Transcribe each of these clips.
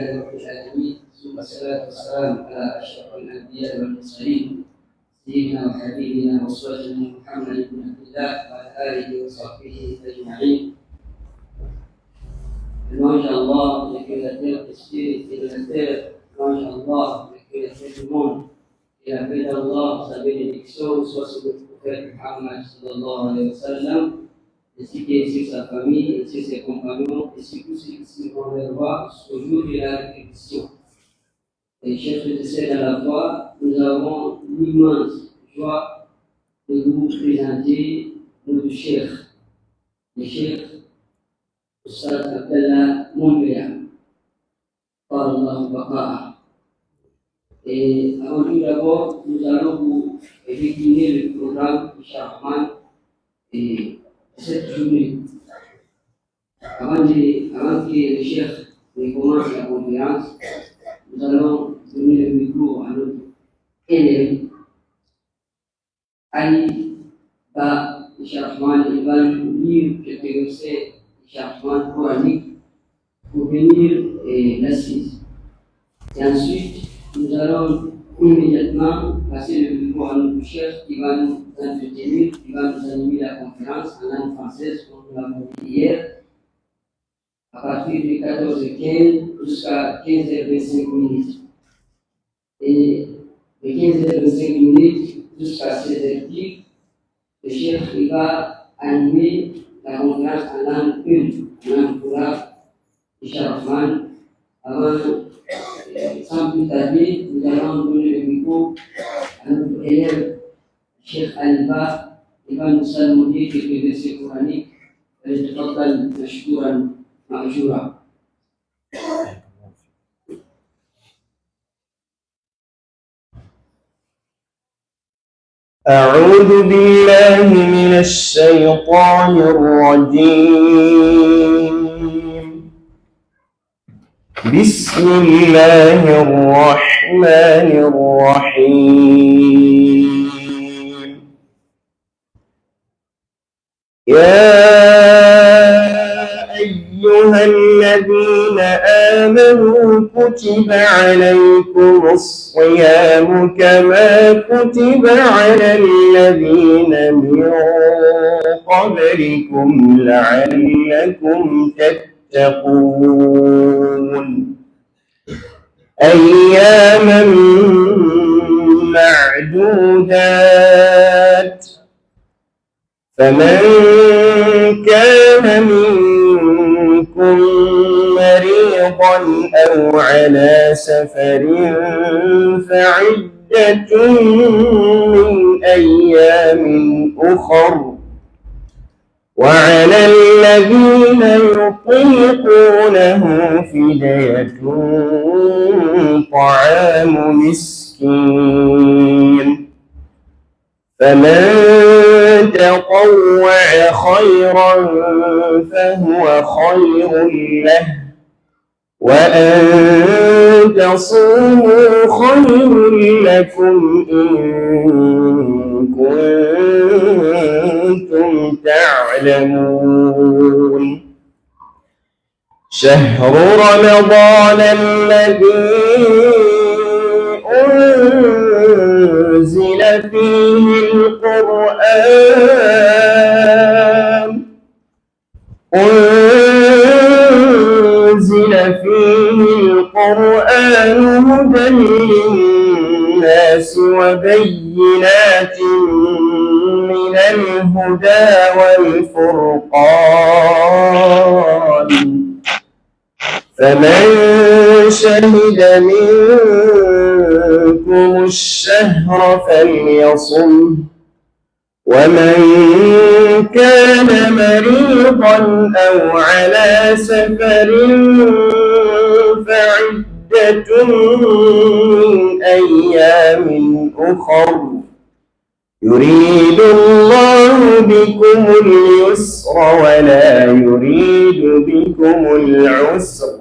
رب العالمين ثم الصلاة والسلام على أشرف الأنبياء والمرسلين سيدنا وحبيبنا وأسوتنا محمد بن عبد الله وعلى آله وصحبه أجمعين. ما شاء الله لكي la terre respire et de la terre, ma sha Allah, que la terre du monde et la paix d'Allah, sa bénédiction soit sur le prophète Muhammad sallallahu alayhi wa sallam, ainsi que sur sa famille, et sur ses compagnons, et sur tous ceux qui suivront leur voie jusqu'au jour de la résurrection. Et chers frères et sœurs dans la foi, nous avons l'immense joie de vous présenter notre cheikh, le cheikh Ustaz Abdallah Mounbia, par Allah Baqa'a. Et avant tout d'abord, nous allons vous décliner le programme du Shahman et cette journée. Avant que le cheikh commence la conférence, nous allons donner le micro à notre élève Ali Ba Shahman. Il va nous lire quelques versets Shahman coranique pour venir l'assise. Et ensuite, nous allons immédiatement passer le micro à notre chef qui va nous entretenir, qui va nous animer la conférence en langue française, comme nous l'avons dit hier, à partir de 14h15 jusqu'à 15h25. Et de 15h25 jusqu'à 16h10, le chef va animer la conférence en langue 1, en langue Kourab, Shahman. Avant, sans plus tarder, nous allons donner le micro à notre élève, Cheikh Aliba, qui va nous salmodier quelques versets coraniques. فليتفضل مشكورا مأجورا. أعوذ بالله من الشيطان الرجيم. بسم الله الرحمن الرحيم. يا أيها الذين آمنوا كتب عليكم الصيام كما كتب على الذين من قبلكم لعلكم تتقون أياما معدودات. فمن كان منكم مريضا أو على سفر فعدة من أيام أخر. وعلى الذين يطيقونه فدية طعام مسكين. فمن تطوع خيرا فهو خير له، وأن تصوموا خير لكم إن كنتم تعلمون. شهر رمضان الذي أنزل فيه القرآن هدى للناس وبينات من الهدى والفرقان. فمن شهد منكم الشهر فليصم. ومن كان مريضا أو على سفر فعدة من أيام أخر. يريد الله بكم اليسر ولا يريد بكم العسر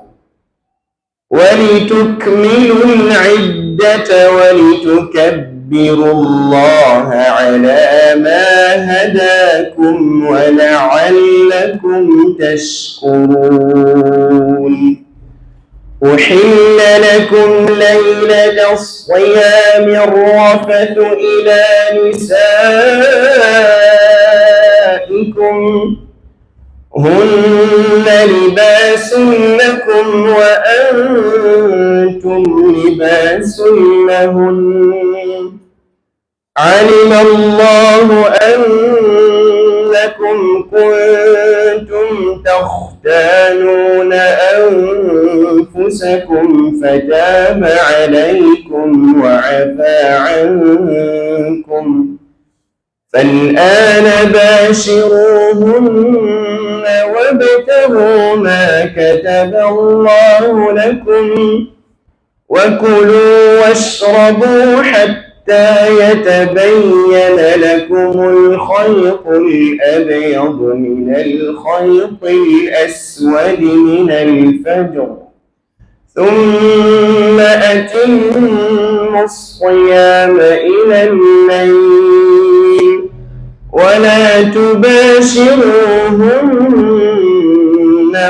ولتكملوا العدة ولتكبروا الله على ما هداكم ولعلكم تشكرون. أحل لكم ليلة الصيام الرفث إلى نسائكم هن لباس لكم وأنتم لباس لهن علم الله أنكم كنتم تختانون أنفسكم فتاب عليكم وعفى عنكم فالآن باشروهن وابتغوا ما كتب الله لكم وكلوا واشربوا حتى يتبين لكم الخيط الأبيض من الخيط الأسود من الفجر ثم أتموا الصيام إلى الليل ولا تباشروهن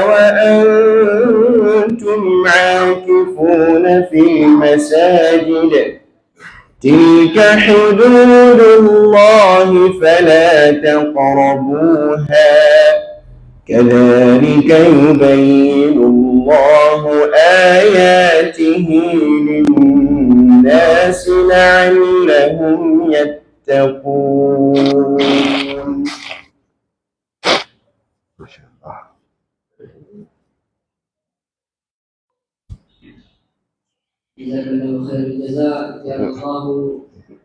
وأنتم عاكفون في المساجد تلك حدود الله فلا تقربوها كذلك يبين الله آياته للناس لعلهم يتقون. ما شاء الله. جزاك الله خير الجزاء، جعل الله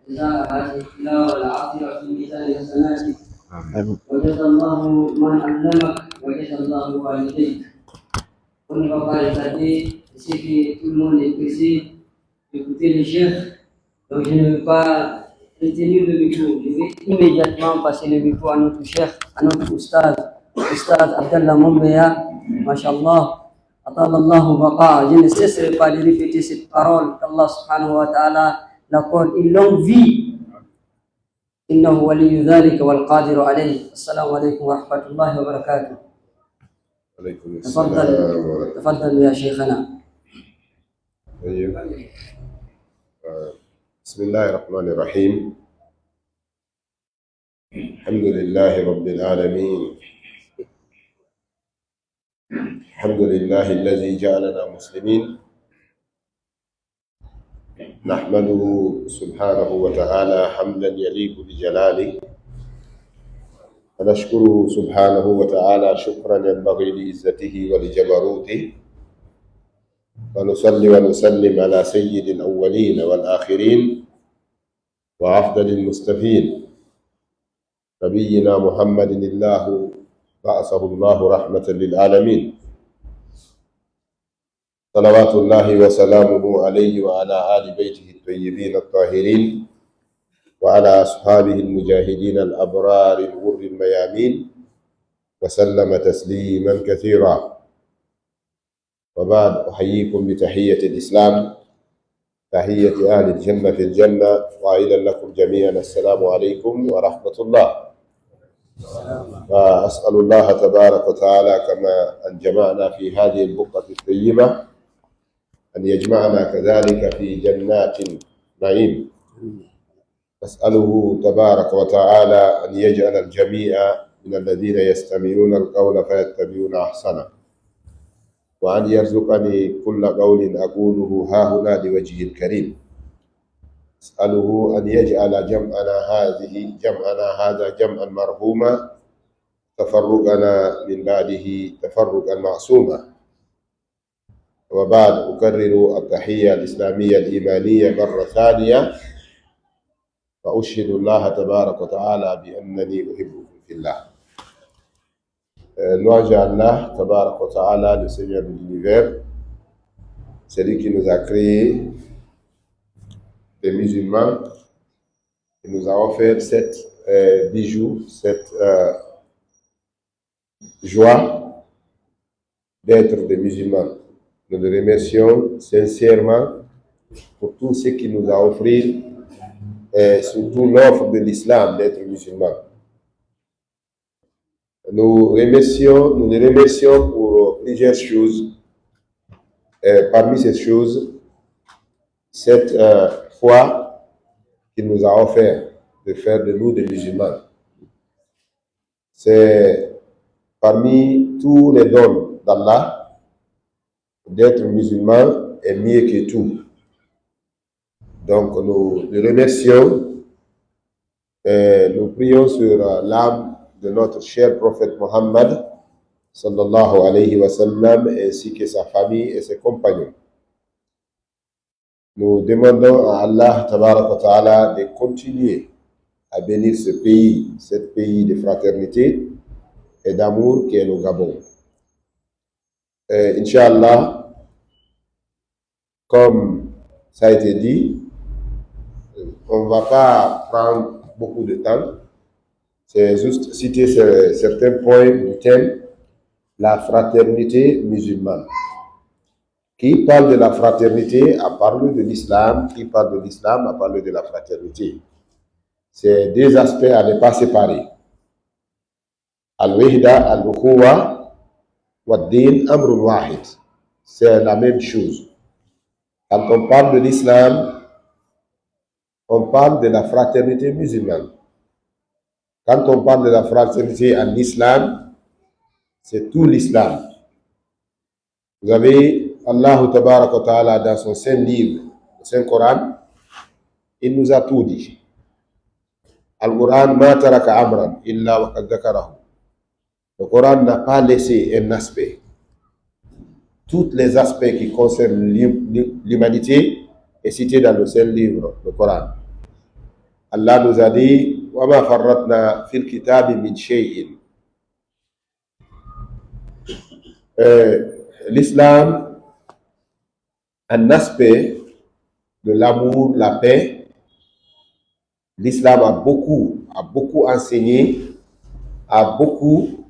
جزاء هذه التلاوة والعاطفة في ميزان حسناتك، وجزى الله من علمك وجزى الله والديك. On ne va pas retarder, c'est que tout le monde est pressé d'écouter le chef, donc je ne vais pas retenir le micro. Je vais immédiatement passer le micro à notre chef, à notre Oustaz Abdallah Mombeya, Masha'Allah. Ataballahu baqa. Je ne cesserai pas de répéter cette parole qu'Allah subhanahu wa ta'ala l'accorde une longue vie. Innahu waliyu dhalika wal qadiru alayhi. Assalamu alaikum wa rahmatullahi wa barakatuh. عليكم السلام. تفضل يا شيخنا. طيب. بسم الله الرحمن الرحيم. الحمد لله رب العالمين. الحمد لله الذي جعلنا مسلمين. نحمده سبحانه وتعالى حمدا يليق بجلاله، ونشكره سبحانه وتعالى شكرا ينبغي لعزته ولجبروته، ونصلي ونسلم على سيد الأولين والآخرين وأفضل المصطفين نبينا محمد الله بعثه الله رحمة للعالمين، صلوات الله وسلامه عليه وعلى آل بيته الطيبين الطاهرين وعلى أصحابه المجاهدين الأبرار الغر الميامين وسلم تسليما كثيرا. وبعد، أحييكم بتحية الإسلام، تحية أهل الجنة في الجنة، قائلا لكم جميعا السلام عليكم ورحمة الله. وأسأل الله تبارك وتعالى كما أن جمعنا في هذه البقعة الطيبة أن يجمعنا كذلك في جنات نعيم. أسأله تبارك وتعالى أن يجعل الجميع من الذين يستمعون القول فيتبعون أحسنه، وأن يرزقني كل قول أقوله ها هنا لوجهه الكريم. أسأله أن يجعل جمعنا هذا جمعا مرحوما، تفرقنا من بعده تفرقا معصوما. وبعد، أكرر التحية الإسلامية الإيمانية مرة ثانية، فأشهد الله تبارك وتعالى بأنني أحبكم في الله. Louange à Allah tabarak wa ta'ala, le Seigneur de l'univers, celui qui nous a créés des musulmans et nous a offert cette bijou, cette joie d'être des musulmans. Nous le remercions sincèrement pour tout ce qu'il nous a offert, et surtout l'offre de l'islam d'être musulman. Nous les remercions pour plusieurs choses. parmi ces choses, cette foi qu'il nous a offert de faire de nous des musulmans. C'est parmi tous les dons d'Allah, d'être musulman est mieux que tout. Donc nous le remercions et nous prions sur l'âme de notre cher prophète Mohammed sallallahu alayhi wa sallam ainsi que sa famille et ses compagnons. Nous demandons à Allah tabaraka wa ta'ala de continuer à bénir ce pays de fraternité et d'amour qui est le Gabon. Inch'Allah, comme ça a été dit, on ne va pas prendre beaucoup de temps. C'est juste citer certains points du thème, la fraternité musulmane. Qui parle de la fraternité a parlé de l'islam, qui parle de l'islam a parlé de la fraternité. C'est deux aspects à ne pas séparer. Al-Wihda, Al-Ukhuwa, Wad-Din, Amrun Wahid. C'est la même chose. Quand on parle de l'islam, on parle de la fraternité musulmane. Quand on parle de la fraternité en islam, c'est tout l'islam. Vous avez Allah tabaraka wa ta'ala dans son saint livre, le Saint Coran, il nous a tout dit. Al-Quran ma taraka amran illa wa qad dhakarahu. Le Coran n'a pas laissé un aspect. Tous les aspects qui concernent l'humanité est cité dans le saint livre, le Coran. Allah nous a dit wa ma farratna fil kitabi min shay'in. L'islam, un aspect de l'amour, la paix. L'islam a beaucoup enseigné, a beaucoup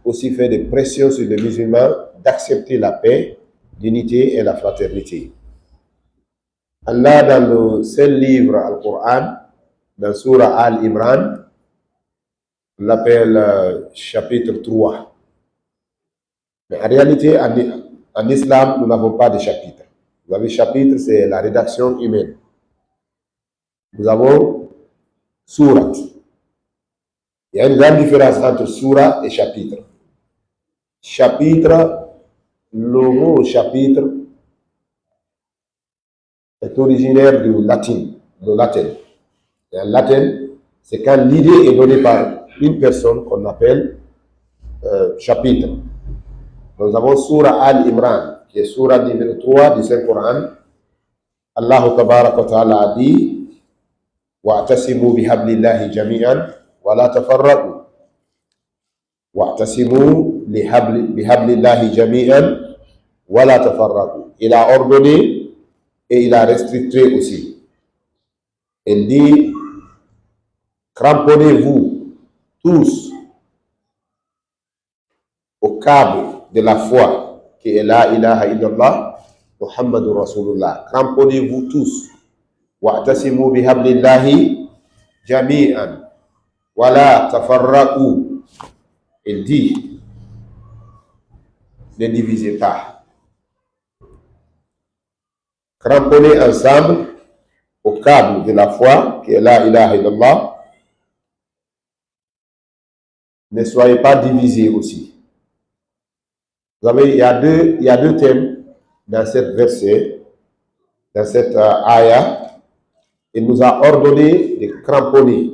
aussi fait des pressions sur les musulmans d'accepter la paix, l'unité et la fraternité. Allah, dans le seul livre Al-Quran, dans Surah Al-Imran, l'appelle chapitre 3. Mais en réalité, en islam, nous n'avons pas de chapitre. Vous avez chapitre, c'est la rédaction humaine. Nous avons surat. Il y a une grande différence entre surat et chapitre. Chapitre, le mot chapitre est originaire du latin. Et en latin, c'est quand l'idée est donnée par une personne qu'on appelle chapitre. Nous avons Surah Al-Imran, qui est Surah numéro 3 du Saint-Coran. Allah tabaraka wa ta'ala a dit wa'tasimu bihablillahi jami'an wa la tafarraqu. Wa'tasimu bihablillahi jami'an wa la tafarraqu. Il a ordonné et il a restricté aussi. Il dit cramponnez-vous tous au câble de la foi qui est la ilaha illallah Muhammadur Rasulullah. Cramponnez-vous tous. Wa'tasimu bihablillahi jami'an wa la tafarraqu. Il dit ne divisez pas. Cramponnez ensemble au câble de la foi qui est la ilaha illallah. Ne soyez pas divisés aussi. Vous savez, il y a deux thèmes dans cette verset, dans cette ayah. Il nous a ordonné de cramponner.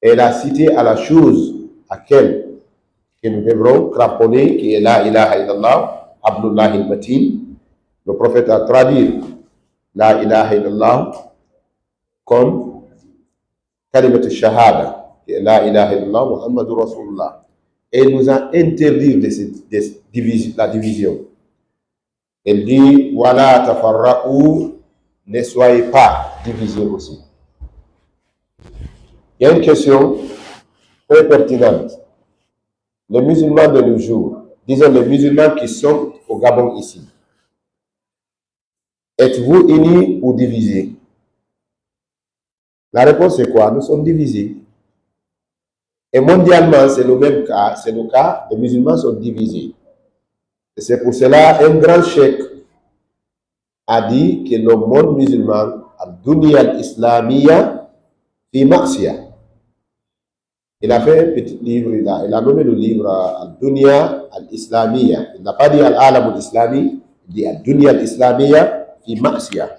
Et il a cité à la chose à laquelle nous devrons cramponner, qui est la ilaha illallah, Abdullah al-Matin. Le prophète a traduit la ilaha illallah comme kalimat al-shahada, qui est la ilaha illallah, Muhammadur Rasulullah. Et il nous a interdit la division. Il dit, voilà tafarraqu, ne soyez pas divisés aussi. Il y a une question très pertinente. Les musulmans de nos jours, disons les musulmans qui sont au Gabon ici, êtes-vous unis ou divisés? La réponse est quoi? Nous sommes divisés. Et mondialement, c'est le même cas. C'est le cas, les musulmans sont divisés. Et c'est pour cela un grand cheikh a dit que le monde musulman, al-dunya al-islamiyya fi ma'siyah. Il a fait un petit livre, il a nommé le livre al-dunya al-islamiyya. Il n'a pas dit al-alam al-islami, il dit al-dunya al-islamiyya fi ma'siyah.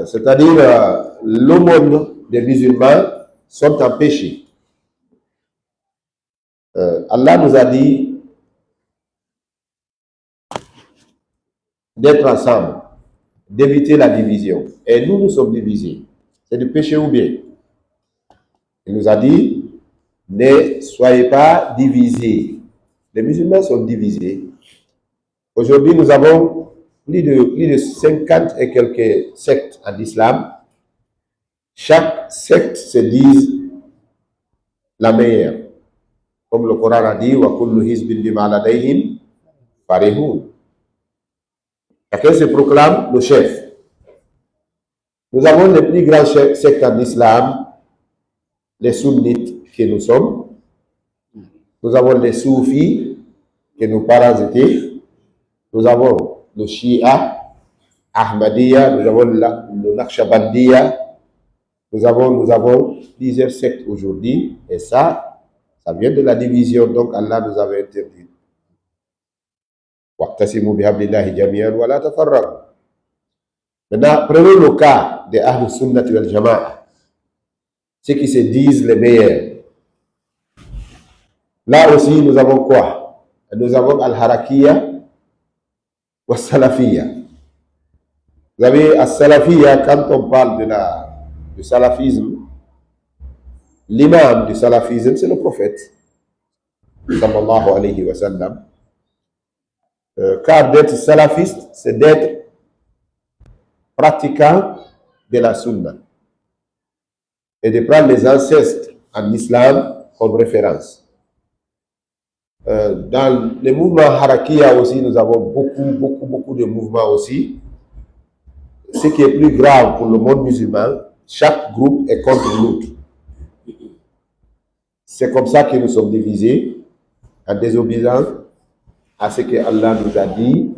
C'est-à-dire le monde des musulmans sont en péché. Allah nous a dit d'être ensemble, d'éviter la division. Et nous sommes divisés. C'est du péché ou bien? Il nous a dit, ne soyez pas divisés. Les musulmans sont divisés. Aujourd'hui, nous avons plus de 50 et quelques sectes en islam. Chaque secte se dit la meilleure. Comme le Coran a dit, wa kullu hizbin bima ladayhim farihun. Chacun se proclame le chef. Nous avons les plus grands sectes en islam, les sunnites que nous sommes. Nous avons les soufis que nos parents étaient. Nous avons le Shia, Ahmadiyya, nous avons le Naqshbandiyya. Nous avons plusieurs sectes aujourd'hui. Et ça vient de la division. Donc Allah nous avait interdit. Wa'tasimu bihablillahi jami'an wa la tafarraqu. Maintenant, prenons le cas des Ahlus Sunnati wal Jama'a, ceux qui se disent les meilleurs. Là aussi, nous avons quoi? Nous avons Al-Harakiyya wa Salafiyya. Vous avez Al-Salafiyya, quand on parle du salafisme, l'imam du salafisme, c'est le prophète, sallallahu alayhi wa sallam. Car d'être salafiste, c'est d'être pratiquant de la sunna et de prendre les ancêtres en islam comme référence. Dans les mouvements Harakiya aussi, nous avons beaucoup de mouvements aussi. Ce qui est plus grave pour le monde musulman, chaque groupe est contre l'autre. C'est comme ça que nous sommes divisés en désobéissant à ce que Allah nous a dit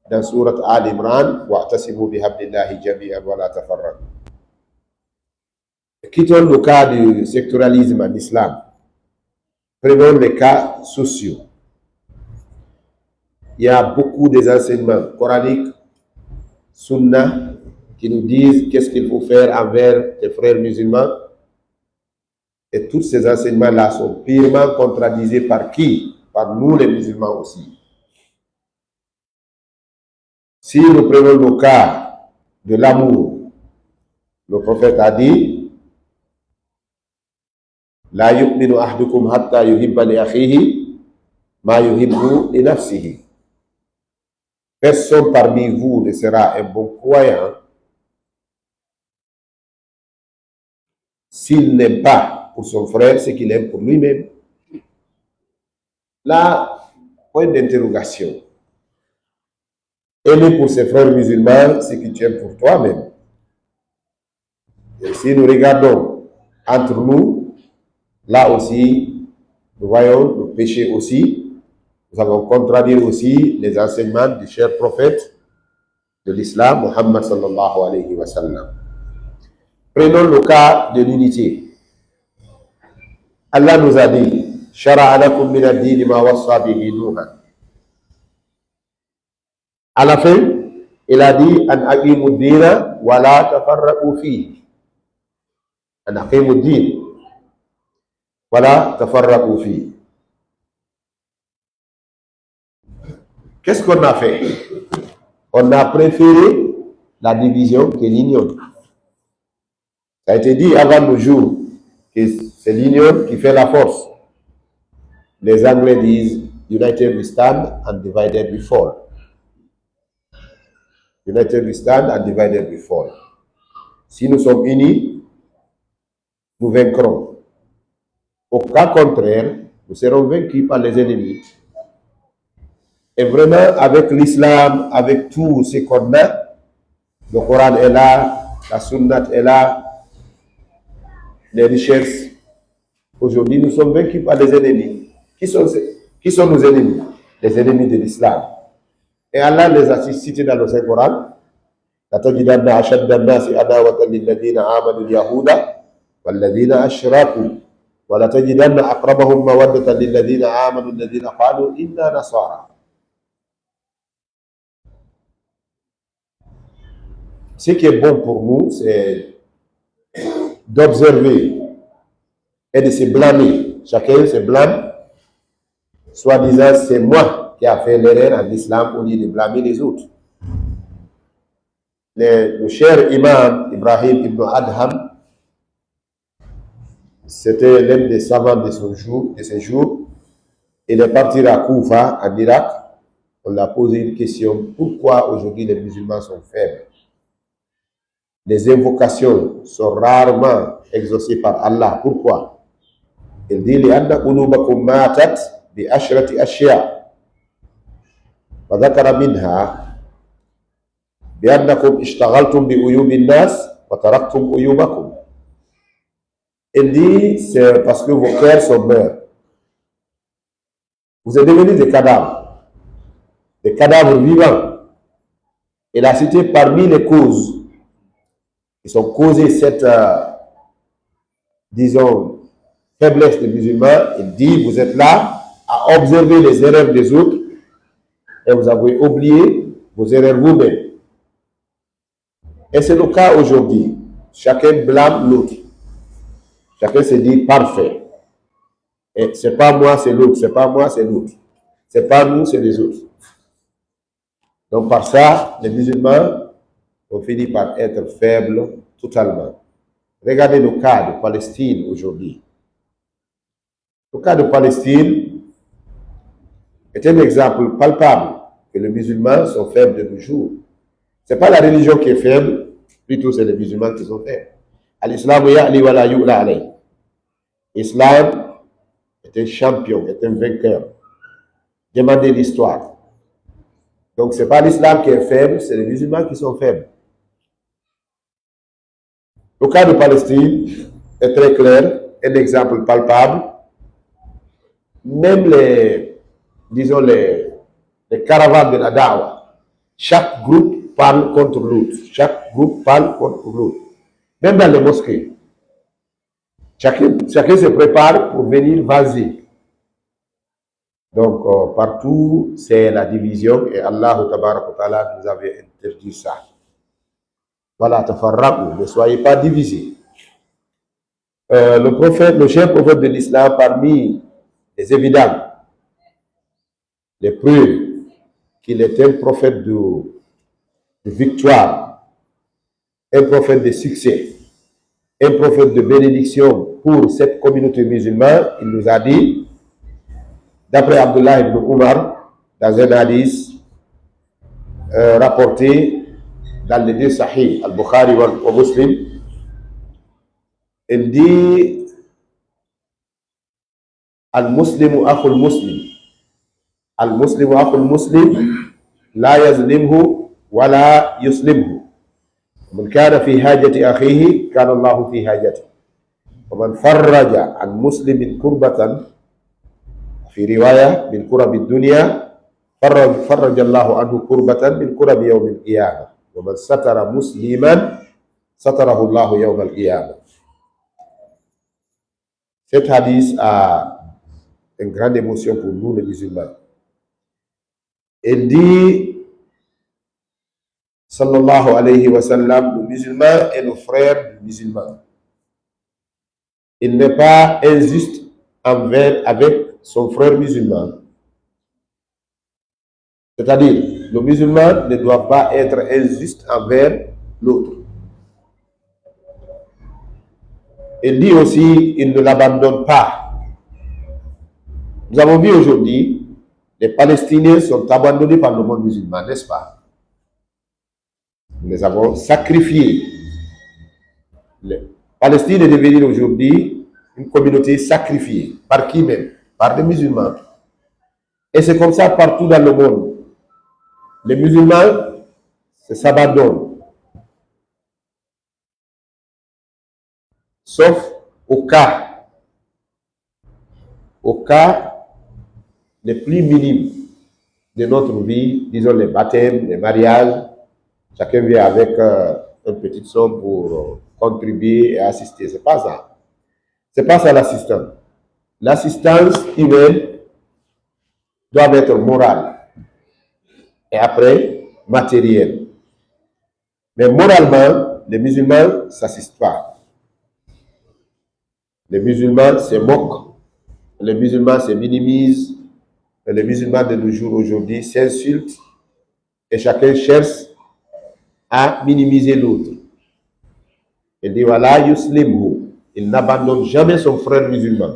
dans Surat Al-Imran, wa'tasimu bihablillahi jami'an wa la tafarraqu. Quittons le cas du sectoralisme en islam. Prenons les cas sociaux. Il y a beaucoup des enseignements coraniques, sunna, qui nous disent qu'est-ce qu'il faut faire envers les frères musulmans. Et tous ces enseignements-là sont purement contradisés par qui? Par nous les musulmans aussi. Si nous prenons le cas de l'amour, le prophète a dit, la yu'minu ahdukum hatta yuhibba li akhihi ma yuhibbu li nafsihi. Personne parmi vous ne sera un bon croyant s'il n'aime pas pour son frère ce qu'il aime pour lui-même. Là, point d'interrogation. Aimer pour ses frères musulmans ce que tu aimes pour toi-même. Et si nous regardons entre nous, là aussi, nous voyons le péché aussi. Nous avons contrarié aussi les enseignements du cher prophète de l'islam, Muhammad sallallahu alayhi wa sallam. Prenons le cas de l'unité. Allah nous a dit, Shara'a lakum min ad-din ma wassa bihi Nuhan. À la fin, il a dit, An aqimu ad-dina wa la tafarraqu fihi. An aqimu ad-din wa la tafarraqu fihi. Qu'est-ce qu'on a fait? On a préféré la division que l'union. Ça a été dit avant nos jours que c'est l'union qui fait la force. Les Anglais disent United we stand and divided we fall. United we stand and divided we fall. Si nous sommes unis, nous vaincrons. Au cas contraire, nous serons vaincus par les ennemis. Et vraiment, avec l'islam, avec tout ce qu'on a, le Coran est là, la Sunnat est là, les richesses. Aujourd'hui, nous sommes vaincus par les ennemis. Qui sont nos ennemis? les ennemis de l'islam. Et Allah les a cités dans le Saint-Coran. لتجدن أشد الناس عداوة للذين آمنوا اليهود والذين أشركوا ولتجدن أقربهم مودة للذين آمنوا الذين قالوا إنا نصارى. Ce qui est bon pour nous, c'est d'observer et de se blâmer. Chacun se blâme, soi-disant c'est moi qui a fait l'erreur en islam au lieu de blâmer les autres. Le cher imam Ibrahim ibn Adham, c'était l'un des savants de ses jours. Il est parti à Koufa, en Irak. On lui a posé une question. Pourquoi aujourd'hui les musulmans sont faibles? Les invocations sont rarement exaucées par Allah. Pourquoi? Il dit لأن قلوبكم ماتت بعشرة أشياء وذكر منها بأنكم اشتغلتم بعيوب الناس وتركتم عيوبكم. Il dit c'est parce que vos cœurs sont morts. Vous êtes devenus des cadavres vivants. Il a cité parmi les causes qui sont causées cette, disons, faiblesse des musulmans. Il dit, vous êtes là à observer les erreurs des autres et vous avez oublié vos erreurs vous-même. Et c'est le cas aujourd'hui. Chacun blâme l'autre. Chacun se dit parfait. Et c'est pas moi, c'est l'autre. C'est pas moi, c'est l'autre. C'est pas nous, c'est les autres. Donc par ça, les musulmans ont fini par être faibles totalement. Regardez le cas de Palestine aujourd'hui. Le cas de Palestine est un exemple palpable que les musulmans sont faibles de nos jours. Ce n'est pas la religion qui est faible, plutôt c'est les musulmans qui sont faibles. Al-Islam ya'li wa la yu'la alayh. L'islam est un champion, est un vainqueur. Demandez l'histoire. Donc ce n'est pas l'islam qui est faible, c'est les musulmans qui sont faibles. Le cas de Palestine est très clair, un exemple palpable. Même disons les caravanes de la Dawa, chaque groupe parle contre l'autre. Chaque groupe parle contre l'autre. Même dans les mosquées. Chacun se prépare pour venir vaser. Donc, partout, c'est la division et Allah Ta'ala nous avait interdit ça. Voilà, tafarraqu, ne soyez pas divisés. Le cher prophète de l'islam, parmi les évidents, les preuves qu'il est un prophète de victoire, un prophète de succès, un prophète de bénédiction pour cette communauté musulmane, il nous a dit, d'après Abdullah ibn Umar, dans un hadith rapporté dans les deux Sahih, Al-Bukhari ou Muslim, il dit Al-Muslimu akhul Muslim. Al-Muslimu akhul Muslim, la yazlimhu wa la yuslimhu. من كان في حاجة أخيه كان الله في حاجته ومن فرج عن مسلم كربة في رواية من كرب الدنيا فرج الله عنه كربة من كرب يوم القيامة ومن ستر مسلما ستره الله يوم القيامة. Cet hadith a une grande émotion pour nous les musulmans. Il dit sallallahu alayhi wa sallam, le musulman est le frère du musulman. Il n'est pas injuste avec son frère musulman. C'est-à-dire, le musulman ne doit pas être injuste envers l'autre. Il dit aussi, il ne l'abandonne pas. Nous avons vu aujourd'hui, les Palestiniens sont abandonnés par le monde musulman, n'est-ce pas? Nous les avons sacrifiés. La Palestine est devenue aujourd'hui une communauté sacrifiée. Par qui même? Par les musulmans. Et c'est comme ça partout dans le monde. Les musulmans s'abandonnent. Sauf au cas les plus minimes. de notre vie, disons les baptêmes, les mariages, chacun vient avec une petite somme pour contribuer et assister. C'est pas ça. C'est pas ça l'assistance. L'assistance humaine doit être morale et après matérielle. Mais moralement, les musulmans ne s'assistent pas. Les musulmans se moquent. Les musulmans se minimisent. Les musulmans de nos jours aujourd'hui s'insultent et chacun cherche à minimiser l'autre. Il dit voilà, yuslimhu. Il n'abandonne jamais son frère musulman.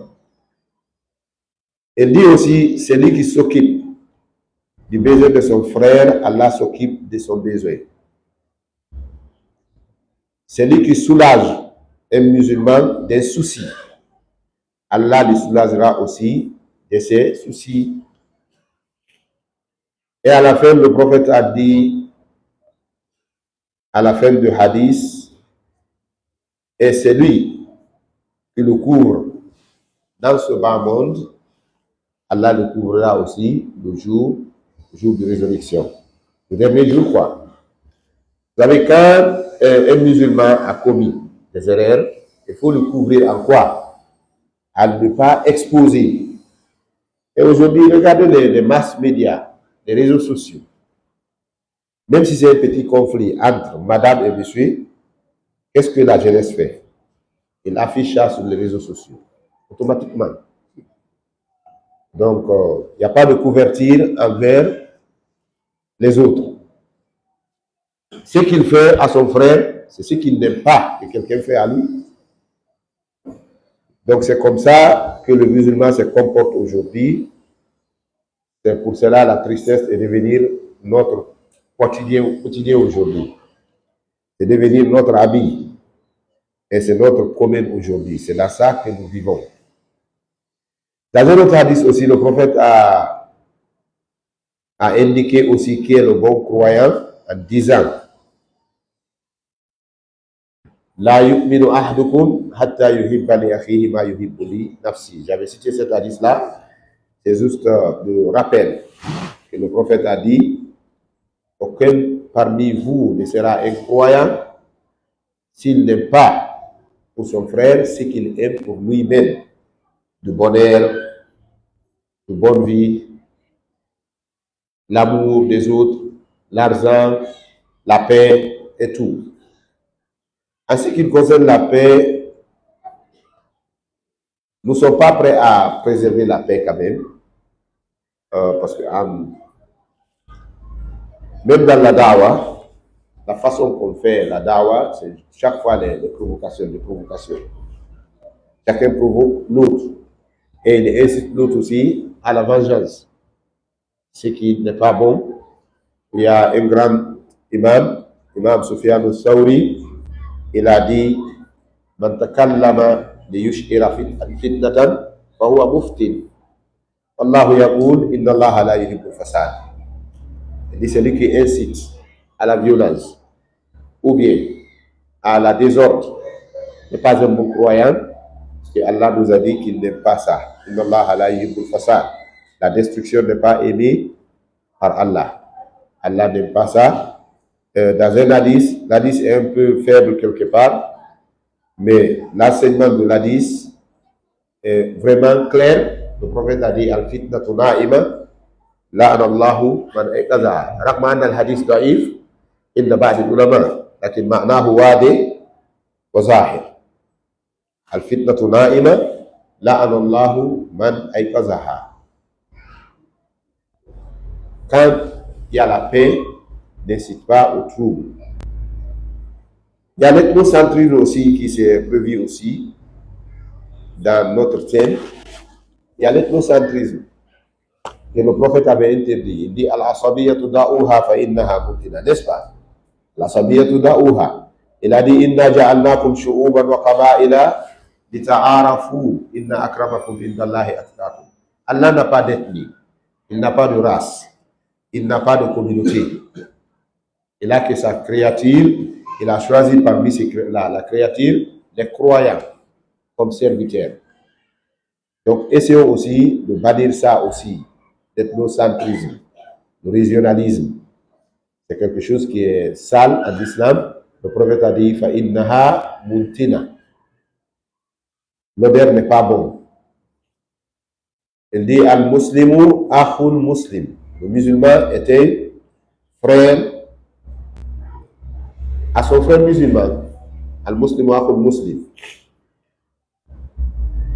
Il dit aussi, celui qui s'occupe du besoin de son frère, Allah s'occupe de son besoin. Celui qui soulage un musulman des soucis, Allah le soulagera aussi de ses soucis. Et à la fin, le prophète a dit, à la fin du hadith, et celui qui le couvre dans ce bas monde, Allah le couvrira aussi le jour de résurrection. Le dernier jour, quoi. Vous savez, quand un musulman a commis des erreurs, il faut le couvrir en quoi? À ne pas exposer. Et aujourd'hui, regardez les mass médias, les réseaux sociaux. Même si c'est un petit conflit entre madame et monsieur, qu'est-ce que la jeunesse fait? Il affiche ça sur les réseaux sociaux, automatiquement. Donc, il n'y a pas de couverture envers les autres. Ce qu'il fait à son frère, c'est ce qu'il n'aime pas que quelqu'un fait à lui. Donc, c'est comme ça que le musulman se comporte aujourd'hui. C'est pour cela la tristesse est devenir notre quotidien aujourd'hui. C'est devenir notre habit. Et c'est notre commun aujourd'hui. C'est là ça que nous vivons. Dans un autre hadith aussi, le prophète a indiqué aussi qui est le bon croyant en disant La yu'minu ahdukum hatta yuhibba li akhihi ma yuhibbu li nafsi. J'avais cité cet hadith-là. C'est juste le rappel que le prophète a dit aucun parmi vous ne sera un croyant s'il n'aime pas pour son frère ce qu'il aime pour lui-même. De bonheur, de bonne vie, l'amour des autres, l'argent, la paix et tout. En ce qui concerne la paix, nous ne sommes pas prêts à préserver la paix quand même. Parce que même dans la dawa, la façon qu'on fait la dawa, c'est chaque fois des provocations. Chacun provoque l'autre. Et il incite l'autre aussi à la vengeance. Ce qui n'est pas bon. Il y a un grand imam Sufyan al-Thawri, il a dit Man takallama li yush'ira fitnatan fa huwa muftin. Wallahu yaqul inna Allah la yuhibbul fasad. Il dit celui qui incite à la violence ou bien à la désordre n'est pas un bon croyant. Parce que Allah nous a dit qu'il n'aime pas ça. Inna Allah la yuhibbul fasad. La destruction n'est pas aimée par Allah. Allah n'aime pas ça. Dans un hadith, l'hadith est un peu faible quelque part, mais l'enseignement de l'hadith est vraiment clair. Le prophète a dit Al-fitnatu na'ima la'ana Allahu man ayqadha. Raqma anna al-hadith da'if inda ba'd al-ulama, lakin ma'nahu wadi wa zahir. Al-fitnatu na'ima la'ana Allahu man ayqadha. Quand il y a la paix, n'incite pas au trouble. Il y a l'ethnocentrisme aussi qui s'est prévu aussi dans notre thème. Il y a l'ethnocentrisme que le prophète avait interdit. Il dit Al-asabiyatu da'uha fa innaha mutina, n'est-ce pas? Al-asabiyatu da'uha. Il a dit Inna ja'alnakum shu'uban wa qaba'ila lita'arafu inna akramakum indallahi atqakum. Allah n'a pas d'ethnie, il n'a pas de race, il n'a pas de communauté. Il a que sa créature, il a choisi parmi la créature les croyants comme serviteurs. Donc essayons aussi de bannir ça aussi, d'ethnocentrisme. le régionalisme. C'est quelque chose qui est sale en islam. Le prophète a dit fa innaha muntina. L'odeur n'est pas bon. Il dit al-muslimu akhul muslim. Le musulman était frère à son frère musulman. Al-muslimu akhul muslim.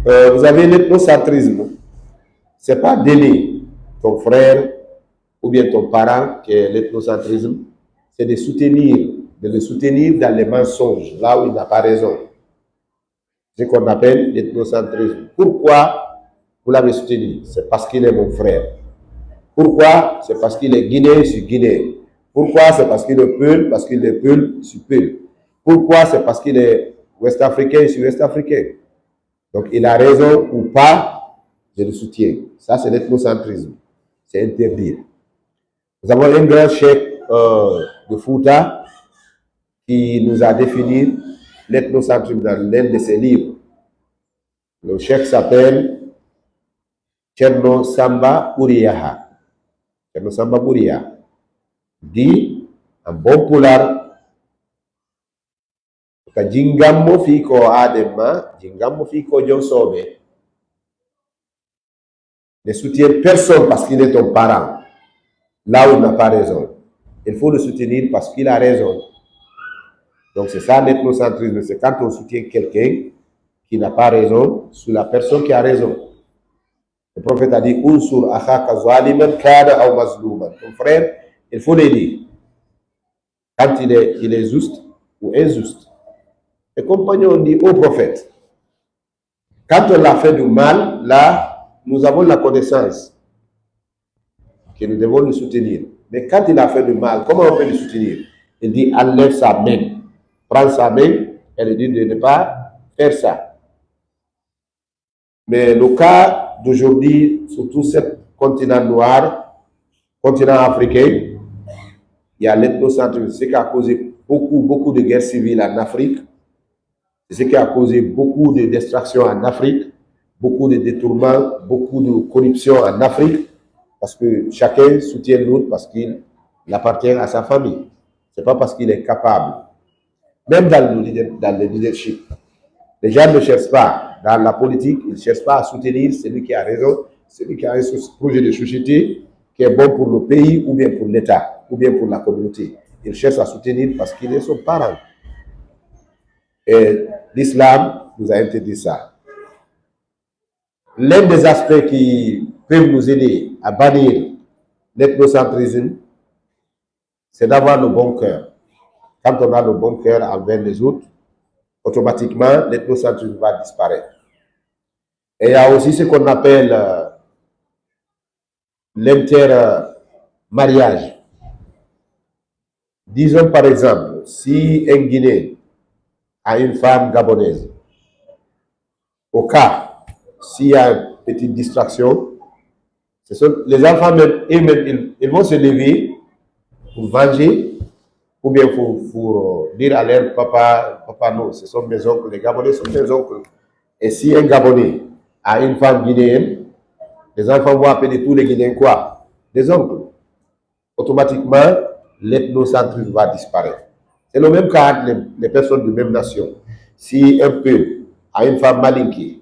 Vous avez l'ethnocentrisme. C'est pas d'aimer ton frère ou bien ton parent qui est l'ethnocentrisme. C'est de le soutenir dans les mensonges, là où il n'a pas raison. C'est ce qu'on appelle l'ethnocentrisme. Pourquoi vous l'avez soutenu? C'est parce qu'il est mon frère. Pourquoi? C'est parce qu'il est guinéen, je suis guinéen. Pourquoi? C'est parce qu'il est Peul, parce qu'il est Peul, je suis Peul. Pourquoi? C'est parce qu'il est ouest-africain, je suis ouest-africain. Donc il a raison ou pas, je le soutiens. Ça, c'est l'ethnocentrisme. C'est interdit. Nous avons un grand cheikh de Fouta qui nous a défini l'ethnocentrisme dans l'un de ses livres. Le cheikh s'appelle Thierno Samba Bouriaha. Thierno Samba Bouriaha dit en bon polar ka jingammo fi ko adema, jingammo fi ko jonsobe. Ne soutient personne parce qu'il est ton parent, là où il n'a pas raison. Il faut le soutenir parce qu'il a raison. Donc c'est ça l'ethnocentrisme, c'est quand on soutient quelqu'un qui n'a pas raison sur la personne qui a raison. Le prophète a dit unsur akhaka zaliman kana aw mazluman. Ton frère, il faut l'aider quand il est juste ou injuste. Les compagnons ont dit au prophète, quand on l'a fait du mal, là, nous avons la connaissance que nous devons le soutenir. Mais quand il a fait du mal, comment on peut le soutenir? Il dit enlève sa main, prends sa main et lui dit de ne pas faire ça. Mais le cas d'aujourd'hui, surtout ce continent noir, continent africain, il y a l'ethnocentrisme, ce qui a causé beaucoup de guerres civiles en Afrique. C'est ce qui a causé beaucoup de distractions en Afrique, beaucoup de détournements, beaucoup de corruption en Afrique, parce que chacun soutient l'autre parce qu'il appartient à sa famille. Ce n'est pas parce qu'il est capable. Même dans le leadership, les gens ne cherchent pas, dans la politique, ils ne cherchent pas à soutenir celui qui a raison, celui qui a un projet de société qui est bon pour le pays ou bien pour l'État ou bien pour la communauté. Ils cherchent à soutenir parce qu'il est son parent. Et l'islam nous a interdit ça. L'un des aspects qui peuvent nous aider à bannir l'ethnocentrisme, c'est d'avoir le bon cœur. Quand on a le bon cœur envers les autres, automatiquement, l'ethnocentrisme va disparaître. Et il y a aussi ce qu'on appelle l'intermariage. Disons par exemple, si un Guinéen a une femme gabonaise, au cas, s'il y a une petite distraction, les enfants eux-mêmes, ils vont se lever pour venger, ou bien pour dire à leur papa non, ce sont mes oncles, les Gabonais sont mes oncles. Et si un Gabonais a une femme guinéenne, les enfants vont appeler tous les Guinéens quoi? Des oncles. Automatiquement, l'ethnocentrisme va disparaître. C'est le même cas avec les personnes de même nation. Si un Peul a une femme malinké,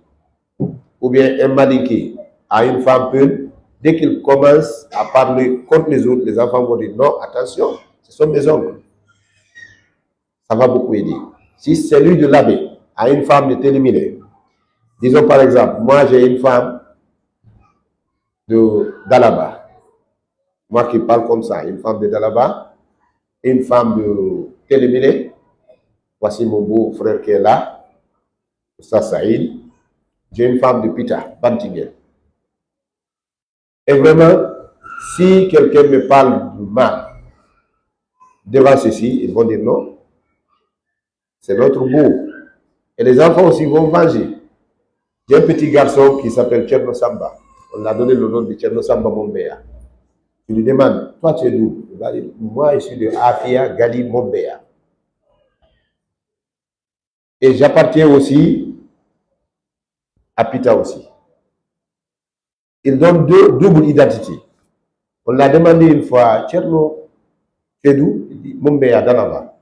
ou bien un malinké a une femme Peul, dès qu'il commence à parler contre les autres, les enfants vont dire non, attention, ce sont mes oncles. Ça va beaucoup aider. Si celui de l'abbé a une femme de Téléminé, disons par exemple, moi j'ai une femme d'Alaba, moi qui parle comme ça, une femme de Dalaba, une femme de Téléminé, voici mon beau frère qui est là, Oustaz Saïd, j'ai une femme de Pita, Bantingel. Et vraiment, si quelqu'un me parle du mal devant ceci, ils vont dire non, c'est notre beau. Et les enfants aussi vont venger. J'ai un petit garçon qui s'appelle Thierno Samba. On a donné le nom de Thierno Samba Mombea. Je lui demande, toi tu es d'où? Il va dire, moi je suis de Afia Gali Mombea. Et j'appartiens aussi à Pita aussi. Il donne double identité. On l'a demandé une fois, Tcherno, tu es d'où? Il dit, Mumbai à Dalava.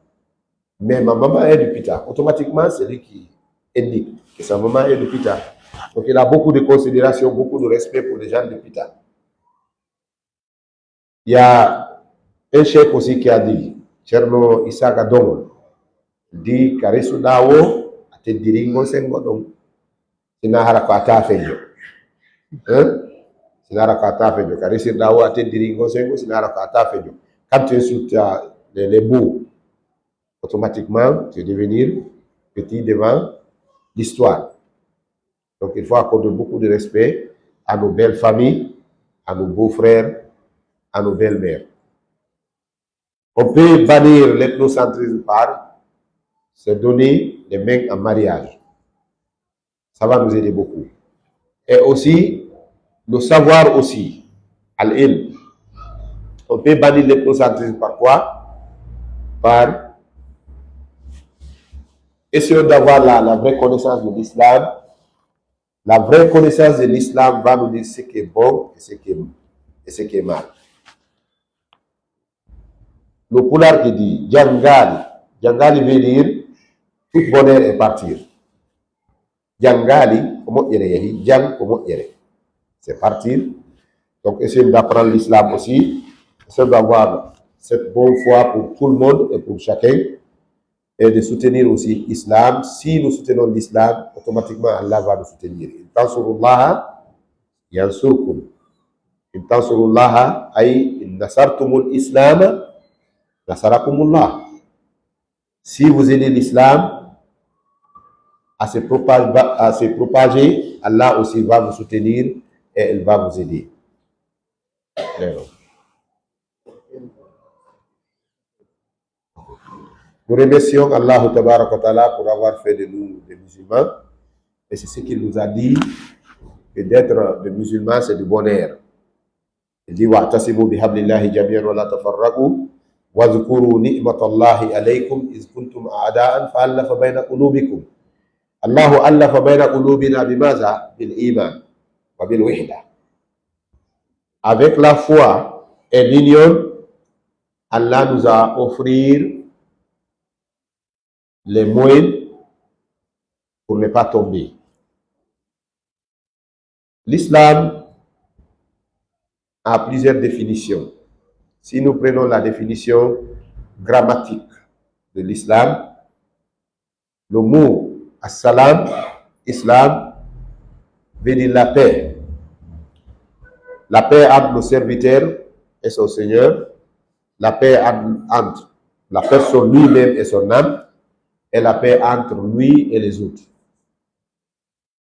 Mais ma maman est de Pita. Automatiquement, c'est lui qui indique que sa maman est de Pita. Donc il a beaucoup de considération, beaucoup de respect pour les gens de Pita. Il y a un chef aussi qui a dit, Tcherno Issa Gadong, il dit, Karisu Dawo, ate diringo sengo donc, sinahara ko ata fejo. Sinahara ko ata fejo. Karisu Dawo, ate diringo sengo, sinahara ko ata fejo. Quand tu insultes les mots, automatiquement, tu vas devenir petit devant l'histoire. Donc, il faut accorder beaucoup de respect à nos belles familles, à nos beaux-frères, à nos belles-mères. On peut bannir l'ethnocentrisme par se donner les mains en mariage. Ça va nous aider beaucoup. Et aussi, le savoir aussi, al-ilm. On peut bannir l'ethnocentrisme par quoi? Par essayer d'avoir la vraie connaissance de l'islam. La vraie connaissance de l'islam va nous dire ce qui est bon et ce qui est mal. Le poulard qui dit Djangali. Djangali veut dire tout bonheur est partir. Djangali, comment il est? Djang, comment il est? C'est partir. Donc, essayez d'apprendre l'islam aussi. Essayez d'avoir cette bonne foi pour tout le monde et pour chacun. Et de soutenir aussi l'islam. Si nous soutenons l'islam, automatiquement Allah va nous soutenir. In tansurullaha yansurkum. In tansurullaha ay in nasartumul islam nasarakumullah. Si vous aidez l'islam à se propager, Allah aussi va vous soutenir et il va vous aider. Nous remercions Allah Ta'ala pour avoir fait de nous des musulmans. Et c'est ce qu'il nous a dit, que d'être des musulmans, c'est du bonheur. Il dit wa'tasimu bihablillahi jami'an wa la tafarraqu wa dhkuru ni'matallahi alaykum iz kuntum a'da'an fa'alafa bayna qulubikum. Allahu allafa bayna qulubina bimaza bil iman wa bil wahda. Avec la foi et l'union, Allah nous a offert les moyens pour ne pas tomber. L'islam a plusieurs définitions. Si nous prenons la définition grammatique de l'islam, le mot as-salam, islam, veut dire la paix. La paix entre le serviteur et son Seigneur, la paix entre la personne lui-même et son âme, et la paix entre lui et les autres.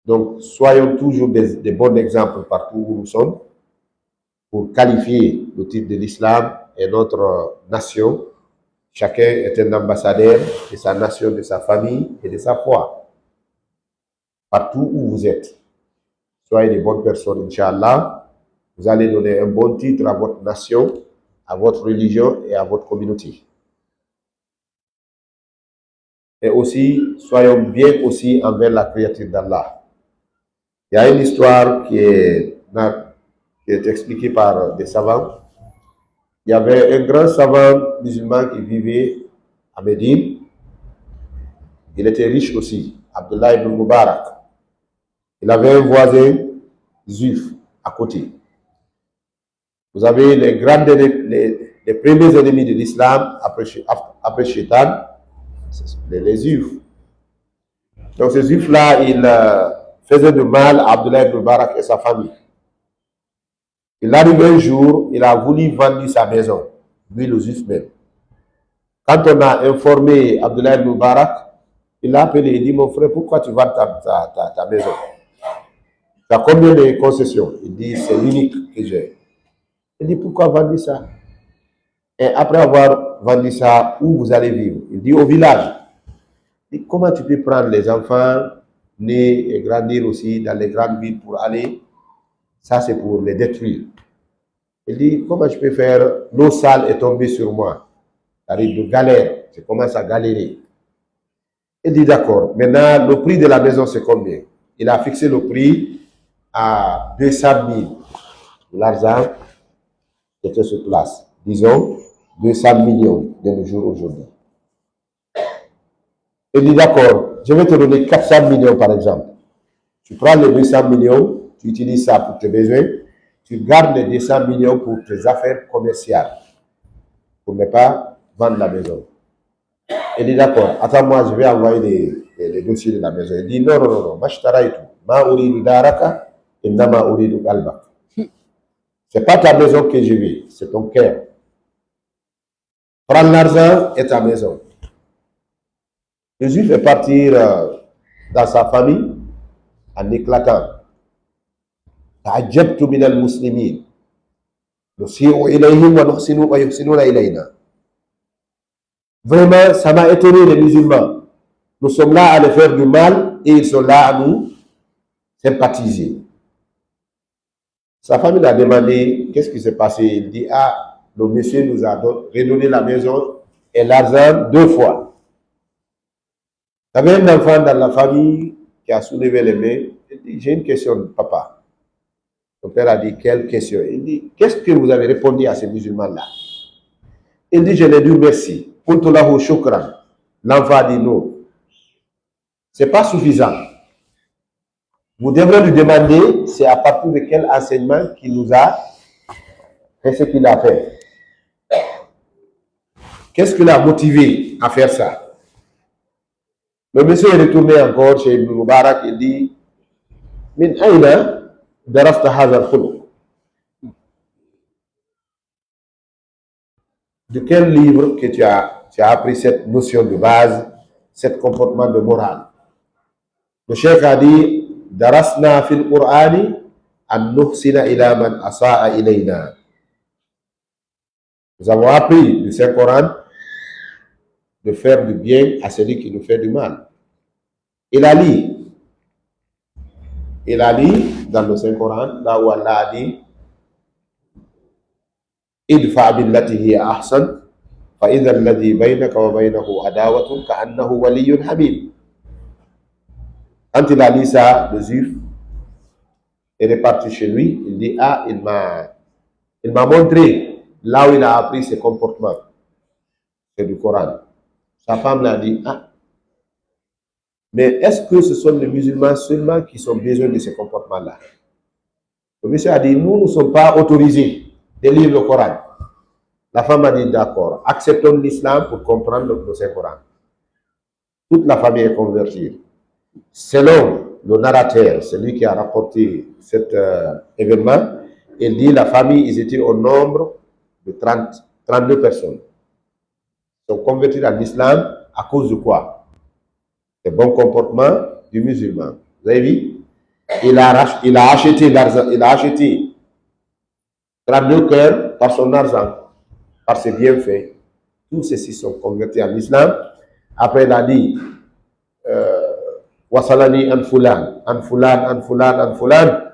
Donc, soyons toujours des bons exemples partout où nous sommes pour qualifier le titre de l'islam et notre nation. Chacun est un ambassadeur de sa nation, de sa famille et de sa foi. Partout où vous êtes, soyez des bonnes personnes, Inch'Allah. Vous allez donner un bon titre à votre nation, à votre religion et à votre communauté. Et aussi, soyons bien aussi envers la créature d'Allah. Il y a une histoire qui est expliquée par des savants. Il y avait un grand savant musulman qui vivait à Médine. Il était riche aussi, Abdullah ibn Mubarak. Il avait un voisin juif à côté. Vous avez les premiers ennemis de l'islam après Shaitan, les juifs. Donc ces juifs-là, ils faisaient de mal à Abdullah ibn Mubarak et sa famille. Il arrive un jour, il a voulu vendre sa maison, lui le juif même. Quand on a informé Abdullah ibn Mubarak, il l'a appelé et dit, mon frère, pourquoi tu vends ta maison? Tu as combien de concessions? Il dit, c'est l'unique que j'ai. Il dit, pourquoi vendre ça? Et après avoir vendu ça, où vous allez vivre? Il dit, au village. Il dit, comment tu peux prendre les enfants, nés et grandir aussi dans les grandes villes pour aller? Ça, c'est pour les détruire. Il dit, comment je peux faire? L'eau sale est tombée sur moi. C'est-à-dire de galère. Je commence à galérer. Il dit, d'accord. Maintenant, le prix de la maison, c'est combien? Il a fixé le prix à 200 000. L'argent était sur place. Disons 200 millions de nos jours aujourd'hui. Il dit d'accord, je vais te donner 400 millions par exemple. Tu prends les 200 millions, tu utilises ça pour tes besoins, tu gardes les 200 millions pour tes affaires commerciales, pour ne pas vendre la maison. Il dit d'accord, attends-moi, je vais envoyer les dossiers de la maison. Il dit non, non, non, non, mashtaraitu, ma uridu daraka, innama uridu qalbak. C'est pas ta maison que je veux, c'est ton cœur. Prends l'argent et ta maison. Le juif est partir dans sa famille en éclatant. تعجبت من المسلمين نسيء إليهم ونحسن ويحسنون إلينا. Vraiment, ça m'a étonné les musulmans. Nous sommes là à les faire du mal et ils sont là à nous sympathiser. Sa famille a demandé qu'est-ce qui s'est passé. Il dit ah, le monsieur nous a redonné la maison et l'argent 2 fois. Il y avait un enfant dans la famille qui a soulevé les mains. Il dit j'ai une question, papa. Son père a dit quelle question? Il dit qu'est-ce que vous avez répondu à ces musulmans-là? Il dit je leur ai dit merci. L'enfant a dit non. C'est pas suffisant. Vous devrez lui demander c'est à partir de quel enseignement qu'il nous a fait ce qu'il a fait. Qu'est-ce qui l'a motivé à faire ça? Le monsieur est retourné encore chez Ibn Mubarak. Il dit Min aina darasta hadha al-khuluq? De quel livre que tu as appris cette notion de base, ce comportement de morale? Le cheikh a dit Darasna fil Qur'ani an nuhsina ila man asa'a ilayna. Nous avons appris du Saint-Coran de faire du bien à celui qui nous fait du mal. Il a lu dans le Saint-Coran, là où Allah a dit idfa billati hiya ahsan fa idha alladhi baynaka wa baynahu adawatun ka'annahu waliyyun hamim. Quand il a lu ça, le juif est reparti chez lui. Il dit ah, il m'a montré là où il a appris ses comportements. C'est du Coran. Sa femme l'a dit ah, mais est-ce que ce sont les musulmans seulement qui ont besoin de ces comportements-là? Le monsieur a dit nous ne sommes pas autorisés de lire le Coran. La femme a dit d'accord, acceptons l'islam pour comprendre le Saint-Coran. Toute la famille est convertie. Selon le narrateur, celui qui a rapporté cet événement, il dit la famille, ils étaient au nombre de 32 personnes. Ils sont convertis dans l'islam à cause de quoi? Le bon comportement du musulman. Vous avez vu? Il a acheté l'argent, il a acheté 32 cœurs par son argent, par ses bienfaits. Tous ceux-ci sont convertis en islam. Après, il a dit Wasalani an fulan, an fulan, an fulan, an fulan,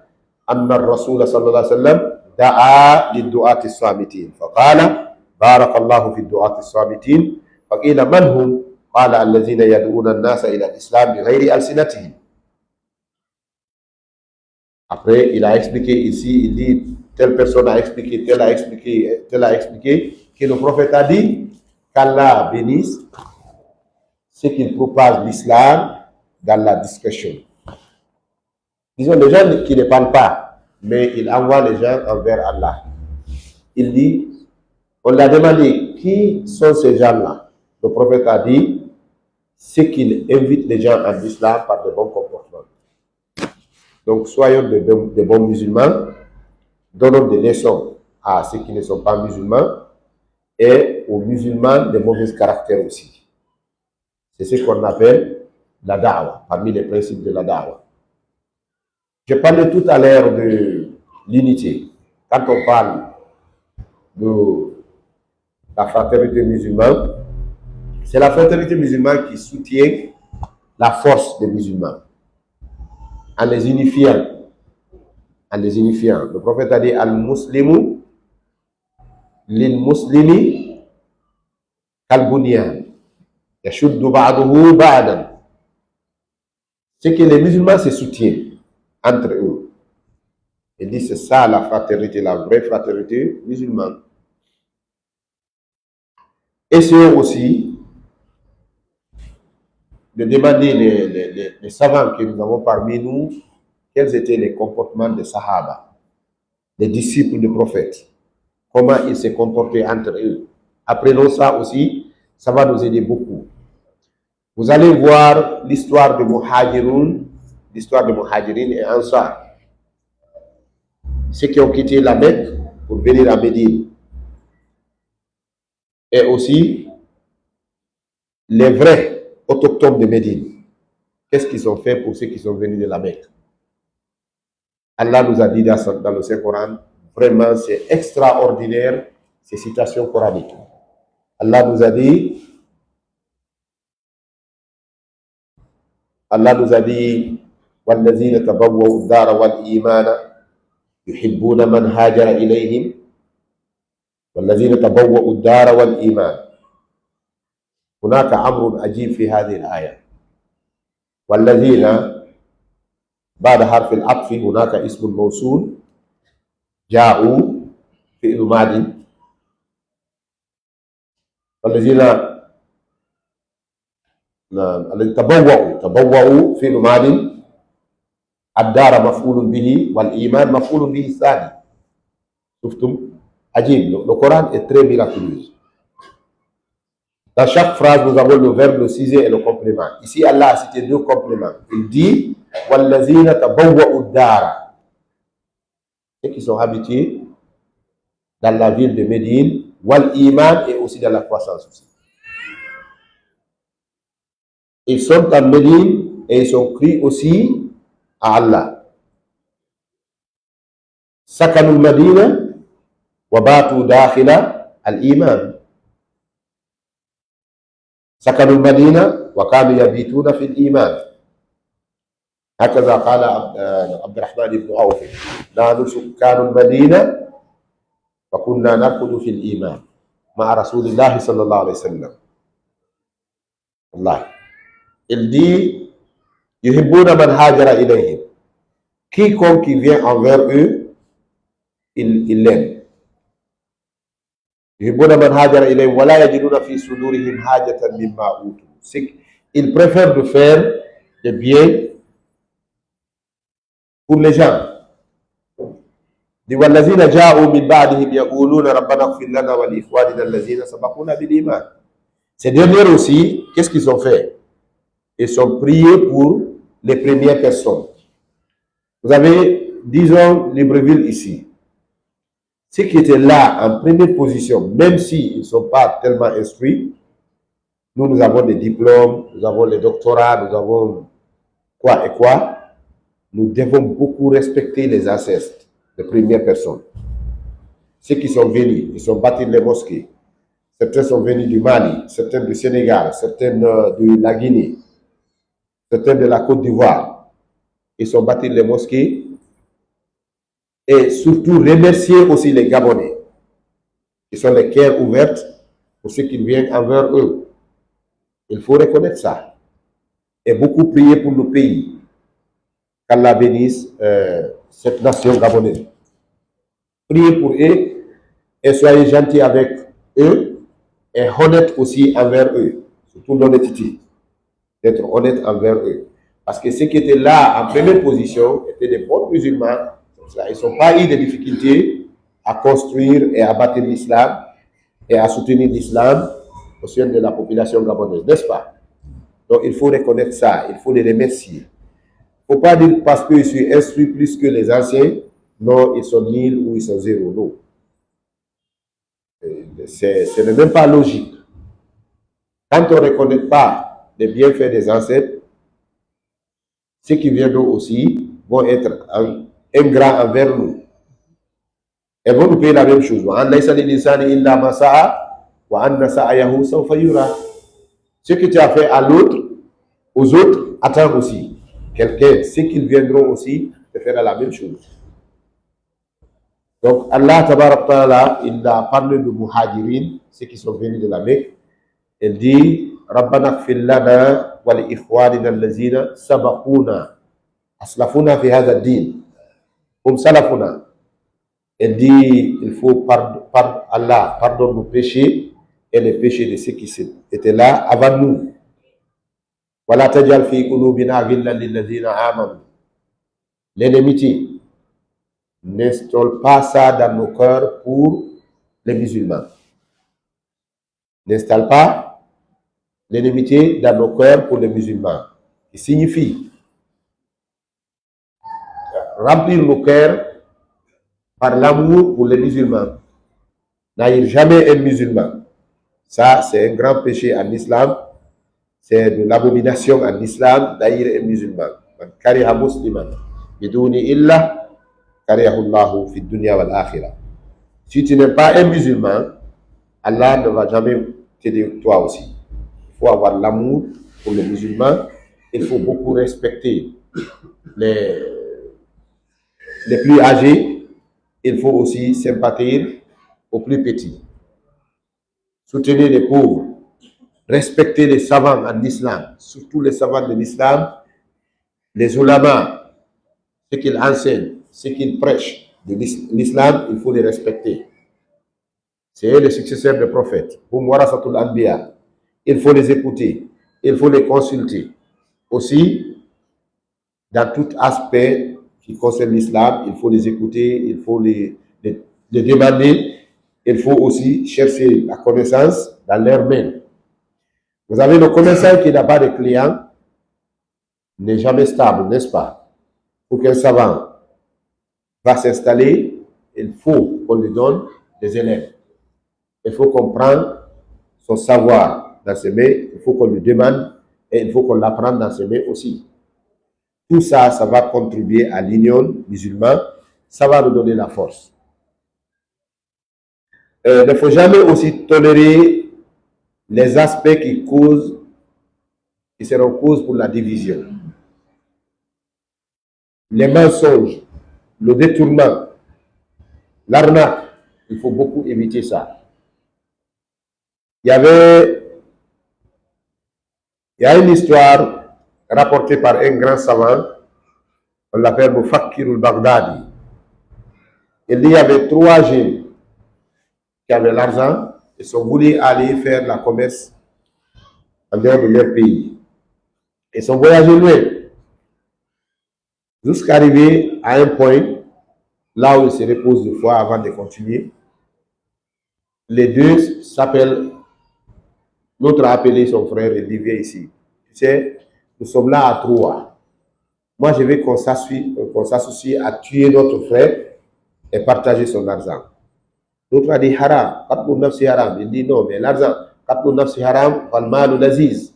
anna ar-rasul sallallahu alayhi wa sallam da'a lid-du'ati as-samitin. Faqala barakallahu fi ad-du'ati as-samitin. Faqila man hum? Qala allazina yad'una an-nasa ila al-islam bighayri alsinatihim. Après, il a expliqué ici, il dit telle personne a expliqué, tel a expliqué, tel a expliqué, que le prophète a dit qu'Allah bénisse ceux qui propagent l'islam dans la discrétion. Disons, les gens qui ne parlent pas, mais ils envoient les gens envers Allah. Il dit, on l'a demandé, qui sont ces gens-là? Le prophète a dit, ceux qui invitent les gens en islam par de bons comportements. Donc, soyons de bons musulmans, donnons des leçons à ceux qui ne sont pas musulmans et aux musulmans de mauvais caractère aussi. C'est ce qu'on appelle la da'wa, parmi les principes de la da'wa. Je parlais tout à l'heure de l'unité. Quand on parle de la fraternité musulmane, c'est la fraternité musulmane qui soutient la force des musulmans en les unifiant. Le prophète a dit al-muslimu lil-muslimi kal-bunyan yashuddu ba'duhu ba'dan. C'est que les musulmans se soutiennent entre eux. Il dit c'est ça la fraternité, la vraie fraternité musulmane. Essayons aussi de demander les savants que nous avons parmi nous quels étaient les comportements des Sahaba, des disciples du prophète, comment ils se comportaient entre eux. Apprenons ça aussi, ça va nous aider beaucoup. Vous allez voir l'histoire de Muhajiroun, l'histoire de Muhajirin et Ansar. Ceux qui ont quitté la Mecque pour venir à Médine. Et aussi les vrais autochtones de Médine. Qu'est-ce qu'ils ont fait pour ceux qui sont venus de la Mecque? Allah nous a dit dans le Saint-Coran, vraiment c'est extraordinaire ces citations coraniques. Allah nous a dit, وَالَّذِينَ تَبَوَّؤُوا الدَّارَ وَالْإِيمَانَ يُحِبُّونَ مَنْ هَاجَرَ إِلَيْهِمْ والذين تبوأوا الدار والإيمان. هناك أمر عجيب في هذه الآية. والذين بعد حرف العطف هناك اسم موصول جاءوا فعل ماضي. والذين تبوأوا فعل ماضي، الدار مفعول به والإيمان مفعول به الثاني. شفتم؟ Ajib, le Coran est très miraculeux. Dans chaque phrase, nous avons le verbe, le sujet et le complément. Ici, Allah a cité deux compléments. Il dit وَالَّذِينَ تَبَوَّؤُوا الدَّارَ, ceux qui sont habitués dans la ville de Médine, wal-iman, et aussi dans la croissance aussi. Ils sont en Médine et ils sont pris aussi à Allah. Sakanul Madina وباتوا داخل الإيمان. سكنوا المدينة وكانوا يبيتون في الإيمان. هكذا قال عبد الرحمن بن عوف: نحن سكان المدينة وكنا نركض في الإيمان مع رسول الله صلى الله عليه وسلم. الله. Il dit يحبون من هاجر إليهم. Quiconque qui vient envers eux, il l'aime. Ils préfèrent de faire le bien pour les gens. Ces derniers aussi, qu'est-ce qu'ils ont fait? Ils sont priés pour les premières personnes. Vous avez, disons, Libreville ici. Ceux qui étaient là en première position, même s'ils ne sont pas tellement instruits, nous avons des diplômes, nous avons les doctorats, nous avons quoi et quoi. Nous devons beaucoup respecter les ancêtres de première personne. Ceux qui sont venus, ils ont bâti les mosquées. Certains sont venus du Mali, certains du Sénégal, certains de la Guinée, certains de la Côte d'Ivoire. Ils ont bâti les mosquées. Et surtout remercier aussi les Gabonais, qui sont les cœurs ouverts pour ceux qui viennent envers eux. Il faut reconnaître ça. Et beaucoup prier pour le pays. Qu'Allah bénisse cette nation gabonaise. Priez pour eux et soyez gentils avec eux et honnêtes aussi envers eux. Surtout l'honnêteté. D'être honnête envers eux. Parce que ceux qui étaient là en première position étaient des bons musulmans. Ils n'ont pas eu de difficultés à construire et à bâtir l'islam et à soutenir l'islam au sein de la population gabonaise, n'est-ce pas? Donc il faut reconnaître ça, il faut les remercier. Il ne faut pas dire parce que je suis instruit plus que les anciens, non, ils sont nuls ou ils sont zéro, non. Ce n'est même pas logique. Quand on ne reconnaît pas les bienfaits des ancêtres, ceux qui viennent aussi vont être ingrats envers nous. Et vont nous payer la même chose. Ce que tu as fait à l'autre, aux autres, attends aussi. Quelqu'un, ceux qui viendront aussi, te fera la même chose. Donc Allah tabarak ta'ala, il a parlé de Muhajirin, ceux qui sont venus de la Mecque. Il dit Rabbana ighfir lana wa li ikhwanina allazina sabaquna aslafuna fi hadha ad-din. Salafuna, elle dit il faut Allah pardonne nos péchés et les péchés de ceux qui étaient là avant nous. Voilà tajal fi qulubina ghillan lil ladina amanu. L'ennemité, n'installe pas ça dans nos cœurs pour les musulmans. N'installe pas l'ennemité dans nos cœurs pour les musulmans. Il signifie remplir nos cœurs par l'amour pour les musulmans. N'haïr jamais un musulman. Ça, c'est un grand péché en islam. C'est de l'abomination en islam d'haïr un musulman. Man kariha musliman biduni illa karihullahu fi dunya wal akhirah. Si tu n'es pas un musulman, Allah ne va jamais t'aider toi aussi. Il faut avoir l'amour pour les musulmans. Il faut beaucoup respecter les plus âgés. Il faut aussi sympathiser aux plus petits. Soutenir les pauvres. Respecter les savants en islam, surtout les savants de l'islam, les ulama, ce qu'ils enseignent, ce qu'ils prêchent de l'islam, il faut les respecter. C'est les successeurs des prophètes. Il faut les écouter, il faut les consulter. Aussi, dans tout aspect qui concerne l'islam, il faut les écouter, il faut les demander, il faut aussi chercher la connaissance dans leurs mains. Vous avez le commerçant qui n'a pas de clients, n'est jamais stable, n'est-ce pas? Pour qu'un savant va s'installer, il faut qu'on lui donne des élèves. Il faut qu'on prenne son savoir dans ses mains, il faut qu'on lui demande et il faut qu'on l'apprenne dans ses mains aussi. Tout ça, ça va contribuer à l'union musulmane, ça va nous donner la force. Il ne faut jamais aussi tolérer les aspects qui seront cause pour la division. Les mensonges, le détournement, l'arnaque, il faut beaucoup éviter ça. Il y a une histoire rapportée par un grand savant, on l'appelle Mufakkir al-Baghdadi. Il dit qu'il y avait 3 jeunes qui avaient l'argent. Ils sont voulu aller faire la commerce en dehors de leur pays. Ils sont voyagés loin. Jusqu'à arriver à un point, là où ils se reposent deux fois avant de continuer. Les deux s'appellent, l'autre a appelé son frère et dit viens ici. Tu sais, nous sommes là à 3. Moi, je veux qu'on s'associe à tuer notre frère et partager son argent. L'autre a dit haram, qatlu nafsi haram. Il dit non, mais l'argent, qatlu nafsi haram, wal malu laziz.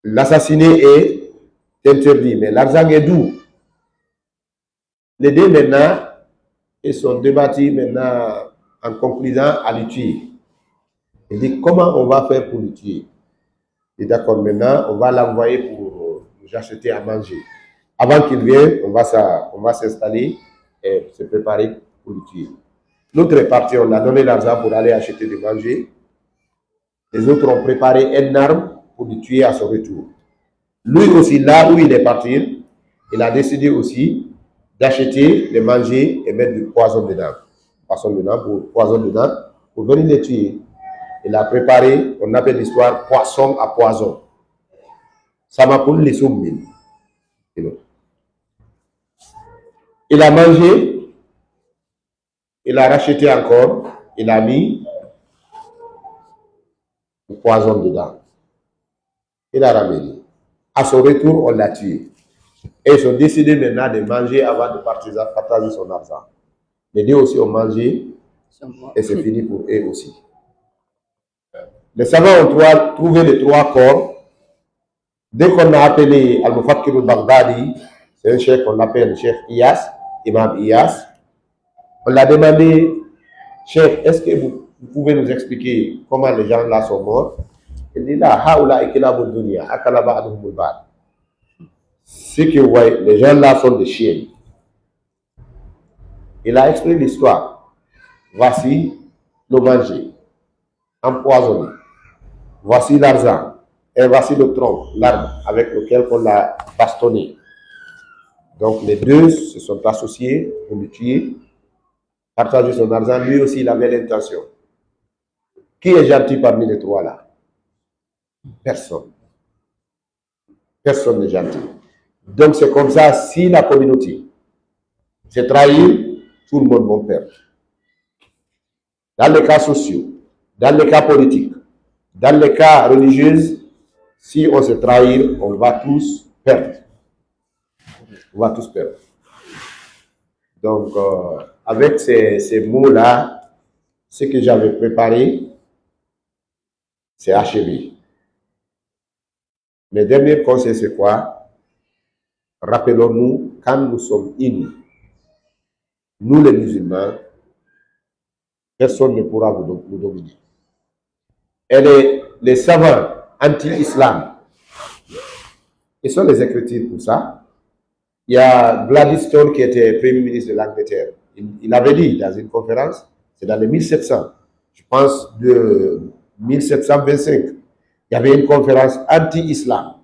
L'assassiner est interdit, mais l'argent est doux. Les deux maintenant, ils sont débattus maintenant en concluant à le tuer. Il dit comment on va faire pour le tuer? Il dit d'accord, maintenant on va l'envoyer pour nous acheter à manger. Avant qu'il vienne, on va s'installer et se préparer pour le tuer. L'autre est parti, on a donné l'argent pour aller acheter de manger. Les autres ont préparé une arme pour le tuer à son retour. Lui aussi, là où il est parti, il a décidé aussi d'acheter, de manger et mettre du poison dedans. Poison dedans pour venir les tuer. Il a préparé, on appelle l'histoire poisson à poison. Ça m'a pour les sommines. Il a mangé. Il a racheté encore, il a mis du poison dedans. Il a ramené. À son retour, on l'a tué. Et ils ont décidé maintenant de manger avant de partager son argent. Les deux aussi ont mangé et c'est fini pour eux aussi. Les savants ont trouvé les 3 corps. Dès qu'on a appelé Al-Mufakkir al-Baghdadi, c'est un cheikh qu'on appelle Cheikh Iyas, Imam Iyas. On l'a demandé, Cheikh, est-ce que vous pouvez nous expliquer comment les gens là sont morts? Il dit là, ce que vous voyez, les gens là sont des chiens. Il a expliqué l'histoire. Voici le manger, empoisonné. Voici l'argent. Et voici le tronc, l'arbre avec lequel on l'a bastonné. Donc les deux se sont associés pour le tuer, partager son argent. Lui aussi, il avait l'intention. Qui est gentil parmi les trois là? Personne. Personne n'est gentil. Donc c'est comme ça, si la communauté s'est trahie, tout le monde va perdre. Dans les cas sociaux, dans les cas politiques, dans les cas religieux, si on se trahit, on va tous perdre. On va tous perdre. Donc, avec ces mots-là, ce que j'avais préparé, c'est achevé. Mes derniers conseils, c'est quoi? Rappelons-nous, quand nous sommes unis, nous les musulmans, personne ne pourra nous dominer. Et les savants anti-islam, ils sont les écritures pour ça. Il y a Gladstone qui était Premier ministre de l'Angleterre. Il avait dit dans une conférence, c'est dans les 1700, je pense de 1725, il y avait une conférence anti-islam.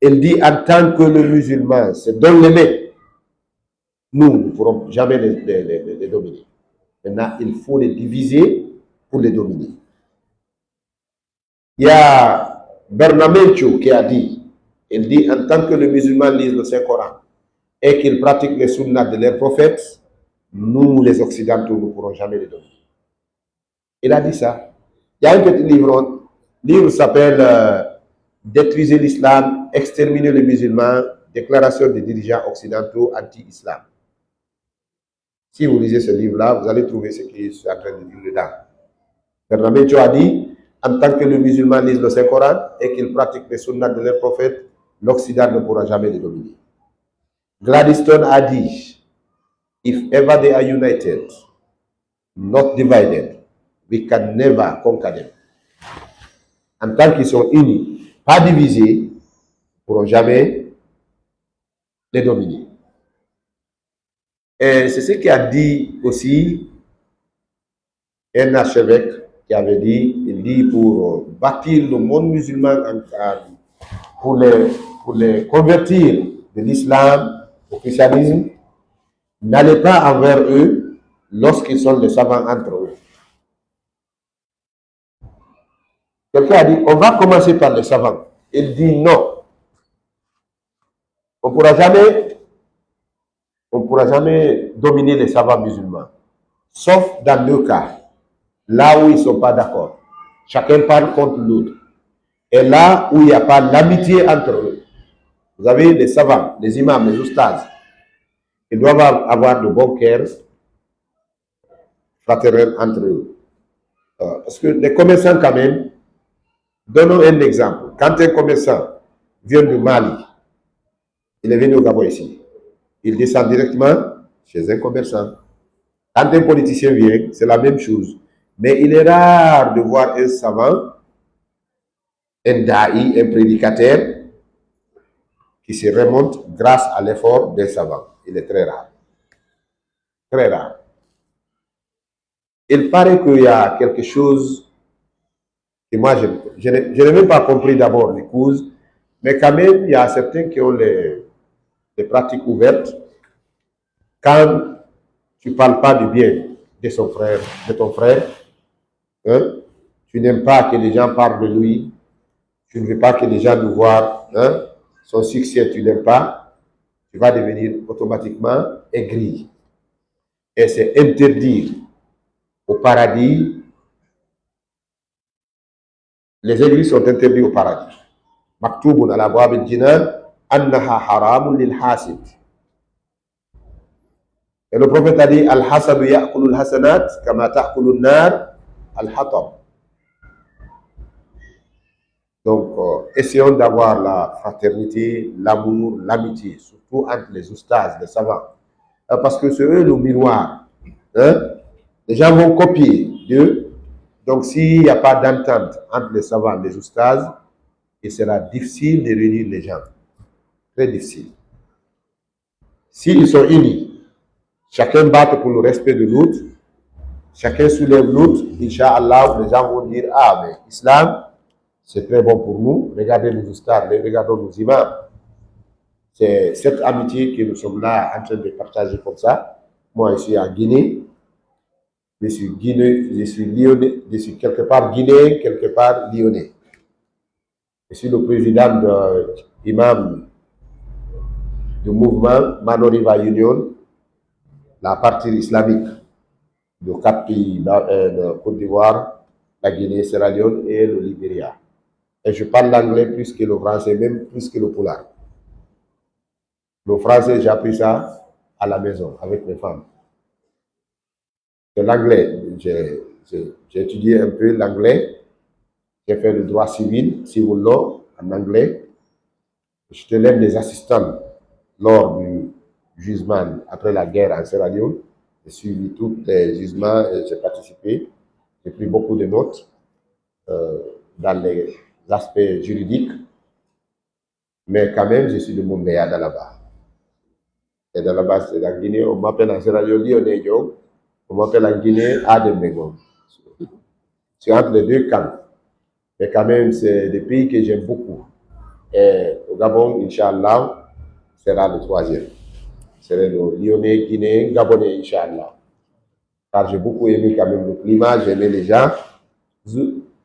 Il dit en tant que le musulman se donne les mains, nous ne pourrons jamais les dominer. Maintenant, il faut les diviser pour les dominer. Il y a Bernamencho qui a dit, il dit en tant que le musulman lise le Saint-Coran et qu'il pratique les sunnahs de leurs prophètes, nous les occidentaux ne pourrons jamais les dominer. Il a dit ça. Il y a un petit livre qui s'appelle Détruisez l'islam, exterminer les musulmans, déclaration des dirigeants occidentaux anti-islam. Si vous lisez ce livre-là, vous allez trouver ce qui est en train de dire dedans. Bernamencho a dit, en tant que le musulman lise le Saint-Coran et qu'il pratique les sunnahs de leurs prophètes, l'Occident ne pourra jamais les dominer. Gladstone a dit, if ever they are united, not divided, we can never conquer them. En tant qu'ils sont unis, pas divisés, ils ne pourront jamais les dominer. Et c'est ce qu'a dit aussi un archevêque qui avait dit, il dit pour bâtir le monde musulman, pour les convertir de l'islam au christianisme, n'allez pas envers eux lorsqu'ils sont les savants entre eux. Quelqu'un a dit, on va commencer par les savants. Il dit non. On ne pourra jamais dominer les savants musulmans. Sauf dans deux cas. Là où ils ne sont pas d'accord. Chacun parle contre l'autre. Et là où il n'y a pas l'amitié entre eux. Vous avez les savants, les imams, les oustas. Ils doivent avoir de bons cœurs fraternels entre eux. Parce que les commerçants quand même, donnons un exemple. Quand un commerçant vient du Mali, il est venu au Gabon ici. Il descend directement chez un commerçant. Quand un politicien vient, c'est la même chose. Mais il est rare de voir un savant, un da'i, un prédicateur, qui se remonte grâce à l'effort des savants. Il est très rare. Très rare. Il paraît qu'il y a quelque chose que moi, je n'ai même pas compris d'abord les causes, mais quand même, il y a certains qui ont les pratiques ouvertes. Quand tu ne parles pas du bien de ton frère, hein, tu n'aimes pas que les gens parlent de lui, tu ne veux pas que les gens nous voient, hein, son succès, tu n'aimes pas, tu vas devenir automatiquement aigri. Et c'est interdire au paradis. Les églises sont interdites au paradis. Maktoubun ala abwab al-jinan annaha haramun lil hasid. Et le prophète a dit al-hasadu ya'kulu al-hasanat kama ta'kulu an-nar al-hatab. Donc, essayons d'avoir la fraternité, l'amour, l'amitié, surtout entre les oustas, les savants. Parce que c'est eux le miroir. Hein? Les gens vont copier d'eux. Donc, s'il n'y a pas d'entente entre les savants et les oustas, il sera difficile de réunir les gens. Très difficile. S'ils sont unis, chacun bat pour le respect de l'autre, chacun soulève l'autre, Inch'Allah, les gens vont dire, ah, mais l'islam, c'est très bon pour nous. Regardez les oustas, regardons nos imams. C'est cette amitié que nous sommes là en train de partager comme ça. Moi, je suis en Guinée. Je suis lyonnais, je suis quelque part guinéen, quelque part lyonnais. Je suis le président de l'imam du mouvement Manoriva Union, la partie islamique de 4 pays, de Côte d'Ivoire, la Guinée, Sierra Leone et le Libéria. Et je parle l'anglais plus que le français, même plus que le poulard. Le français, j'ai appris ça à la maison avec mes femmes. L'anglais, j'ai étudié un peu l'anglais. J'ai fait le droit civil, civil law, en anglais. Je tenais des assistants lors du jugement après la guerre en Sierra Leone. J'ai suivi tous les jugements et j'ai participé. J'ai pris beaucoup de notes dans les aspects juridiques. Mais quand même, je suis de Montbéa là-bas. Et dans là-bas, c'est la Guinée, on m'appelle en Sierra Leone Lionéjo, on m'appelle en Guinée Adembengo. C'est entre les deux camps. Mais quand même, c'est des pays que j'aime beaucoup. Et au Gabon, Inch'Allah, sera le 3e. C'est le Lyonnais, Guinéen, Gabonais, Inch'Allah. Car j'ai beaucoup aimé quand même le climat, j'ai aimé les gens.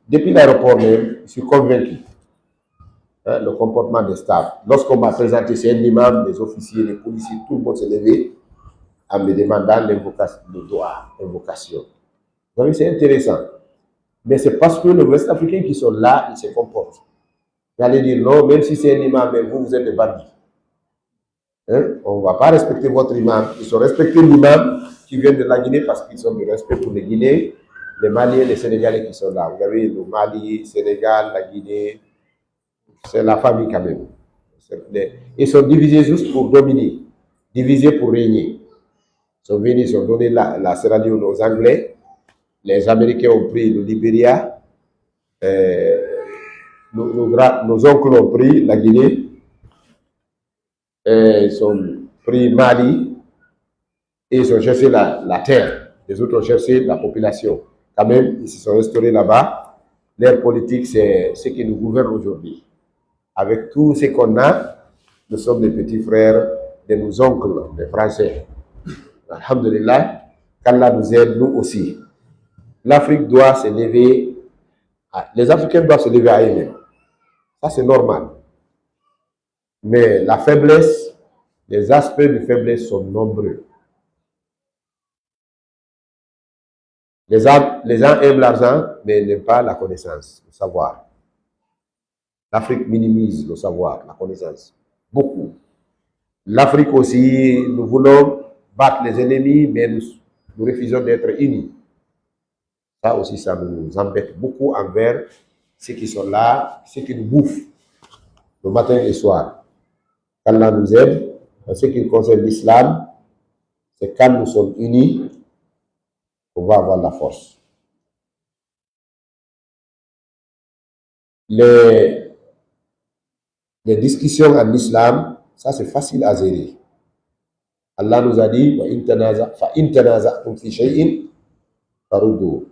Depuis l'aéroport même, je suis convaincu. Le comportement des staffs. Lorsqu'on m'a présenté, c'est un imam, les officiers, les policiers, tout le monde s'est levé en me demandant le droit, l'invocation. Donc c'est intéressant. Mais c'est parce que les West-Africains qui sont là, ils se comportent. J'allais dire non, même si c'est un imam, mais vous êtes des bandits. On ne va pas respecter votre imam. Ils ont respecté l'imam qui vient de la Guinée parce qu'ils ont du respect pour les Guinéens, les Maliens, les Sénégalais qui sont là. Vous avez le Mali, le Sénégal, la Guinée. C'est la famille quand même. Ils sont divisés juste pour dominer, divisés pour régner. Ils sont venus, ils ont donné la Sierra Leone aux Anglais. Les Américains ont pris le Libéria. Nos oncles ont pris la Guinée. Ils ont pris Mali. Et ils ont cherché la terre. Les autres ont cherché la population. Quand même, ils se sont restaurés là-bas. Leur politique, c'est ce qui nous gouverne aujourd'hui. Avec tout ce qu'on a, nous sommes les petits frères de nos oncles, les Français. Alhamdulillah, qu'Allah nous aide, nous aussi. L'Afrique doit se lever, les Africains doivent se lever à eux-mêmes. Ça, c'est normal. Mais la faiblesse, les aspects de faiblesse sont nombreux. Les gens aiment l'argent, mais n'aiment pas la connaissance, le savoir. L'Afrique minimise le savoir, la connaissance. Beaucoup. L'Afrique aussi, nous voulons battre les ennemis, mais nous refusons d'être unis. Ça aussi, ça nous embête beaucoup envers ceux qui sont là, ceux qui nous bouffent le matin et le soir. Qu'Allah nous aide. En ce qui concerne l'islam, c'est quand nous sommes unis qu'on va avoir la force. Les discussions en islam, ça c'est facile à gérer. Allah nous a dit,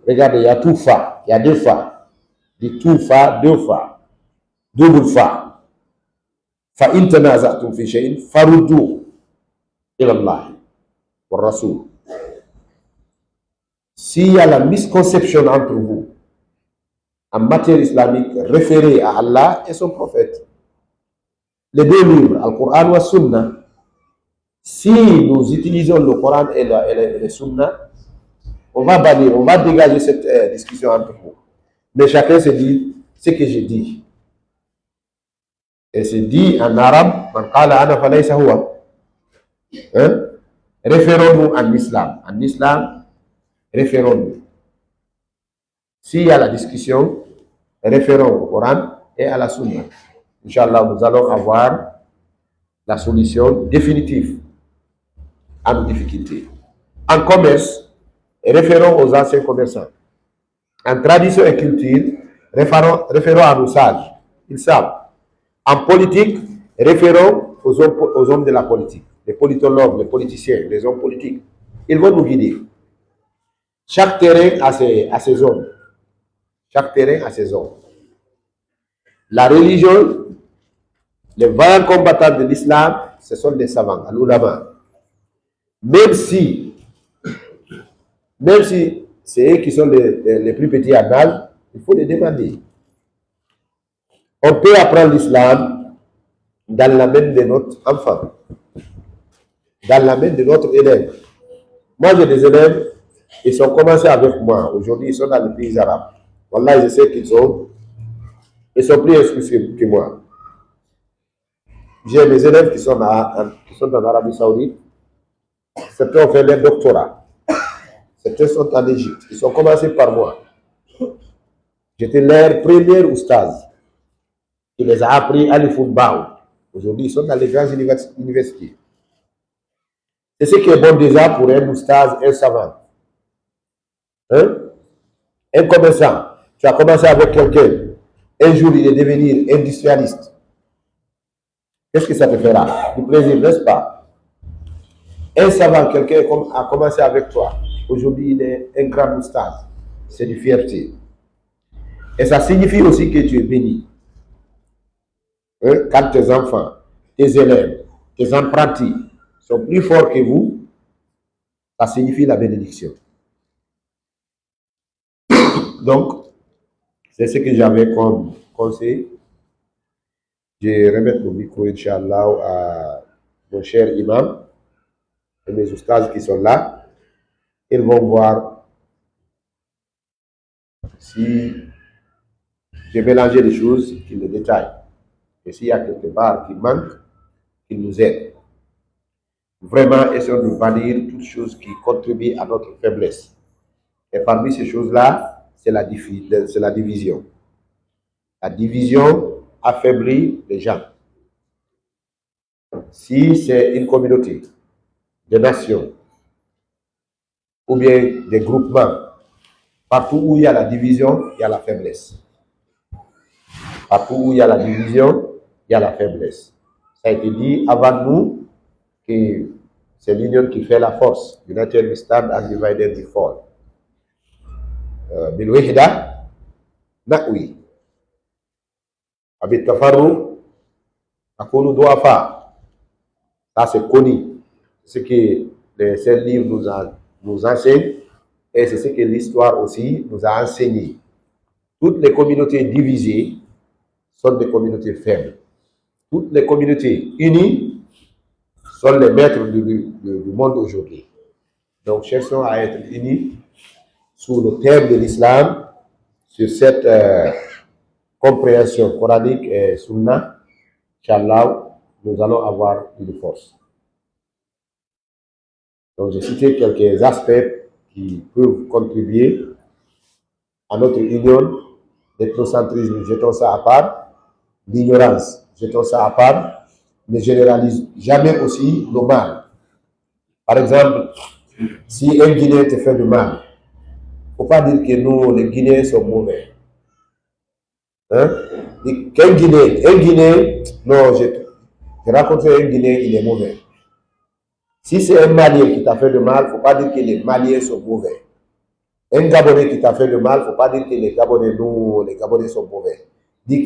regardez, il y a tout fa, il y a deux fa. Dit tout fa, deux fa. Double fa. Fa intanazatum fi shay'in faruddu ila Allah wa Rasul. S'il y a la misconception entre vous en matière islamique, référez à Allah et son prophète. Les deux livres, Al-Qur'an et Sunna, si nous utilisons le Coran et le Sunna, on va bannir, on va dégager cette discussion entre vous. Mais chacun se dit ce que j'ai dit. Et c'est dit en arabe, man qala ana falaysa huwa. Référons-nous en islam. En islam, référons-nous. S'il y a la discussion, référons au Coran et à la Sunna. Inch'Allah, nous allons avoir la solution définitive à nos difficultés. En commerce, référons aux anciens commerçants. En tradition et culture, référons à nos sages. Ils savent. En politique, référons aux hommes de la politique. Les politologues, les politiciens, les hommes politiques. Ils vont nous guider. Chaque terrain a ses hommes. Chaque terrain a ses hommes. La religion, Les vaillants combattants de l'islam, ce sont des savants, al-ulama. Même si c'est eux qui sont les plus petits en âge, il faut les demander. On peut apprendre l'islam dans la main de notre enfant, dans la main de notre élève. Moi, j'ai des élèves, ils ont commencé avec moi. Aujourd'hui, ils sont dans les pays arabes. Wallah, je sais qu'ils sont plus instruits que moi. J'ai des élèves qui sont en Arabie Saoudite. Certains ont fait leur doctorat. Certains sont en Égypte. Ils ont commencé par moi. J'étais leur premier oustaz. Il les a appris à l'Ifun-Bao. Aujourd'hui, ils sont dans les grandes universités. C'est ce qui est bon déjà pour un oustaz, un savant. Hein? Un commerçant. Tu as commencé avec quelqu'un. Un jour, il est devenu industrialiste. Qu'est-ce que ça te fera? Du plaisir, n'est-ce pas? Un savant, quelqu'un a commencé avec toi. Aujourd'hui, il est un grand oustaz. C'est du fierté. Et ça signifie aussi que tu es béni. Hein? Quand tes enfants, tes élèves, tes apprentis sont plus forts que vous, ça signifie la bénédiction. Donc, c'est ce que j'avais comme conseil. Je remettre le micro, Inch'Allah, à mon cher imam et mes oustazes qui sont là. Ils vont voir si j'ai mélangé les choses, qu'ils les détaillent. Et s'il y a quelque part qui manque, qu'ils nous aident. Vraiment, essayons de bannir toutes choses qui contribuent à notre faiblesse. Et parmi ces choses-là, c'est la division. La division affaiblit les gens. Si c'est une communauté, des nations, ou bien des groupements, partout où il y a la division, il y a la faiblesse. Partout où il y a la division, il y a la faiblesse. Ça a été dit avant nous que c'est l'union qui fait la force. United we stand and divided we fall. Bilwihda, na'wi. Abit tafarru, akunu duafa. Ça c'est connu. Ce que les saints livres nous enseignent et c'est ce que l'histoire aussi nous a enseigné. Toutes les communautés divisées sont des communautés faibles. Toutes les communautés unies sont les maîtres du monde aujourd'hui. Donc, cherchons à être unis sous le thème de l'islam, sur cette compréhension coranique et sunna. Inch'Allah, nous allons avoir une force. Donc, j'ai cité quelques aspects qui peuvent contribuer à notre union. L'ethnocentrisme, jetons ça à part. L'ignorance, jetons ça à part. Ne généralise jamais aussi le mal. Par exemple, si un Guinéen te fait du mal, il ne faut pas dire que nous, les Guinéens, sont mauvais. Hein? Un Guinéen, non, j'ai rencontré un Guinéen, il est mauvais. Si c'est un Malien qui t'a fait du mal, il ne faut pas dire que les Maliens sont mauvais. Un Gabonais qui t'a fait du mal, il ne faut pas dire que les Gabonais, nous, les Gabonais sont mauvais. Dis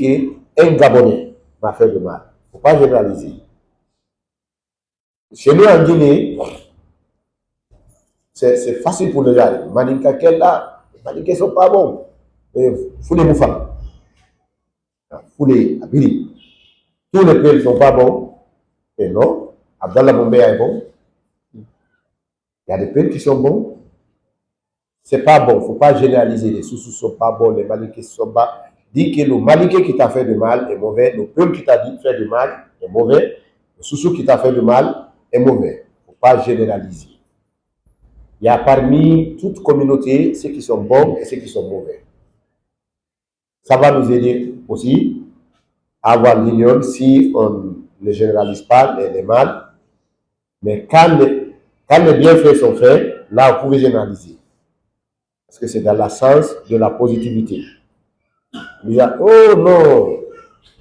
qu'un Gabonais m'a fait du mal. Il ne faut pas généraliser. Chez nous en Guinée, c'est facile pour les gens. Maninka Kella, les Maninka ne sont pas bons. Foulé Moufam. Foulé Abili. Tous les peuples ne sont pas bons. Et non, Abdallah Bombéa est bon. Il y a des peuples qui sont bons. C'est pas bon. Il ne faut pas généraliser. Les Soussous ne sont pas bons, les Malinké ne sont pas. Dis que le Malinké qui t'a fait du mal est mauvais. Le peuple qui t'a dit fait du mal est mauvais. Le Soussou qui t'a fait du mal est mauvais. Il ne faut pas généraliser. Il y a parmi toute communauté ceux qui sont bons et ceux qui sont mauvais. Ça va nous aider aussi à avoir l'union si on ne généralise pas les mal. Mais quand les bienfaits sont faits, là, vous pouvez généraliser. Parce que c'est dans le sens de la positivité. Il y a, oh non,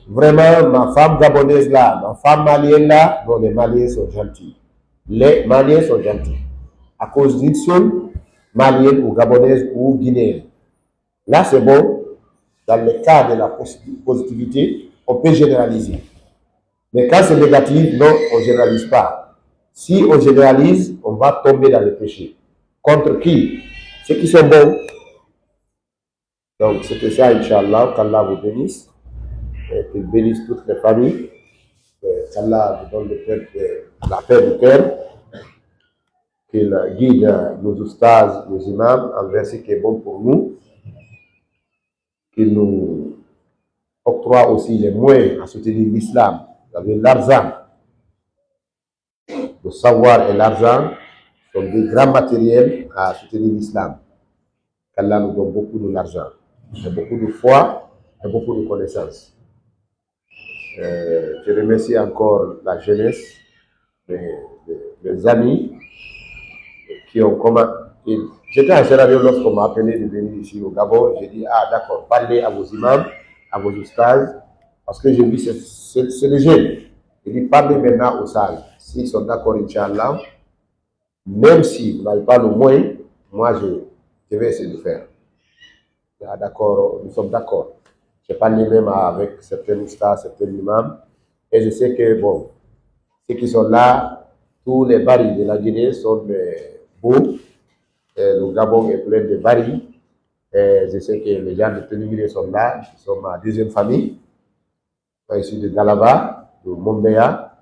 vraiment, ma femme gabonaise là, ma femme malienne là, non, les Maliens sont gentils. Les Maliens sont gentils. À cause d'une seule malienne ou gabonaise ou guinéenne. Là, c'est bon. Dans le cas de la positivité, on peut généraliser. Mais quand c'est négatif, non, on ne généralise pas. Si on généralise, on va tomber dans le péché. Contre qui? Ceux qui sont bons. Donc, c'était ça, Inch'Allah, qu'Allah vous bénisse, qu'il bénisse toutes les familles, qu'Allah vous donne la paix du cœur, qu'il guide nos oustas, nos imams, envers ce qui est bon pour nous, qu'il nous octroie aussi les moyens à soutenir l'islam. Vous avez l'argent, le savoir et l'argent sont des grands matériels à soutenir l'islam. Qu'Allah nous donne beaucoup de l'argent, beaucoup de foi et beaucoup de connaissances. Je remercie encore la jeunesse, les amis qui ont commencé. J'étais en Sierra Leone lorsqu'on m'a appelé de venir ici au Gabon. J'ai dit, ah d'accord, parlez à vos imams, à vos oustas, parce que j'ai vu c'est les jeunes. J'ai dit, parlez maintenant aux sages. S'ils sont d'accord, Inch'Allah, même si vous n'avez pas le moyen, moi je vais essayer de faire. Ah, d'accord, nous sommes d'accord. J'ai parlé même avec certains oustas, certains imams, et je sais que, bon, ceux qui sont là, tous les baris de la Guinée sont beaux. Le Gabon est plein de baris. Et je sais que les gens de Télémilé sont là, ils sont ma deuxième famille. Ici de Galaba, de Mombéa.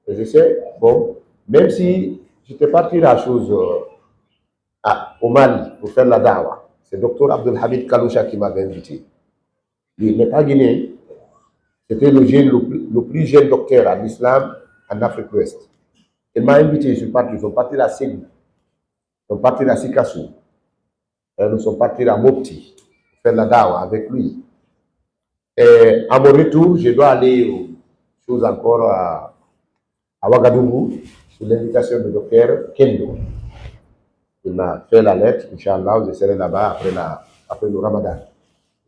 Et je sais, bon, même si j'étais parti la chose au Mali pour faire la dawa, c'est le docteur Abdelhamid Kaloucha qui m'avait invité. Il n'est pas guinéen. C'était le plus jeune docteur en islam en Afrique de l'Ouest. Il m'a invité, je suis parti. Ils sont partis à Ségou. Ils sont partis à Sikassou. Nous sommes partis à Mopti pour faire la dawa avec lui. Et à mon retour, je dois aller encore à Ouagadougou sous l'invitation du docteur Kendo. Il m'a fait la lettre, Inch'Allah, je serai là-bas après le Ramadan.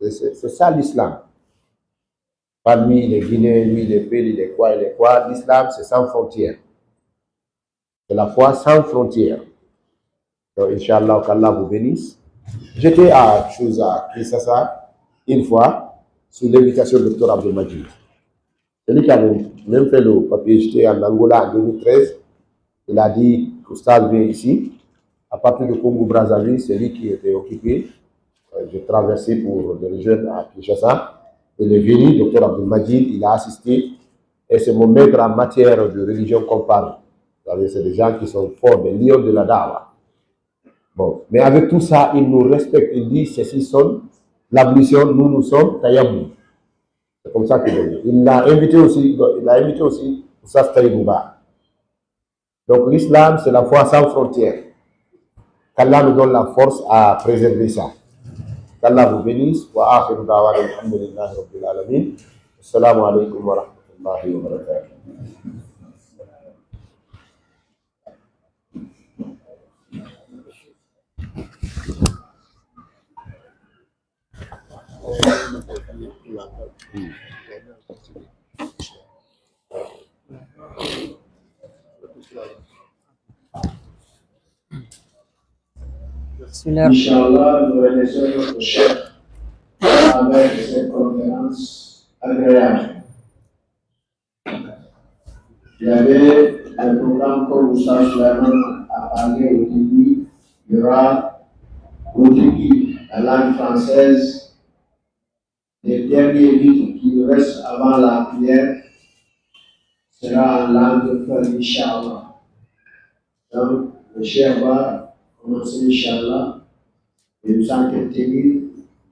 C'est ça l'islam. Pas lui, il est guinéen, lui, il est pays, il est quoi. L'islam, c'est sans frontières. C'est la foi sans frontières. Donc, Inch'Allah, qu'Allah vous bénisse. J'étais à Kinshasa une fois, sous l'invitation du docteur Abdel Majid. C'est lui qui avait même fait le papier. J'étais en Angola en 2013. Il a dit qu'Oustaz vient ici. À partir de Congo-Brazzaville, c'est lui qui était occupé. J'ai traversé pour des jeunes à Kinshasa. Il est venu, docteur Abdel Majid, il a assisté. Et c'est mon maître en matière de religion qu'on parle. C'est des gens qui sont forts, des lions de la dawa. Bon, mais avec tout ça, il nous respecte. Il dit, ceci sont l'ablution, nous sommes Tayammou. C'est comme ça qu'il est. Il l'a invité aussi Oustaz Taïbouba. Donc l'islam, c'est la foi sans frontières. Qu'Allah nous donne la force à préserver ça. Qu'Allah vous bénisse. Wa akhiru da'wana alhamdulillahi rabbil alamin. Assalamu alaikum wa rahmatullahi wa barakatuh. Inch'Allah, nous remercions notre chef avec cette conférence agréable. Il y avait un programme comme Moussa Sulaiman a parlé au début. Il y aura au début la langue française. Les derniers livres qui nous restent avant la prière sera en langue de Inch'Allah. Donc, le chef va commencer Inch'Allah et nous entretenir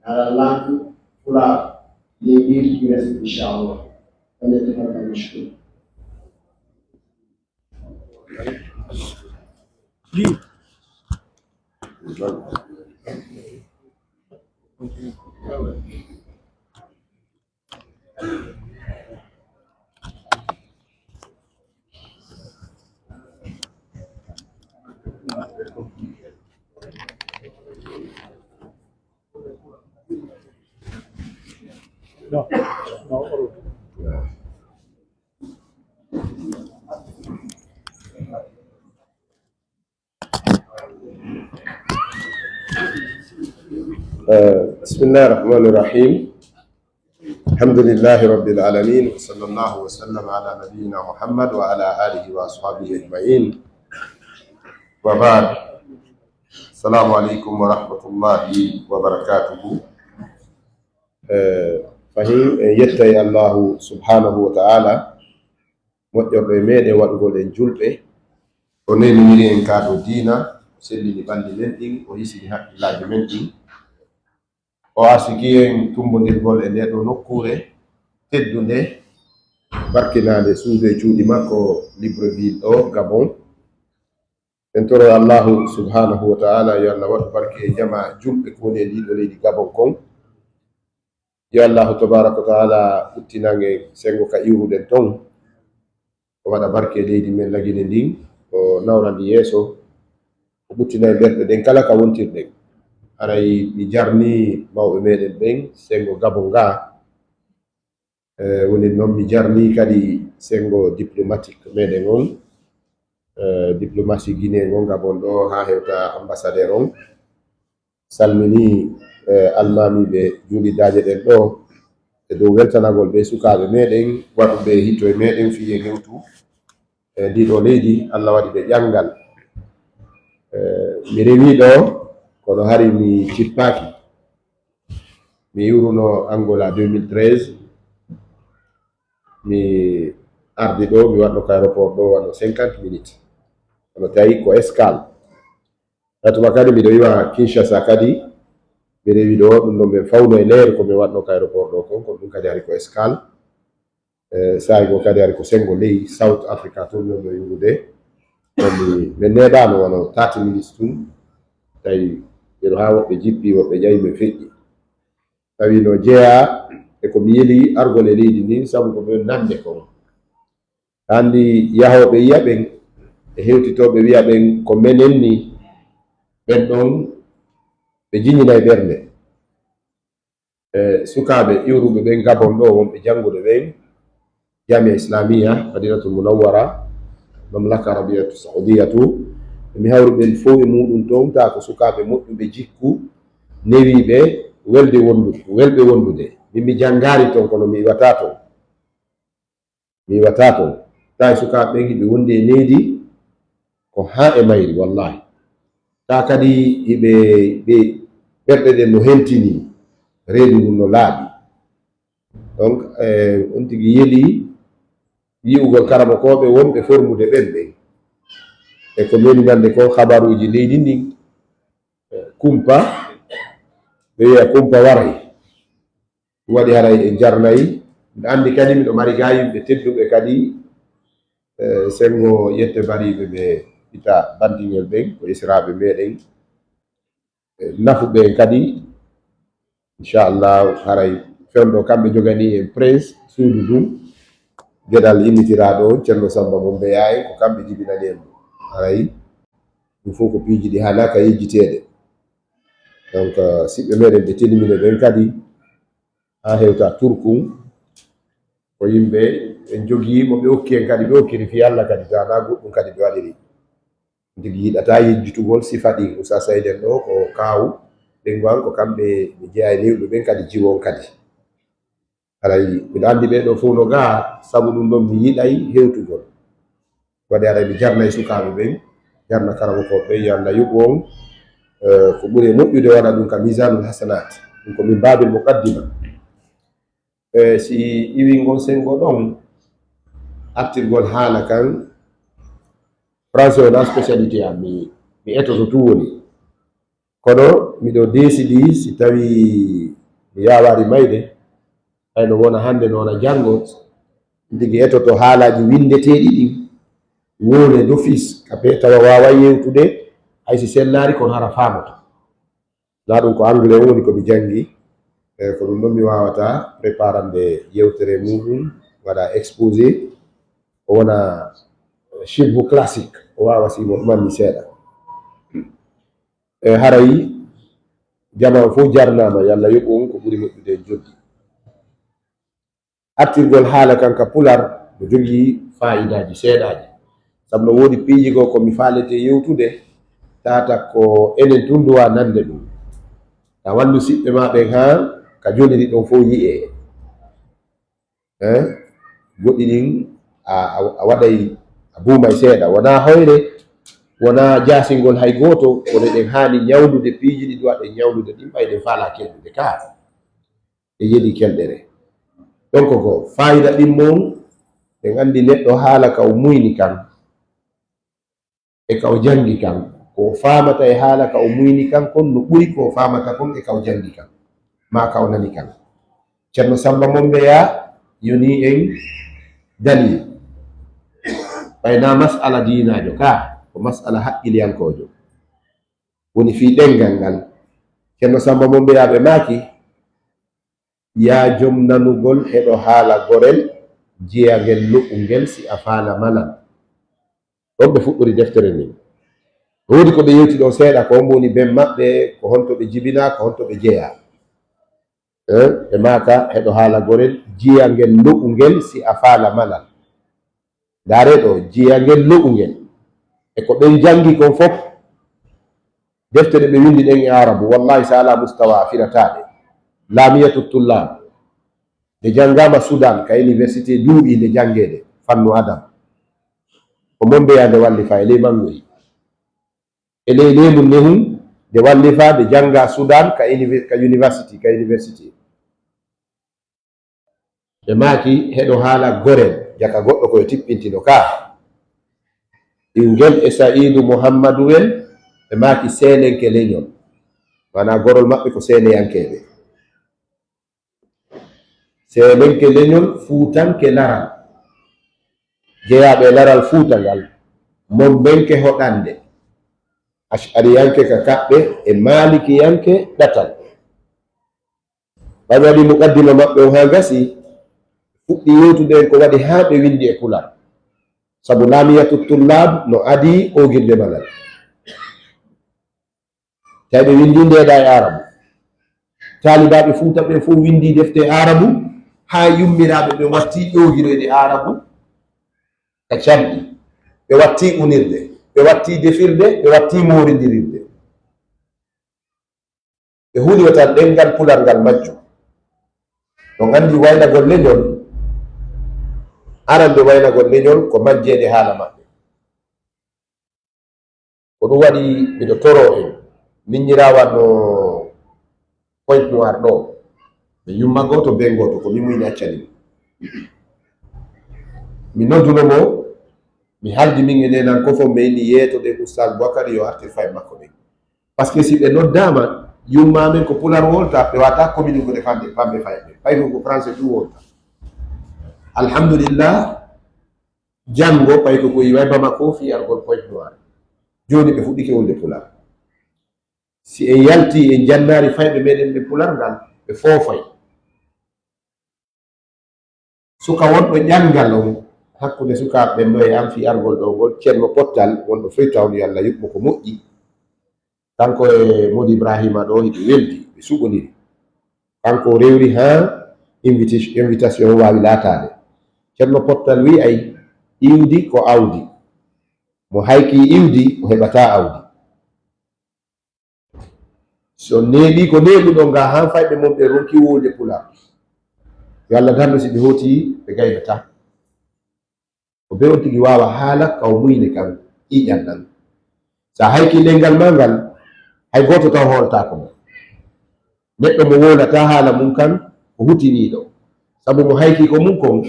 dans la langue pour les livres qui restent Inch'Allah. Bismillah ar-Rahman ar-Rahim. الحمد لله رب العالمين وصلى الله وسلم على نبينا محمد وعلى آله وأصحابه أجمعين وبعد السلام عليكم ورحمة الله وبركاته. فهي يتي الله سبحانه وتعالى moƴƴorɗo e meɗen waɗugol en julɓe o neniri en kaado diina sellini ɓalli men ɗin o hisini haqqillaji men ɗin o arsiki en tumbodirgol e nde ɗo nokkure teddunde barkinade suudu e cuuɗi makko Libreville ɗo Gabon. en toro allahu subhanahu wa ta'ala yo allah waɗu barke e jama julɓe ko woni e ndiɗo leydi Gabon kon. yo allahu tabaraka wa ta'ala uttinange sengo ka iwruden ton o waɗa barke leydi men lagine ndin o nawrandi yeeso o ɓuttina e ɓerɗe ɗen kala ka wontirɗen. aray mi jarni mawɓe meɗen ɓen sengo Gabon ga woni noon mi jarni kadi sengo diplomatique meɗen on diplomatie guinéen on Gabon ɗo ha hewta ambassadeur on salmini almamiɓe juulidaje ɗen ɗo e dow weltanagol ɓe sukaɓe meɗen waɗuɓe hitto e meɗen fiye gewtu ndiɗo leydi allah waɗi ɓe ƴangal. mi rewi ɗo kono hari mi cippaki mi yuruno Angola 2013 mi ardi ɗo mi waɗno ko aéroport ɗo wano 50 minutes kono tawi ko escale hatuma kadi miɗo yiwa Kinshasa kadi mi rewi ɗo ɗum ɗon ɓe fawno e leyre ko mi waɗno ko aéroport ɗo kon kono ɗum kadi ari ko escale sahi go kadi ari ko sengo ley South Africa to mi ɗo yurude komi mi neɗano wano 30 minutes tun tawi ɓeɗo ha woɓɓe jippi woɓɓe ƴawi ɓe feƴƴi tawi no jeeya e komi yeli argol e leydi ndin saabu ko ɓe nande kon handi yahoɓe yiya ɓen e hewtitoɓe wiya ɓen ko menen ni ɓen ɗon ɓe jiñina e ɓernde sukaɓe iwruɓe ɓen Gabon ɗo wonɓe janngude ɓen jamia islamia madinatul munawwara mamlaka arabiyatu saudiyatu mi hawri ɓen fof e muɗum toon ta ko sukaɓe moƴƴuɓe jikku newiɓe welɓe wondude min mi janngari toon kono mi iwata toon ta e sukaɓe ɓen hiɓe wondi e leydi ko ha e mayri wallahi ta kadi hiɓe ɓerɗe ɗen no hentini reedu mum no laaɓi. donc on tigi yeli yi'ugol karamakoɓe wonɓe formude ɓen e ko meni nande ko habaruji leydi ndin kumpa ɓe wiya kumpa waray waɗi haray e jarnayi mbiɗa andi kadi miɗo mari ga yimɓe tedduɓe kadi sengo yette bariɓe ɓe ita bandiŋel ɓen ko israɓe meɗen nafuɓe kadi inchallah haray fewndo kamɓe jogani en prince suudu ɗum geɗal innitiraɗo ceerno Samba Mombe Yaye ko kamɓe jibinani en haray ɗum fof ko piiji ɗi hanaka yejjiteɗe. donc siɓɓe meɗen ɓe telimine ɓen kadi ha hewta Turkum ko yimɓe en jogii mo ɓe hokki en kadi ɓe hokkiri fi Allah kadi tana goɗɗum kadi ɓe waɗiri tigi yiɗata yejjutugol sifa ɗi Moussa Sayden ɗo ko kawu ɓen gon ko kamɓe ɓe jeeya e newɓe ɓen kadi jiwon kadi haray miɗo andi ɓeɗo fof no gaa sabu ɗum ɗon mi yiɗay hewtugol waɗi haray mi jarna e sukaɓe ɓen jarna karamakoɓe ɓen yo Allah yuɓu on ko ɓuri e moƴƴude waɗa ɗum ka misanul hasanat ɗum ko min babil muqaddima si iwi ngon sengo ɗon artirgol haala kan français wona spécialité am mi etoto tu woni kono miɗo décidi si tawi mi yawari mayde hayno wona hande noona janngo ndigi etoto haalaji windeteɗi ɗin wone d'office kaɓe tawa wawa yewtude haysi sellari kono hara famoto na ɗum ko anglais on woni komi jangi ko ɗum ɗon mi wawata préparande yewtere muɗum waɗa exposé o wona chibbu classique o wawa simo ɗumanmi seeɗa haray jama fof jarnama yo Allah yoɓu on ko ɓuri moƴƴude en joddi artirgol haala kanka pular no jogii fayidaji seeɗaji sabu no woodi piiji goo komi faalete yewtude tata ko enen tun duwa nande ɗum ta wallu siɓɓe ma ɓen ha ka joliri ɗon fof yi'e goɗɗi ɗin a waɗay a buumay seeɗa, wona hoyre wona jasingol hay goto, kono ɗen haani ñawdude piiji ɗi duwa ɗen ñawdude ɗin ɓay ɗen faala kelɗude ka e yeɗi kelɗere. donc ko fayida ɗin mon ɗen anndi neɗɗo haala ka o muyni kan e ka o jangi kan, ko famata e haala ka o muyni kan kon no ɓuri ko famata kon e ka o jangi kan ma ka o nani kan. Ceerno Samba Mombeya yoni en dalil ɓayna masala dinajo ka ko masala haqqiliyankojo woni fi ɗengal ngal. Ceerno Samba Mombeya ɓe maaki ya jom nanugol heɗo haala gorel jiya ngel luɓɓungel si a faala malan. ɗon ɓe fuɗɗori deftere ndin, woodi ko ɓe yewti ɗo seeɗa ko woni ben maɓɓe, ko honto ɓe jibina, ko honto ɓe jeeya. ɓe maaka heɗo haala gorel jiya ngel luɓɓungel si a faala malan. ndaare ɗo jiya ngel luɓɓungel e ko ɓen jangi kon fof deftere ɓe windi ɗen e arabu, wallahi sa ala mustawa a firataɗe. Lamiyatu tullab nde janngama Sudan ka université duuɓi nde janngede fannu adam, ko Mombeya nde wallifa e ley mangoyi e ley leymu nehum nde wallifa nde jannga Sudan ka université ɓe maaki heɗo haala gorel jaka goɗɗo koye tippintino ka ɗingel e Saïdou Mouhammadou en ɓe maaki seenenke leñol, mana gorol maɓɓe ko seeneyankeɓe, seenenke leñol fuutanke laral, jeyaɓe laral fuuta ngal, mombenke hoɗande, ashariyanke ka kaɓɓe e malikiyanke ɗatal. ɓaɓe waɗi muqaddima maɓɓe o ha gasi fuɗɗi yewtude ko waɗi ha ɓe windi e pular, sabu Lamiyatu tullab no adi ogirde malal tawi ɓe windi ndeɗa e arabu. Talibaɓe fuuta ɓe fof windi defte arabu ha yummiraɓe ɓe watti ƴogiroyde arabu e camɗi, ɓe watti unirde, ɓe watti defirde, ɓe watti moridirirde, ɓe huuli tan ɗengal pular ngal majjum. ɗon andi waynagol leñol, arande waynagol leñol ko majjede haala maɓɓe. ko ɗum waɗi miɗo toro en miññirawa no Pointe Noire ɗo ɓe yummago to bengoto ko min muyni accani mi nodduno mo mi haldi min e nenan ko fof ɓe inni yeetoɗe oustad Boukary yo artir fay makko ɓen, par ce que si ɓe noddama yummamen ko pular wolta ɓe wata communiquede famɓe fayɓe fay ko français tout wolta. Alhamdulillah janngo pay ko koye way Bamako fi argol Pointe Noire, joni ɓe fuɗɗike wolde pular. si en yalti en jannari fayɓe meɗen ɓe pular ngal ɓe foofay suka wonɗo ƴangal on hakkude sukaɓe ɓen ɗo e am fi argol ɗo ngol ceerno Pottal wonɗo Freetown yo Allah yuɓɓo ko moƴƴi, kanko e Modi Ibrahima ɗo hiɓe weldi ɓe suɓoniri, kanko rewri ha invitation wawi laatade. Ceerno Pottal wi ay iwdi ko awdi, mo hayki iwdi o heɓata awdi, so neeɓi ko neeɓuɗo nga han fayɓe mum ɓe ronki wolde pular yo Allah darno si ɓe hoti ɓe gaynata ko ɓe on tigi wawa haala kaw muyne kan ƴiƴan ɗan sa hayki lengal ma ngal hay goto taw hooltako mo neɗɗo mo wolata haala mum kan o hutiniɗo, sabu mo hayki ko mum kon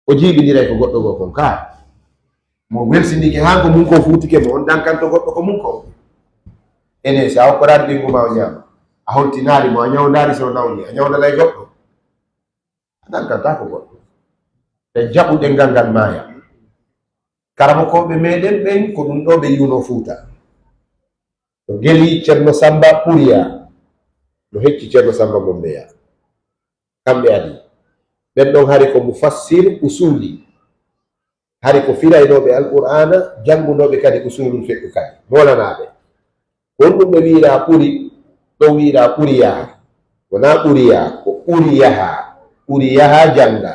o jiiɓiniray ko goɗɗo go kon ka mo welsinike ha ko mum kon futike mo on dankanto goɗɗo ko mum kon ene sa hokkorade ɓingu ma o ñaama a holtinari mo a ñawdari so nawni a ñawdanay goɗɗo a dankanta ko goɗɗo ɓe jaɓuɗe ngal ngal maaya. Karama koɓe meɗen ɓen ko ɗum ɗo ɓe yuno Fuuta to geli Ceerno Samba Ɓuriya no hecci Ceerno Samba Mombeya kamɓe adi ɓen ɗon hari ko mufassir usuli, hari ko firaynoɓe alqur'ana janngunoɓe kadi usulul fiqh kadi molanaɓe won ɗum ɓe wiira ɓuri ɗo wiira ɓuriya wona ɓuriya ko ɓuriyaha jannga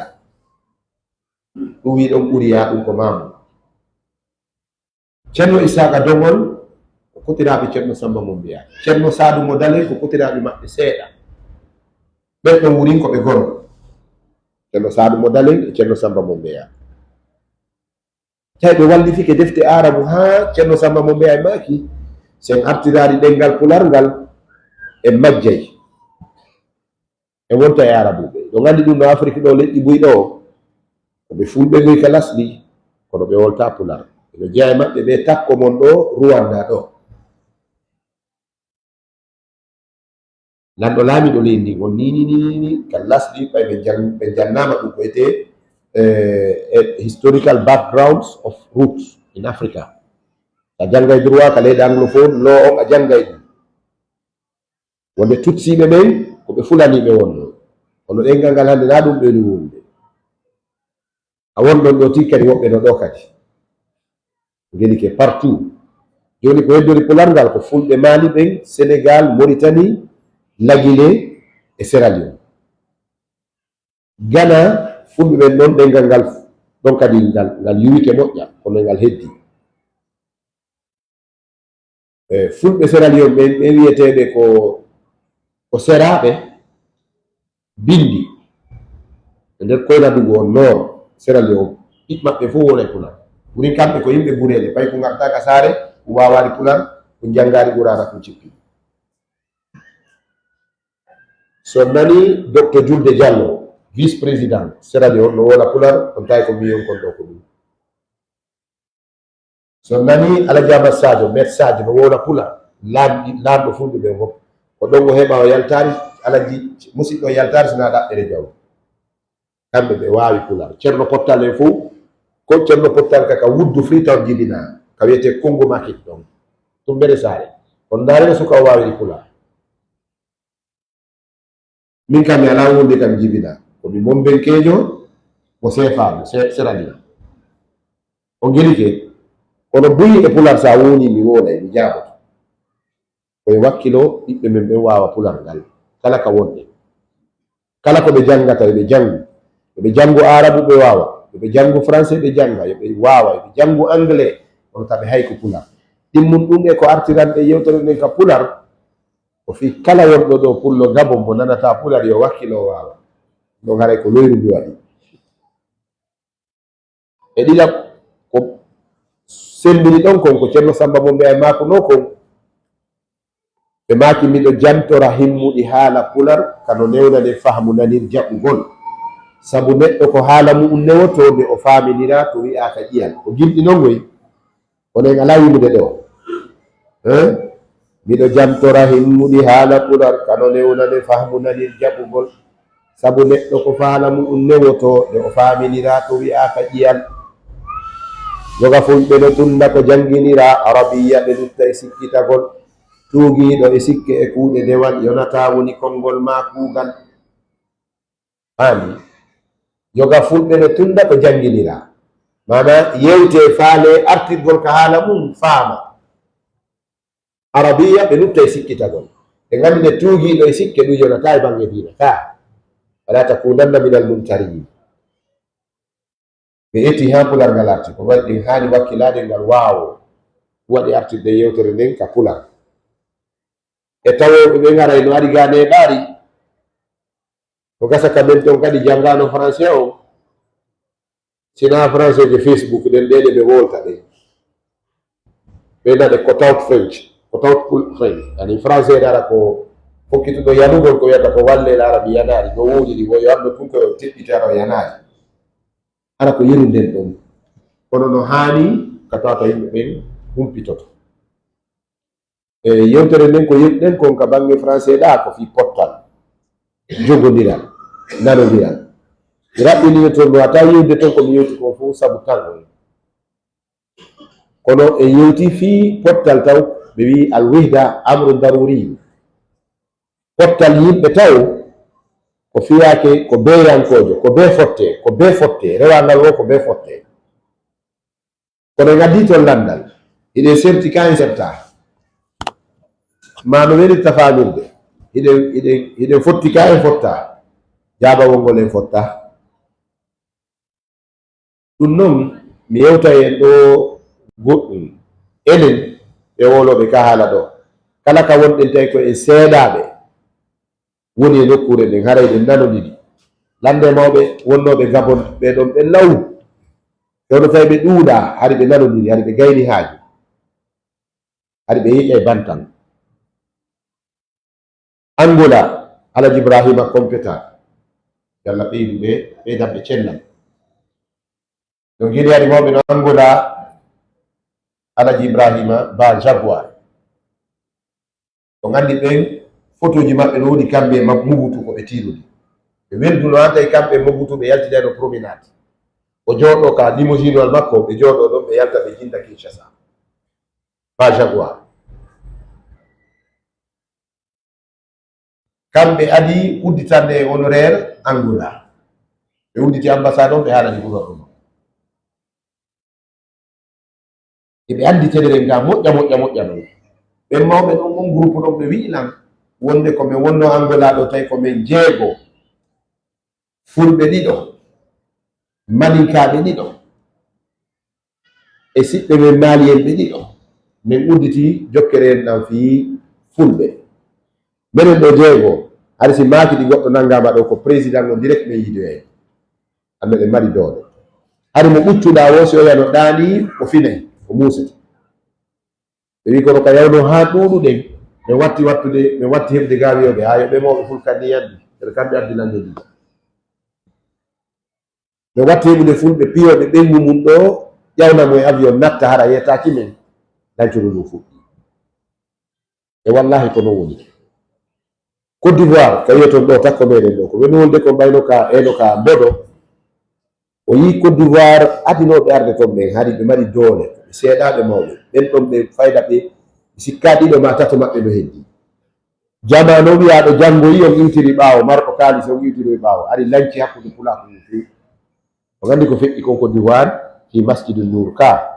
ɗum wi ɗon ɓuriya ɗum ko mamu. Ceerno Isaka Dogol ko kotiraɓe Ceerno Samba Mombeya, Ceerno Sadou Mo Dale ko kotiraɓe maɓɓe seeɗa, ɓen ɗon wurin koɓe goro ceerno Saadu mo Dalen e ceerno Samba mo Mbeya tawi ɓe wallifike defte arabu ha ceerno Samba mo Mbeya e maaki sen artirari ɗengal pular ngal e majjay e wonta e arabuɓe ɗo gandi ɗum no Afrique ɗo leƴƴi buyɗo o koɓe fulɓe goy ka lasɗi kono ɓe wolta pular ɓe jeeya e maɓɓe ɓe takko mon ɗo Rwanda ɗo lanɗo laamiɗo leydi ndi on ni ka lasɗi ɓay ɓe jannama ɗum koyete historical backgrounds of roots in Africa a janngay droit ka leydi anglophone law on a janngay ɗum wonde tutsiɓe ɓen ko ɓe fulaniɓe wonno kono ɗengal ngal hannde na ɗum ɓeni wonde a wonɗon ɗo ti kadi woɓɓe no ɗo kadi geli ke partout joni ko heddori pular ngal ko fulɓe Mali ɓen Sénégal Mauritanie Laguinée e Sierra Leone Ghana fulɓe ɓen ɗon ɗengal ngal ɗon kadi ngal yuwike moƴƴa kono ngal heddi fulɓe Sierra Leone ɓe wiyeteɓe ko seraɓe bindi e nder koynadugo on nord Sierra Leone ɓiɓ maɓɓe fof wona e pular ɓurin kamɓe ko yimɓe ɓureɗe pay ko gartaka saare ko wawani pular ko janngari ɓurara ko cippi so nani Dr Julde Diallo vice président Sierra Leone no wona pular on tawi ko miyon kon ɗo ko ɗum so nani Alaji Amad Sadio maître Sadio no wona pular laamɗo fulɓe ɓen fof ko ɗon o heɓa o yaltari Alaji musidɗo yaltari sina ɗaɓɓere jaw kamɓe ɓe wawi pular ceerno Pottal en fof ko ceerno Pottal kaka wuddu Freetown jibina ka wiyete Congo Market ɗon ɗum ɓeɗe saare kono ndaareno suka o wawiri pular min kam mi ala wonde kam jibina komi mombenkejo mo sefaɓe Sierra Leone o gelike kono buyi e pular sa woni mi wonay mi jaboto koye wakkilo ɓiɓɓe men ɓen wawa pular ngal kala ka wonɗe kala ko ɓe janngata yoɓe janngu yoɓe janngu arabu ɓe wawa yoɓe janngu français ɓe jannga yoɓe wawa yoɓe janngu anglais kono taɓe hay ko pular ɗimmum ɗum e ko artiranɗe yewtere nden ka pular o fi kala wonɗo ɗo pullo Gabon mo nanata pular yo wakkilo wawa ɗo haray ko loyru mi waɗi e ɗiɗam ko sembini ɗon kon ko ceerno Samba mo Mbeya e maako no kon ɓe maaki miɗo jantora himmuɗi haala pular kano newnane fahmu nanir jaɓugol sabu neɗɗo ko haala mum newoto nde o faaminira to wi'aka ƴiyan o gimɗi non goy onen ala wimude ɗo miɗo jantora himmuɗi haala pular kano newnane fahmu nanir jaɓugol sabu neɗɗo ko faala mum newoto nde o faaminira to wi'aka ƴiyan joga fulɓe no tunda ko janginira arabiya ɓe lutta e sikkitagol tuugiiɗo e sikke e kuuɗe ndewan yonata woni konngol ma kuugal ani yoga fulɓe no tunda ko janginira mana yewte faale artirgol ka haala mum faama arabiya ɓe lutta e sikkitagol ɓe ngandi ne tuugiiɗo e sikke ɗum yonata e bange diina ka wala takunanna minal mumtariin ɓe eti ha pular ngal arti ko waɗi ɗin haani wakkilade ngal waawo waɗi artirde yewtere nden ka pular e tawoɓe ɓe ngaray no ari ga neɓaari ko gasa ka men ton kadi janngano français o sina français je Facebook ɗen ɗeɗe ɓe wolta ɗe ɓe naɗe kotout French kotout French ani français ɗara ko hokkituɗo yanugol ko wiyata ko walle lara mi yanaari no woɗiɗi wo yo anno tun ko teɓɓitara o yanaari ara ko yenu nden ɗon kono no haani ka tawata yimɓe ɓen humpitoto e yewtere nden ko yimɗen kon ka bange français ɗa ko fi pottal jogodiral nanodiral mi raɓɓini toon no ata yewde toon komi yewti ko fof sabu tango kono e yewti fi pottal taw ɓe wi alwihda amru daruri pottal yimɓe taw ko fiyake ko beyankojo ko be fotte rewangal o ko be fotte kono gaddi toon landal hiɗe serti ka en serta ma no welirta famirde hiɗen fotti ka en fotta jabawol ngol en fotta ɗum noon mi yewta en ɗo goɗɗum enen ɓe woloɓe ka haala ɗo kala ka wonɗen tawi ko en seeɗaɓe woni e nokkure nden haray ɗen nanodiɗi lande mawɓe wonnoɓe Gabon ɓe ɗon ɓe law fewno tawi ɓe ɗuuɗa hari ɓe nanodiri hari ɓe gayni haaju hari ɓe yiƴa e bantan. Angola Alaji Ibrahima Kompeta yalla ɓeydu ɓe ɓeydanɓe cellal no giri hari mawɓe no Angola Alaji Ibrahima Ba Jaguar to gandi ɓen photoji maɓɓe no woni kamɓe Mobutu ko ɓe tiiɗudi ɓe welduno ha tawi kamɓe Mobutu ɓe yaltidano promenade o jooɗo ka limousine wal makko ɓe jooɗo ɗon ɓe yalta ɓe jinda Kinshasa. Ba Jaguar kamɓe adi udditande honoraire Angola ɓe udditi ambassade on ɓe haalani gouvernement eɓe andi teɗere nga moƴƴa non ɓen mawɓe ɗon on groupe ɗon ɓe wiinan wonde komin wonno Angola ɗo tawi komin jeego fulɓe ɗiɗo maninkaɓe ɗiɗo e siɓɓe men maalien ɓe ɗiɗo min udditi jokkere en ɗan fii fulɓe minen ɗo jeego hari si maaki ɗi goɗɗo nanngama ɗo ko président o direct ɓe yiidoyen ande ɓe mari doole hari mo ɓuccuɗa wo si o yano ɗaani o finay o muusete ɓe wi kono ka yawno haa ɗuuɗuɗen ɓe watti wattude ɓe watti heɓde gaawiyoɓe haa yoɓe mawɓe fulkanni yandi ɓeɗa kamɓe addinande ɗi ɓe watti heɓude fulɓe piyoɓe ɓengu mum ɗo ƴawnamo e avion natta hara yettaki men dañcoɗo ɗum fuɗɗi e wallahi ko non woni Côte d'Ivoire ka wiyeton ɗo takko meɗen ɗo ko woni wonde ko mbayno ka eno ka mboɗo o yi Côte d'Ivoire adinoɓe arde toon ɓen haari ɓe mari doole ɓe seeɗaɓe mawɓe ɓen ɗon ɓe fayda ɓe sikka ɗiɗo ma tato maɓɓe no heddi jamano wiyaɗo janngo yi on iwtiri ɓaawo marɗo kaalis on iwtiri ɓaawo ari lanci hakkude pulako mum fewi o gandi ko feƴƴi kon Côte d'Ivoire fi Masjidul Nour ka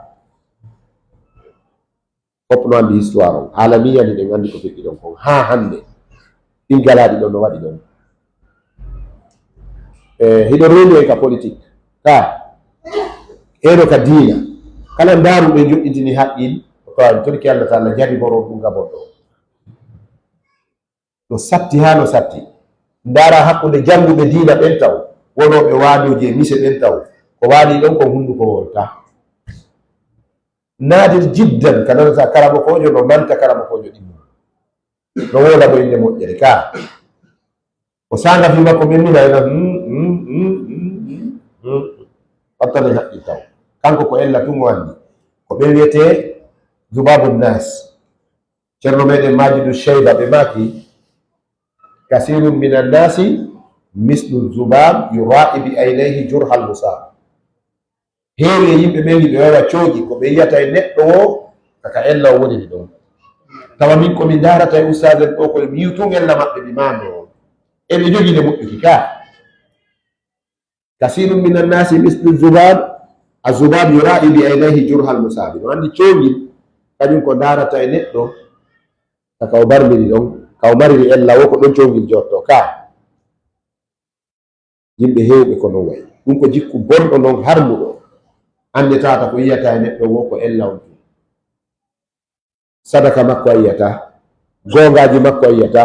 fop no andi histoire on alamiya ni ɗen andi ko feƴƴi ɗon kon ha hande ɗingalaɗi ɗon no waɗi ɗon hiɗo reni en ka politique ka eno ka diina kala ndaaruɓe joɗɗitini haqqil to torki Allah taala jariboro ɗum Gabon ɗo no satti ha no satti ndaara hakkude jannguɓe diina ɓen taw wonoɓe waadoji e mise ɓen taw ko waali ɗon ko hunduko wonta naadir jiddan ka nanata karamokojo no manta karamokojo ɗimmo no wola mo inde moƴƴere ka o sanga fi makko ɓen mina ena wattane haqqil taw kanko ko ella tun o andi ko ɓe wiyete Zubabu Nas ceerno meɗen Majidu Cheyba ɓe maki kasirun min annasi mislu zubab yura'i bi aynayhi jurhal musab heewi e yimɓe ɓen ɓe wawa cooƴi ko ɓe yiyata e neɗɗo o kaka ella o woniri ɗon tawa min komi darata e ustade en ɗo koye mi yiw tun ella maɓɓe ɗi mami on eɓe jogide moƴƴuki ka kasirun min annasi mislu zubab a zubab yura'i bi aynayhi jurhal musabi no andi cooƴil kañum ko darata e neɗɗo kaka o barmiri ɗon ka o mariri ella wo ko ɗon cowgil jotto ka yimɓe heewɓe ko non wayi ɗum ko jikku bonɗo noon harmuɗo andetata ko yiyata e neɗɗo wo ko ella on tun sadaka makko a yiyata gongaji makko a yiyata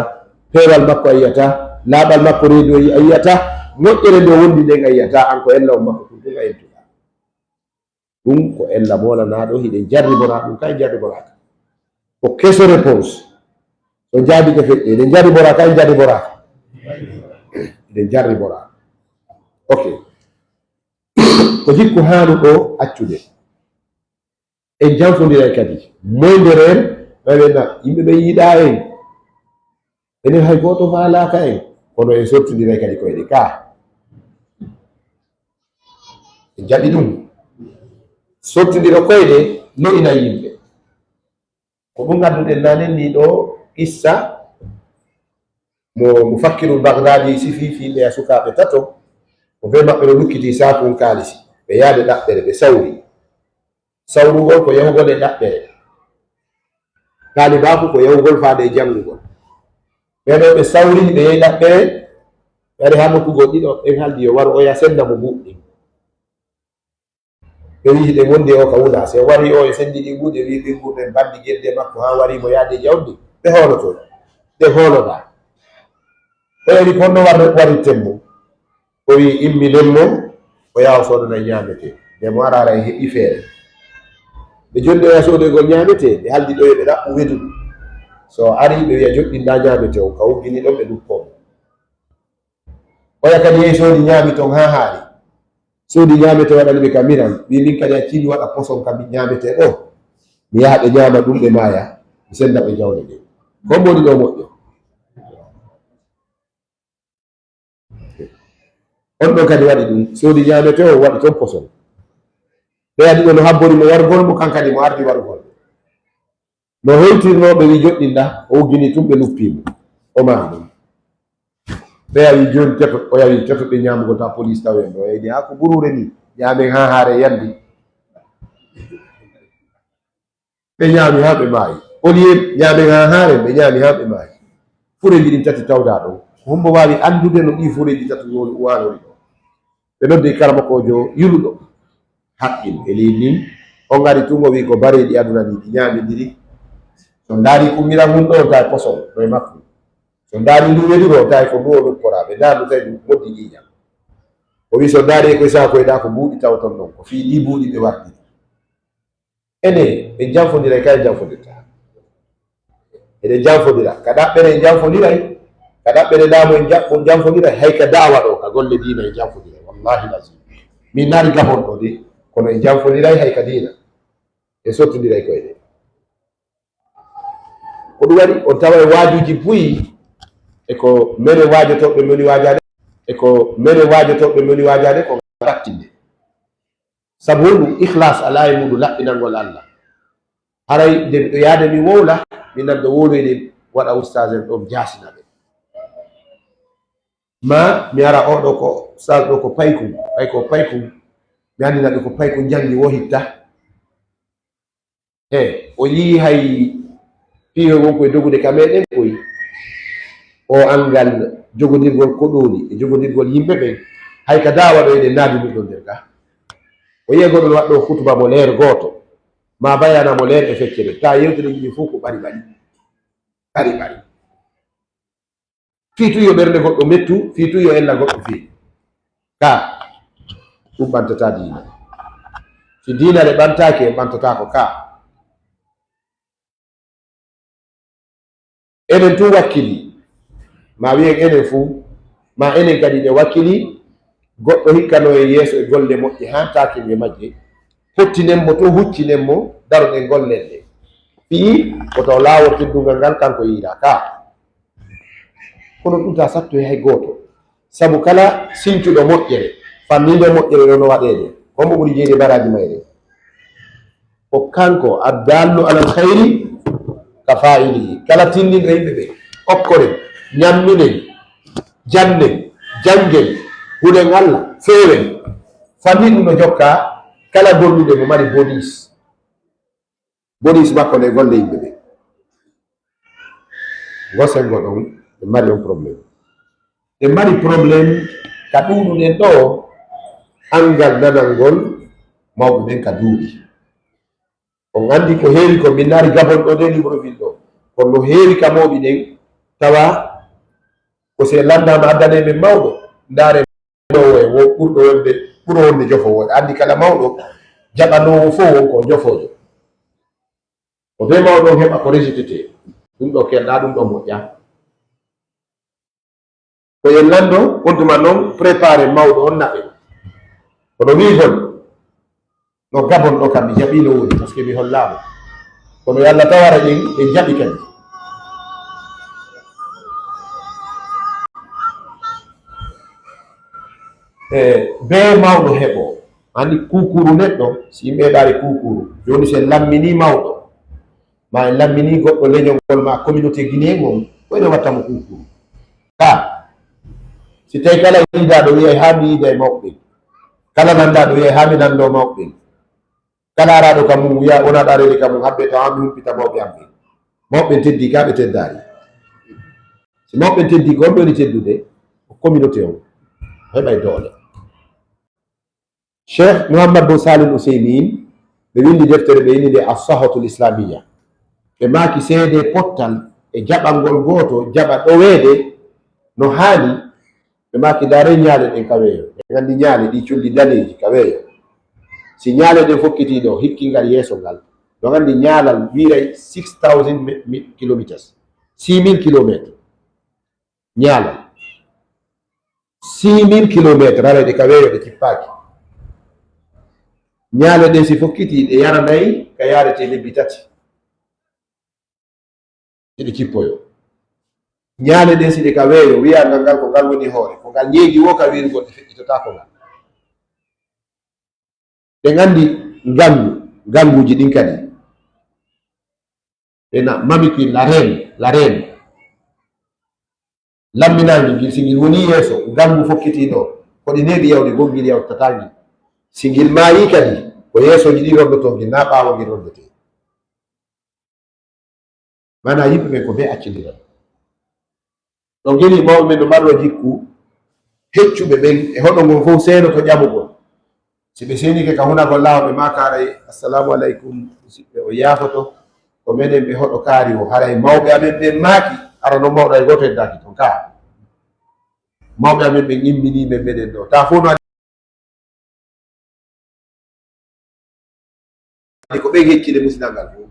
peewal makko a yiyata laaɓal makko reedu a yiyata moƴƴere nde wondi nden a yiyata an ko ella on makko tun ɗum a yettuɗa ɗum ko ella molanaɗo hiɗen jarribora ɗum kay jarriboraka ko keso réponse so jaabi ke feƴƴe eɗen jarribora kay jarriboraka eɗen jarribora ok ko jikku haanuɗo accude en janfodiray kadi moyderer ɓawena yimɓe ɓe yiiɗa en enen hay goto faalaka en kono en sottodiray kadi koyɗe ka en jaɓi ɗum sottodira koyɗe lo'ina yimɓe ko ɗum adduɗen nanen ni ɗo issa mo fakkiru Bagdadi sifi fiɓe a sukaɓe tato o be maɓɓe no lukkiti sakun kaalisi ɓe yaade ɗaɓɓere ɓe sawri sawrugol ko yahugol e ɗaɓɓere taalibaku ko yahugol faade e janngugol ɓeɗo ɓe sawri ɓe yehi ɗaɓɓere ɓe ari ha nokkugol ɗiɗo ɓen haldi yo waru o ya senda mo buɗɗi ɓe wi hiɗen wondi o ka wula se wari o e sendi ɗi buuɗe wi ɗin ɓurɗen bandi gueɗe makko ha warimo yaade jawdi ɓe holoto ɓe holoɗa o yari konno wari temmo o wi imminen mo o yaha sodana ñamete nde mo arara e heɓi feere ɓe jonde ya sodegol ñamete ɓe haldi ɗo ɓe ɗaɓɓu wedu so ari ɓe wiya joɗɗinɗa ñamete o ka wuggini ɗon ɓe duppo oya kadi yehi soodi ñaami ton ha haari soodi ñamete waɗani ɓe ka miran wi min kadi a tiini waɗa poson kam ñamete ɗo mi yaha ɓe ñama ɗum ɓe maaya mi senda ɓe jawle ɗe ko mboni ɗo moƴƴo on ɗon kadi waɗi ɗum soodi ñamete o waɗi toon poson ɓe adi ɗo no habbori mo wargol mo kankadi mo ardi wargol no hoytirnoɓe wi joɗɗinɗa o wuggini tum ɓe luppimo o mahi ɗum ɓe yawi joni teto o yawi tetoɓe ñamugo ta police tawen ɗo eydi ha ko ɓurure ni ñamen ha haare yandi ɓe ñaami ha ɓe maayi olie ñamen ha haare ɓe ñaami ha ɓe maayi fureji ɗin tati tawda ɗo hombo wawi andude no ɗi fureji tati wanori ɗo ɓe nodde karamakojo yuluɗo haqqil e leydi on gari tun o wi ko bareji aduna ni ɗi ñamidiri so daari kummiran mum ɗo tawi poson ɗo e makko so daari ndu weduro tawi ko nduwo luppora ɓe daardu tawi ɗum moddi ƴiƴam o wi so daari koye saa koyeɗa ko buuɗi taw ton ɗon ko fii ɗi buuɗi ɓe warɗi ene ɓe janfodira kay janfodirta eɗen janfodira ka ɗaɓɓere en janfodiray ka ɗaɓɓere ɗamo en janfodiray hay ka dawa ɗo ka golle diina en janfodiray wallahi lazim min naari gabon ɗo de kono en janfodiray hay ka diina e sottodiray koyɗe ko ɗum waɗi on tawa e waajuji buyi eko mene waajotoɓe moni waajade eko mene waajotoɓe moni waajade ko rattinde sabu honɗum ihlas ala e muɗum laɓɓinalngol allah haray nde ɗo yaade mi wowla mi nanɗo woloyde waɗa ustage en ɗon jasina ɓe ma mi ara oɗo ko ustage ɗo ko paykum ɓay ko paykum mi andinaɓe ko paykum jangi wo hitta o yii hay piiwe wonko e dogude ka meɗen koy o angal jogodirgol koɗoli e jogodirgol yimɓe ɓen hay ka dawa ɗo eɗen naadi ɗum ɗo nder ga o yiye goɗon waɗɗo hutuba mo leer gooto ma bayana mo leer e feccere ta yewtere yimɓe fof ko ɓari ɓari fiituyo ɓernde goɗɗo mettu fiituyo ella goɗɗo fii ka ɗum ɓantata diina si diina ɗe ɓantake en ɓantatako ka enen tun wakkili ma wiyen enen fuu ma enen kadi ɗe wakkili goɗɗo hikkano e yeeso e golle moƴƴe ha takimɓe majje hottinen mo to huccinen mo daroɗen gollen ɗe fii koto laawol teddungal ngal kanko yiira ka kono ɗum ta satto hay gooto sabu kala sincuɗo moƴƴere famminde moƴƴere ɗo no waɗede hombo ɓuri jeeyde baraji mayre ko kanko addallu alal hayri ka fa'ilihi kala tindinɗo yimɓe ɓe okkoren ñamminen jannen jangen huɗen allah feewen fannin ɗum no jokka kala gollude mo mari bonus makko nde golle yimɓe ɓe gosengo ɗon ɓe mari on probléme ɓe mari probléme ka ɗuɗuɗen ɗo angal nanalngol mawɓe ɓen ka duuɗi on andi ko heewi ko min naari gabon ɗo nde Libreville ɗo kono no heewi ka mawɓe ɗen tawa ko se landama addane men mawɗo ndaare ɗowo e ɓurɗo ɓuro wonde jofowo andi kala mawɗo jaɓanowo fof wonko jofojo o be mawɗo on heɓa ko rejetete ɗum ɗo kelɗa ɗum ɗo moƴƴa ko en lando on tuma noon préparé mawɗo on naɓe kono wihol no gabon ɗo kam mi jaɓino woni par ce que mi hollama kono yo allah tawara ɗen ɓe jaɓi kadi be mawɗo heɓo andi kukuru neɗɗo si yimɓe ɗaari kukuru joni sen lammini mawɗo ma en lammini goɗɗo leñolngol ma communauté guinéen on koyne wattamo kukuru ka si tawi kala yiidaɗo wiyay ha mi yiida e mawɓe kala nandaɗo wiyay ha mi nando mawɓe kala araɗo kam mum wiya wona ɗarede kam mum habbe tawa mi humpita mawɓe am ɓe mawɓe teddi ka ɓe teddari si mawɓe teddi ko on ɓe woni teddude ko communauté on heɓay doole cheikh mouhammad bo salih ouseymin ɓe windi deftere ɓe yini nde assahatul islamia ɓe maaki seede pottal e jaɓalngol gooto jaɓa ɗoweede no haani ɓe maki dare ñaale ɗen kaweyo ɓe gandi ñaale ɗi colli daneji kaweyo si ñaale ɗen fokkiti ɗo hikkingal yeeso ngal ɗo gandi ñaalal wiray 6000 kilometers 6000 kilométre ñaalal 6000 kilométre ara ɗe kaweyo ɗe cippaki ñaale ɗen si fokkiti ɗe yaranayi ka yarete lebbi tati ɗe cippoyo ñaale ɗen si ɗe ka weeyo wiyangal ngal ko ngal woni hoore ko ngal ñeegi wo ka wirgol ɗe feƴƴitotako ngal ɓe gandi ganguji ɗin kadi ɓena mamiki la reine lamminangi ngil si ngil woni yeeso gangu fokkitiɗo koɗi neɗi yawde gonngil yawtatagi si ngil maayi kadi ko yeesoji ɗi rondoto ngil na ɓaawo ngil rondote mana yimɓe ɓen ko be acciliran ɗo geli mawɓe men no mbarwa jikku heccuɓe ɓen e hoɗo ngon fof seeno to ƴamugol si ɓe senike ka hunagol laawa ɓe makaray assalamu aleykum musidɓe o yaafoto ko menen ɓe hoɗo kaari o haray mawɓe amen ɓen maaki ara noon mawɗo ay goto heddaki toon ka mawɓe amen ɓen immini men meɗen ɗo ta fof no andi ko ɓen heccide musidal ngal fof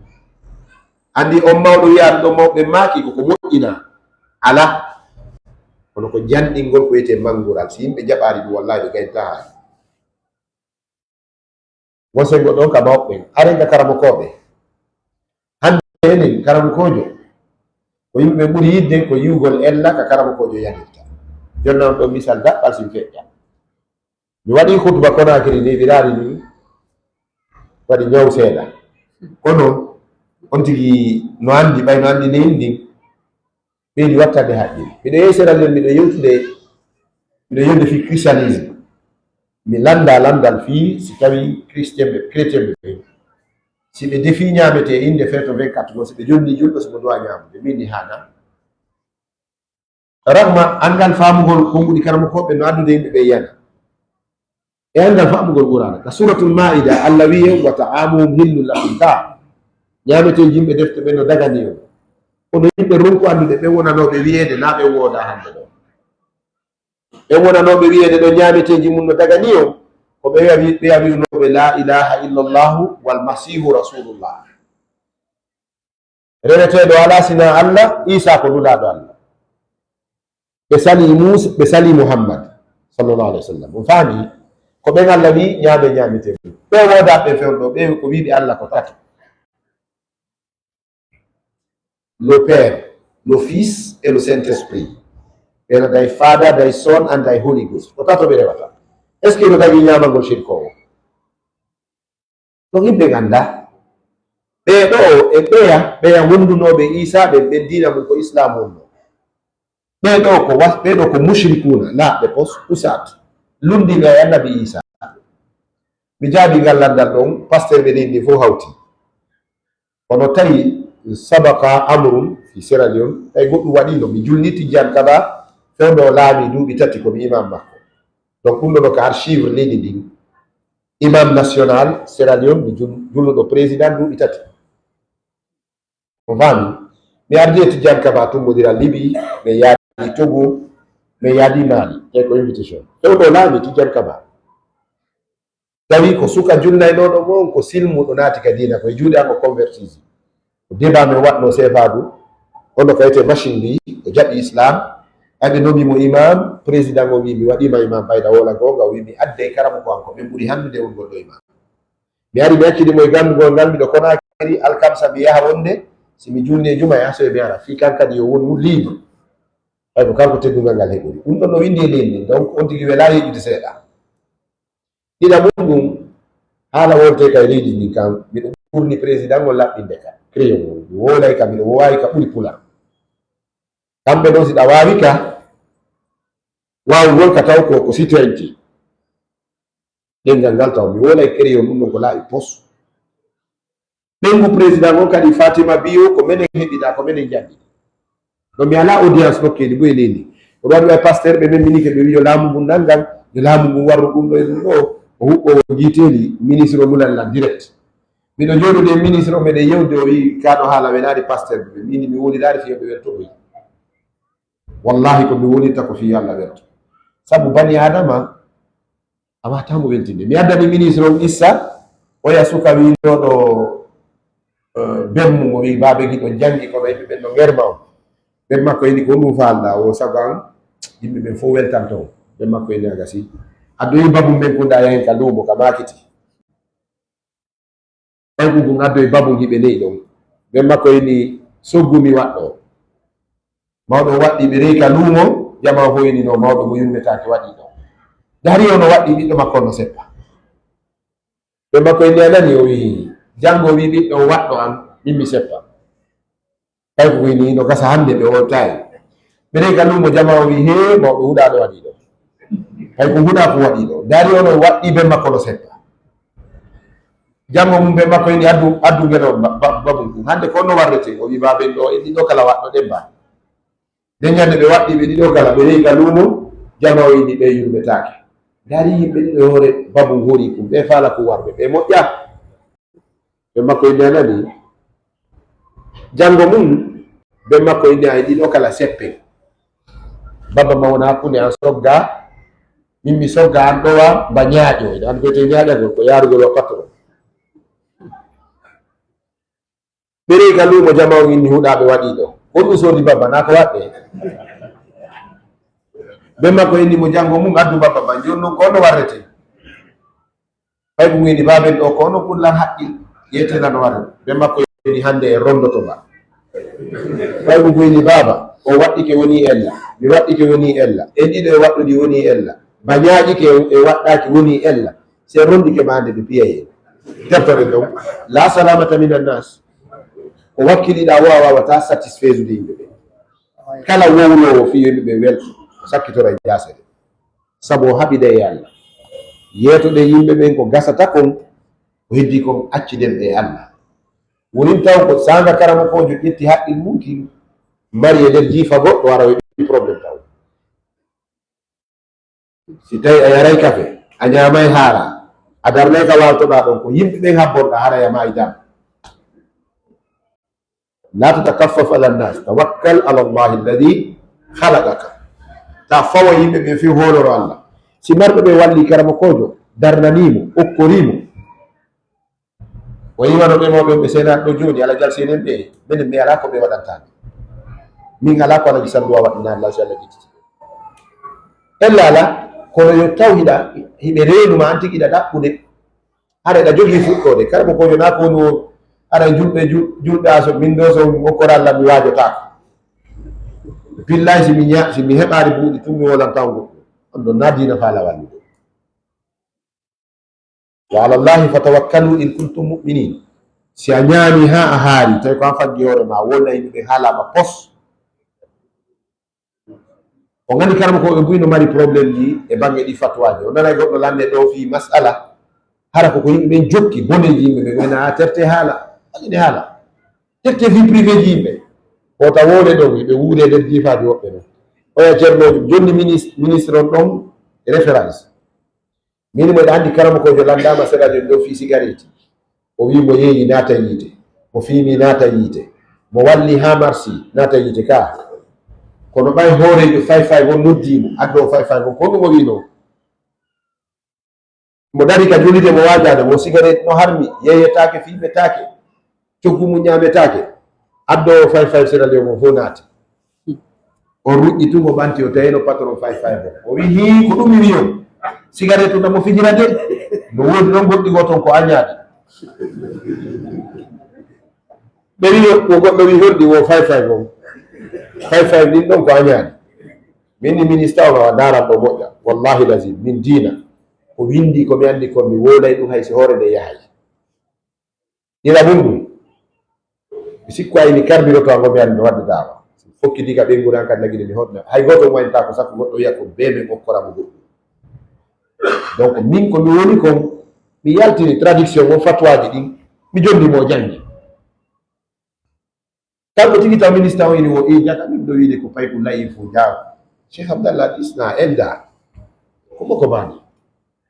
andi on mawɗo wiyaɓe ɗo mawɓe maaki koko moƴƴina ala kono ko janɗingol ko wiyete mangural si yimɓe jaɓari ɗum wallahi ɓe gaynta haali wosengo ɗon ka mawɓen arenga karamokoɓe hande enen karamokojo ko yimɓe ɓuuri yidde ko yiwgol ella ka karamokojo yanirta jonna on ɗo misal daɓɓal sin feƴƴa mi waɗi hutuba Konakiri ni wirari ni waɗi ñaw seeɗa kono on tigi no andi ɓay no andi neyin ndin ɓeydi wattade haqqil miɗo yeysera nden miɗo yewde fi christianisme mi landa landal fi si tawi chrétien ɓe si ɓe defi ñamete inde feto 24 go si ɓe jonni julɗo somo dowa ñamude min ni hana ragma angal famugol konguɗi karamokoɓe no addude yimɓe ɓe yiyana e angal famugol ɓurana ka suratul maida allah wiye wa ta'amuhum hillun lakum ta ñamete yimɓe defte ɓe no dagani on kono yimɓe ronku andude ɓe wonanoɓe wiyede na ɓe wooda hande ɗo ɓe wonanoɓe wiyede ɗo ñameteji mum no dagani on ko ɓe wiwnoɓe la ilaha illallahu walmasihu rasulullah reweteɗo ala sina allah isa ko nulaɗo allah ɓe sali musa ɓe sali muhammad sallllahu alayhi wa sallam on faami ko ɓen allah wi ñamete mum ɓe wodaɓe fewɗo ɓe ko wiɓe allah ko tati le Père, le Fils et le Saint-Esprit. Ɓena thy Father, thy Son and thy Holy Ghost. Ko tato ɓe rewata. Est ce que no tagi ñamagol shirkowo ɗon yimɓe ganda ɓeɗo e ɓeya wondunoɓe isa ɓe ɓeddina mum ko islam wonno ɓeɗo ko mushrikuna laɓɓe usat lundiɓe e annabi isa mi jaabi gallandal ɗon pasteur ɓe ɗin ni fof hawti kono tawi sabaka amrum fi Sierra Leone tawi goɗɗum waɗino mi julniti jan kaba fewdo laami duuɓi tati komi imam makko donc ɗum ɗo ko archive leydi ndin imam national Sierra Leone mi julnuɗo président duuɓi tati o fami mi ardi e Tidiane Kaba tummodira Libi mi yaadi Togo mi yaadi Mali e ko invitation fewdo laami Tidiane Kaba tawi ko suka julnaynoɗo mon ko silmuɗo naati ka dina koye juuɗe an ko convertisi débat min waɗno sefadu onno kayite machine mbi o jaɓi islam aɓe nomimo imam président o wi mi waɗima imam bayda wola gonga o wi mi adde karama ko anko min ɓuuri handude on gonɗo imam mi ari mi accidimo e gandugol ngal miɗo Konakiri alkamsa mi yaha wonde simi julni e juma yaha so mi ara fi kan kadi yo won libre ay ko kanko teddugal ngal heɓori ɗum ɗon no windi e leydi donc on tigi wela yeƴude seeɗa ɗiɗa mum ɗum haala wonte kay leydi ndi kam miɗo ɓurni président o laɓɓinde ka créé mi wolay ka miɗo wawi ka ɓuuri pula kamɓe ɗon siɗa wawi ka wawugol ka taw ko citoyenneté ɗengal ngal taw mi wolay créé ɗum ɗon ko laaɓi pos ɓengu président on kadi Fatima Bio ko menen heɓiɗa ko menen janɗi ɗo mi ala audience nokkedi ɓoye leydi o waɗi way pasteur ɓe memminike ɓe wi yo laamu ngu nangam yo laamu ngu warru ɗum ɗo e ɗum ɗo o huɓɓo jiiteli ministre o mulallah direct miɗo joɗude e ministre o meɗen yewde o wi kaɗo haala wenaade pasteur ɓe mini mi woliɗaade fiyoɓe welto o yi wallahi ko mi wolirta ko fi Allah welto sabu bani adama amatamu weltinde. Mi addani ministre on issa oya suka wiinoɗo bemmu mo wi babe giɗo jangi kono yimɓe ɓen no ngerma on. ɓen makko ini ko ɗum falɗa o sabu an yimɓe ɓen fof weltanto on. ɓen makko ini agasi addoyi babum ɓen kunda yahen ka luumo ka makiti ay ɗum addoyi babum hiɓe neyi ɗon. ɓen makko ini soggumi waɗɗo mawɗo waɗɗi ɓe reyi ka luumo jama fo ini no mawɗo mo yummetake waɗi ɗo dari ono waɗɗi ɓiɗɗo makko no seppa. ɓe makko inni anani o wi jango wi ɓiɗɗo waɗɗo an min mi seppa kay ko wini no gasa hande ɓe woltayi ɓe reyi ka luumo jama o wi he mawɗo huɗaɗo waɗi ɗo kay ko huɗa ko waɗi ɗo dari ono waɗɗi ɓe makko no seppa. jango mum ɓe makko inni addu ngeno babum ɗum hande ko no warrete o wi baben ɗo e ɗiɗo kala waɗɗo ɗebba nde ñande ɓe waɗɗi ɓe ɗiɗo kala ɓe reyi ka luumo jama o yini ɓe yurmetake dari yimɓe ɗiɗo hoore babum hori kum ɓe faala ko warɓe ɓe moƴƴa. ɓe makko inni anani jango mum ɓe makko inni a ɗiɗo kala seppe baba mawna hakkunde an sogga min mi sogga an ɗowa ba ñaaƴo an koyte ñaaƴagol ko yarugol o patron ɓe reyi ka luumo jama o inni huɗaɓe waɗi ɗo honɗum soodi baba na ko waɗɗe ɓe makko inni mo jango mum addu baba ba joni noon ko no warrete fay ko wini baben ɗo ko no ɓullan haqqil yetena no warre ɓe makko inni hande e rondoto ba fay ko wini baba o waɗɗike woni ella mi waɗɗike woni ella en ɗiɗo e waɗɗudi woni ella ba ñaaƴike e waɗɗaki woni ella se rondike ma hande ɓe piyaye teftore ɗon la salamata min annas ko wakkiliɗa wawata satisfaisude yimɓe ɓe kala wowlowo fi yimɓe ɓe welto sakkitora e jasere sabu o haɓida e Allah yeetoɗe yimɓe ɓen ko gasata kon ko heddi kon acciden e Allah wonin taw ko sanga karama kojo ƴetti haqqil mumkin mari e nder jiifa goɗɗo wara weɓi probléme taw si tawi a yaray kafe a ñamay haara a darnay ka waltoɗa ɗon ko yimɓe ɓen habborɗa harayama e jam la tatakaffaf ala nnas tawakkal ala llahi alladi halaqaka ta fawa yimɓe ɓe fi hooloro Allah si marɓe ɓe walli karama kojo darnanimo okkorimo o yimano ɓe mawɓe ɓe senaɗo ɗo jooɗi ala jal senen ɓe minen mi ala ko ɓe waɗantami min ala ko alaji sanduwa waɗina Allah si Allah ƴettiti ella ala kono yo taw hiɓe reenuma an tigi ɗa ɗaɓɓude haɗa ɗa jogii fuɗɗode karama kojo na koni o aɗa julɓe aso min ɗo so okkora Allah mi waajotako billahi si mi heɓari buuɗi tun mi wolan taw goɗɗo on ɗon na dina faala wallude wa ala llahi fatawakkalu in kuntum muminin si a ñaami ha a haari tawi ko an faggi hoore ma wonna yimɓe haalama pos o gandi karama ko ɓe mbino mari probléme ji e bange ɗi fatwaji o nanay goɗɗo lande ɗo fi masala hara koko yimɓe ɓen jokki boneji yimɓe ɓe wena terte haala aɗine haala terte vie privé ji yimɓe o ta wone ɗon ɓe wuure nder jiifaji woɓɓe ɗon oya ceernojo jonni ministre on ɗon référence min moɗe andi karama kojo landama seɗa joni ɗo fi cigarette o wi mo yeeyi naata yiite mo fiimi naata yiite mo walli ha marsi naata yiite ka kono ɓay hoorejo fay on noddimo addo fay on ko ɗum o wi noon mo dari ka julide mo wajade mo cigarette no harmi yeyetake fiimetake coggu mum ñametake addo fay seɗa nde mo fo naati o ruƴƴi tun o ɓanti o tawino patron fay o wi hi ko ɗum mi wi on cigarette ɗum mo fijira de no wodi ɗon goɗɗi go toon ko añaɗi ɓe wi ko goɗɗo wi horɗi wo fay on fay ɗin ɗon ko añaɗi min ni ministre o awa daran ɗo moƴƴa wallahi lazim min diina ko windi komi andi kon mi wolay ɗum haysi hoore nde yahay ira mum ɗum mi sikku ayni carbureto a ngomi andi mi wadde dawa fokki diga ɓengude an kadi nagui mi hoɗna hay goto wayta ko sakko goɗɗo wiya ko beme ɓokkoramo goɗɗum donc min komi woni kon mi yaltini traduction on fatwaji ɗin mi jondimo jangi kanko tigi taw ministre o ini wo jaka min ɗo wiide ko pay ko layi fo jaw cheikh abdallah isna enda ko bani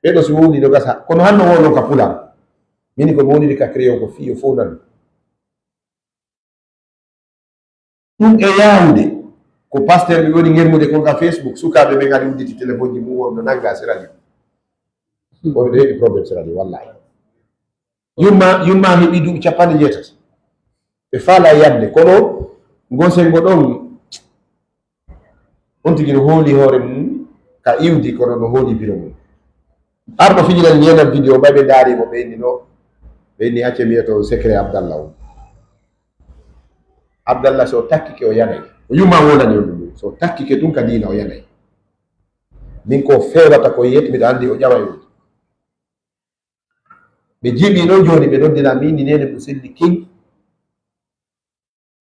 ɓeɗo so wowni no gasa kono hanno wonon ka pular mini komi woniri ka crayon ko fiyo fof nan ɗum e yawde ko pasteur ɓe woni ngermude kon ka Facebook sukaɓe ɓe ngari udditi téléphone ji mum wonno nanga si radio oɓe ɗo heɓi probléme si radio wallahi yumma heɓi duuɓi 80 ɓe faala yande kono gosengo ɗon on tigi no hooli hoore mum ka iwdi kono no hooli biro mum arɗo fijinan yenan vidéo ɓay ɓe daarimo ɓe inni no ɓe inni acce wiyeto secret abdallah o abdallah so takkike o yanay o yumma wonani on ɗum so takkike ɗum ka diina o yanay min ko fewata ko yeti mbiɗa anndi o ƴawa yodi ɓe jiiɓi ɗon joni ɓe noddina mi inni nene mo selli king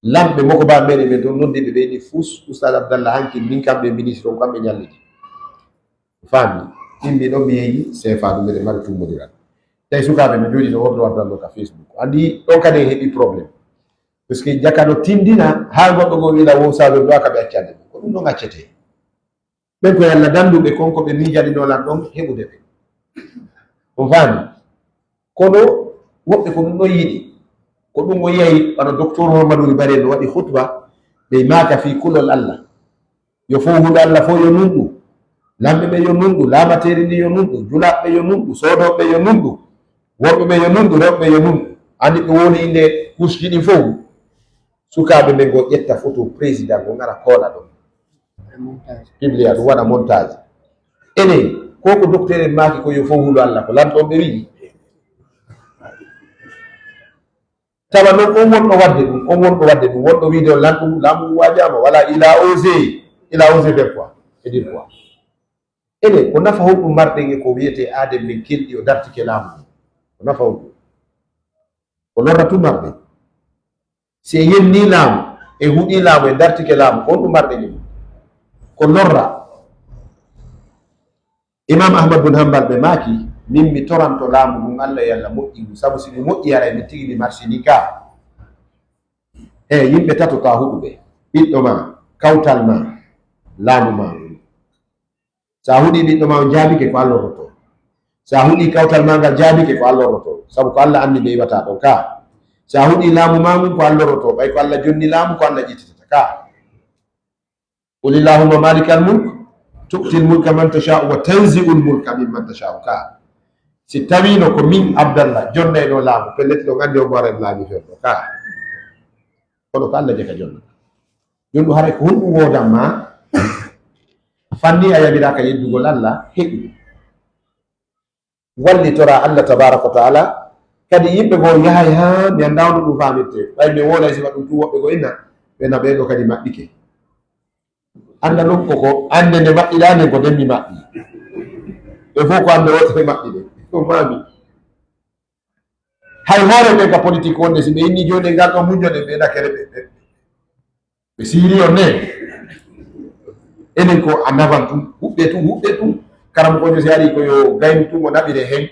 lamɓe moko ba meɗe ɓe ɗon noddiɓe ɓe inni fus oustad abdallah hanki min kamɓe ministre on kamɓe ñallidi faami ɗimɓe ɗon mi yeeyi CFA ɗum ɓeɗe mari tummodiral tawi sukaɓe mi jooɗi no wordo waddallo ka Facebook andi ɗon kadi heɓi probléme par ce que jaka no tindina ha goɗɗo go wiila wo saɓe ɗo akaɓe accande ko ɗum ɗon accete ɓen koye allah danduɓe konko ɓe miijaɗinolan ɗon heɓude ɓe on faami kono woɓɓe ko ɗum ɗon yiɗi ko ɗum o yehi bano docteur Mamadou Bare no waɗi khutba ɓe maaka fi kulol allah yo fo huɗo allah fo yo nunɗu lamɓe ɓe yo nunɗu laamateri ndi yo nunɗu julaɓɓe yo nunɗu sodoɓe yo nunɗu worɓe ɓe yo nunɗu rewɓe yo nunɗu andi ɓe woni inde kuski ɗi fof sukaɓe ɓe go ƴetta photo président go ngara koola ɗon publia ɗum waɗa montage ene koko docteur en maaki ko yo fo huɗo allah ko lanɗon ɓe wiɗi tawa noon on wonɗo wadde ɗum wonɗo wiide o lanɗum laamu wajama wala il a osé faire quoi et dire quoi ene ko nafa honɗum marɗen e ko wiyete aadem min kelɗi o dartike laamu ko nafa honɗum ko lorra tu marɗen si e yenni laamu e huuɗi laamu e dartike laamu ko honɗum marɗen e ko lorra imam ahmad bun hambal ɓe maaki min mi toranto laamu ɗum allah e allah moƴƴi ɗum sabu si mi moƴƴi ara mi tigi mi marsini ka yimɓe tato ka huɗuɓe ɓiɗɗo ma kawtal ma laamu ma sa huuɗi ɓiɗɗo ma o jaabike ko allah roto sa huuɗi kawtal ma ngal jaabike ko allah roto sabu ko allah anndi ɓe iwata ɗon ka sa huuɗi laamu ma mum ko allah roto ɓay ko allah jonni laamu ko allah ƴittitata ka qul illahumma malikal mulk tu'ti l mulka man tasha'u wa tanzi'u l mulka mimman tasha'u ka si tawino ko min abdallah jonnayno laamu pelleti ɗo nganndi o mboren laami ferɗo ka kono ko allah jeka jonnata joni ɗum haray ko honɗum wodan ma fanni a yamiraka yeddugol allah heɓi wallitora allah tabaraka wa taala kadi yimɓe goo yahay ha mi annda hono ɗum famirte ɓay mi wona sifa ɗum tu woɓɓe go inna ɓena ɓeɗo kadi maɓɓike anda ɗum koko ande nde maɓɓiɗa nden ko nden mi maɓɓi ɓe fof ko ande wotere maɓɓiɗe ɗum mami hay hoore ɓen ka politique wonde si ɓe inni joni ngal ɗo muñjode ɓe nakere ɓe siiri on ne enen ko a nafan tum huɓɓe tum karam kojo si ari ko yo gaynu tum o naɓire hen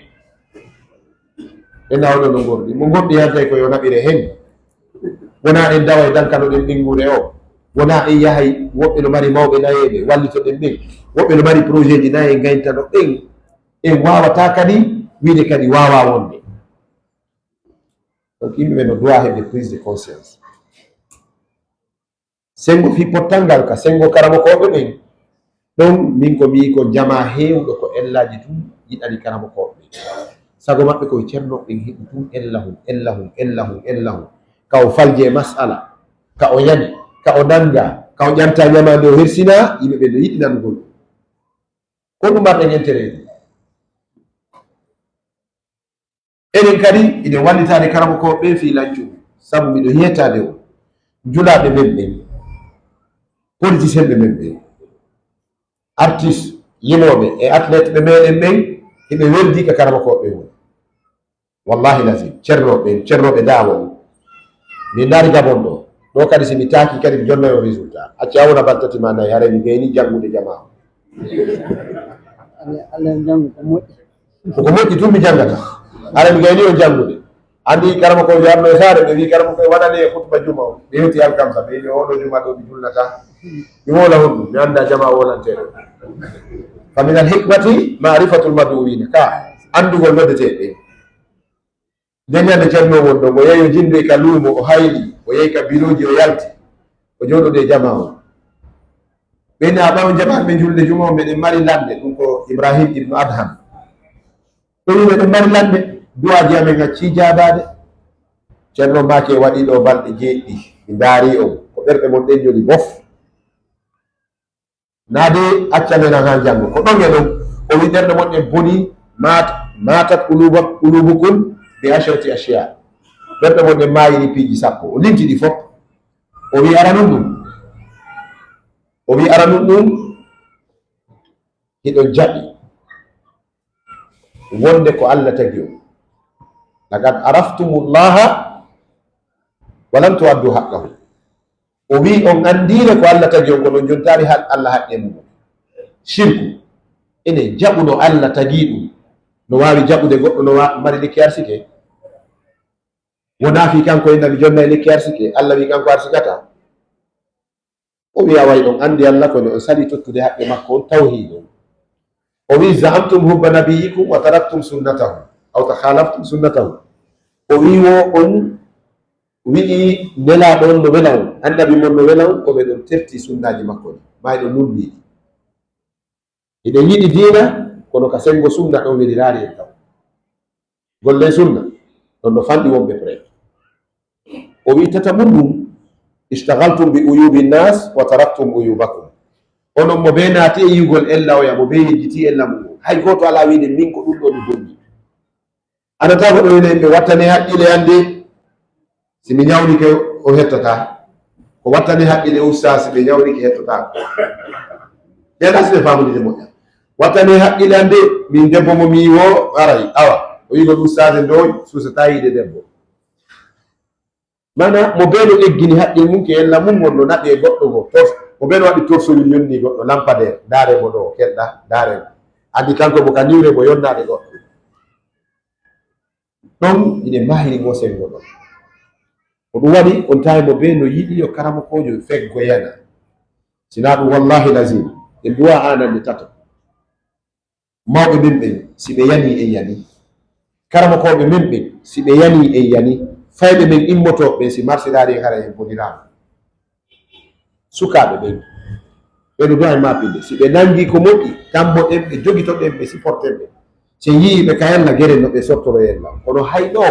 ena oɗo no gorɗi mo gonɗi hantay ko yo naɓire hen wona en dawa e dankano ɗen ɗingure o wona en yahay woɓɓe no mari mawɓe nayeɓe wallitoɗen ɓen woɓɓe no mari projet ji nayi en gayntano ɓen en wawata kadi wiide kadi wawa wonde donc yimɓeɓe no doit heɓde prise de conscience sengo fi pottangal ka sengo karamokoɓe ɓen ɗon min ko mbi ko jama hewɗo ko ellaji tum yiɗani karamokoɓe ɓen sago maɓɓe koye ceerno ɓen heɓi tum ellahum ka o falje masala ka o yani ka o nanga ka o ƴanta ñamande o hersina yimɓeɓe no yiɗi nangol ko ɗum marɗen intérêt enen kadi ine wallitade karamokoɓe ɓen fiilancum sabu miɗo yetade o julaɓe men ɓen politicien ɓe men ɓen artiste yinoɓe e athlète ɓe meɗen ɓen heɓe weldi ka karamokoɓe ɓen woni wallahi lazim ceernoɓe dawon min naari gabon ɗo kadi si mi taaki kadi mi jonnoyo résultat acci a wona baltati ma nayi haray mi gayni janngude jama koko moƴƴi tum mi janngata haray mi gayni o janngude andi karama ko yarno e saare ɓe wi karama koye waɗani e hutba juma o ɓe hewti alkamsa ɓe wi oɗo juma ɗo mi julnata mi wola honɗum mi annda jama wolanteɗo fa min al hikmati marifatul maduwina ka andugol noddeteɓe deñande ceerno won ɗo mo yeeyo jinde ka luumo o hayli o yehi ka biroji o yalti o jooɗode jama o ɓe naɓaɓe jaɓaɓe julde juma ɓeɗen mari lande ɗum ko Ibrahim ibnu Adham ɗo yimɓe ɗen mari lande duwaji amen gacci jabade ceerno Make waɗi ɗo balɗe jeeɗɗi mi daari on ko ɓerɗe mon ɗen joni bof naade accamen ha janggo ko ɗon e ɗon o wi ɓerɗe mon ɗen boni matat ulubukum bi ashrati ashiya ɓerɗe mon ɗen mayiri piiji 10 o limti ɗi fof o wi aranum ɗum hiɗon jaɓi wonde ko Allah tagi on laqad araftumullaha walam tuwaddu haqqahu o wi on andire ko Allah tagi on kono jontari Allah haqqe mum shirku ene jaɓuno Allah tagi ɗum no wawi jaɓude goɗɗo no mari lekki arsike wona fi kanko nabi jonna e lekki arsike Allah wi kanko arsikata o wi a way on andi Allah kono on sali tottude haqqe makko on tawhid on o wi zaamtum hubba nabiyikum wa taraktum sunnatahu aw takhalaftum sunnatahu o wi wo on wi'i nelaɗo on no wela on annabi mon no wela on koɓe ɗon terti sunnaji makko ni mayɗo nunniɗi eɗen yiɗi diina kono ka sengo sunna ɗon welirari en taw golle sunna ɗon no fanɗi wonɓe pre o wi tata mum ɗum ishtagaltum bi uyubi nnas wa taraktum uyubakum onon mo be naati e yugol ella oya mo be yejjiti ella mum hay goto ala wiide min ko ɗum ɗo mi bonni anata ko ɗo wine yimɓe wattane haqqille hande simi ñawnike o hettota ko wattane haqqille usta siɓe ñawnike hettota ɓeɗa siɓe famudide moƴƴa wattane haqqille hande min debbo mo mi wo aray awa o yigol ustade ndoy susata yiide debbo mana mo ɓeɗo eggini haqqil mum ke ella mum wonno naɓi e goɗɗo go mo ɓeɗo waɗi torsoyol yonni goɗɗo lampader daare mo ɗo keɗɗa daare andi kanko mo ka niwre mo yonnade goɗɗo ɗon ine mahiri gosengo ɗon ko ɗum waɗi on tawi mo ɓe no yiɗi yo karamo kojo feggo yana sina ɗum wallahi lazim e duwa anande tato mawɓe min ɓen si ɓe yani en yani karamo koɓe min ɓen si ɓe yani en yani fayɓe men immotoɓe si marsiɗari hara en bonirama sukaɓe ɓen ɓeɗo duwa e mapinde si ɓe nangi ko moƴƴi tambo ɗen ɓe jogitoɗen ɓe supporten ɓe so yiiɓe ka yalla guere no ɓe sottoro yella kono hay ɗo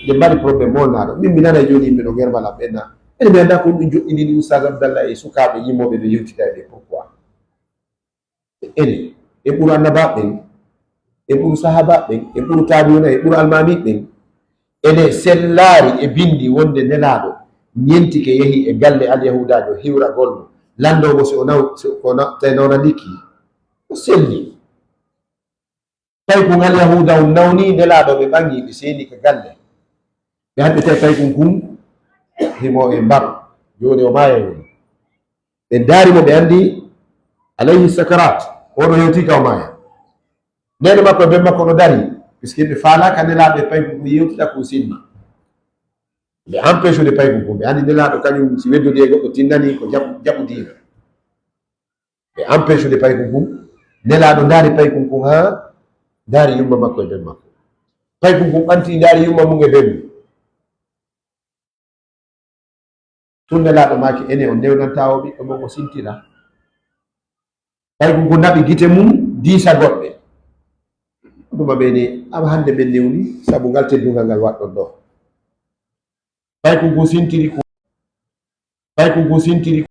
ɓe mbaɗi probléme molnaɗo min mi nana joni yimɓe ɗo germala ɓenna ene mi anda ko ɗum joɗɗinini oustad Abdallah e sukaɓe yimmoɓe no yewtida ɓe pourquoi ene en ɓuuru annaba ɓen en ɓuuru sahaba ɓen en ɓuuru tabiuna en ɓuuru almami ɓen ene sellari e bindi wonde nelaɗo ñentike yeehi e galle alyahudajo hiwra golmo landomo so tawnawna likki o selli tawi kon alyahuda on nawni nelaɗo ɓe ɓangi ɓe seeni ka galle ɓe hanɓe tawi kon kum himo e mbar joni o maya woni ɓe daarimo ɓe andi alayhi sakarat oɗo hewti ka o maya nene makko e ben makko no dari puisque ɓe falaka nelaɗo e payko ko yewtiɗa ko sinni ɓe empêche de payko kum ɓe andi nelaɗo kañum si weddodi e goɗɗo tinnani ko jaɓu diina ɓe empêche de payko kum nelaɗo daari payko kum ha daari yumma makko e ben makko payko kum ɓanti daari yumma mum e ben mum tun nelaɗo maki ene o newnantawo ɓiɗɗo mon o sintira payko kum naɓi gite mum diisa goɗɗe ɗuma ɓeni ama hande ɓen newni saabu ngal teddungal ngal waɗɗon ɗo payko ngu sintiri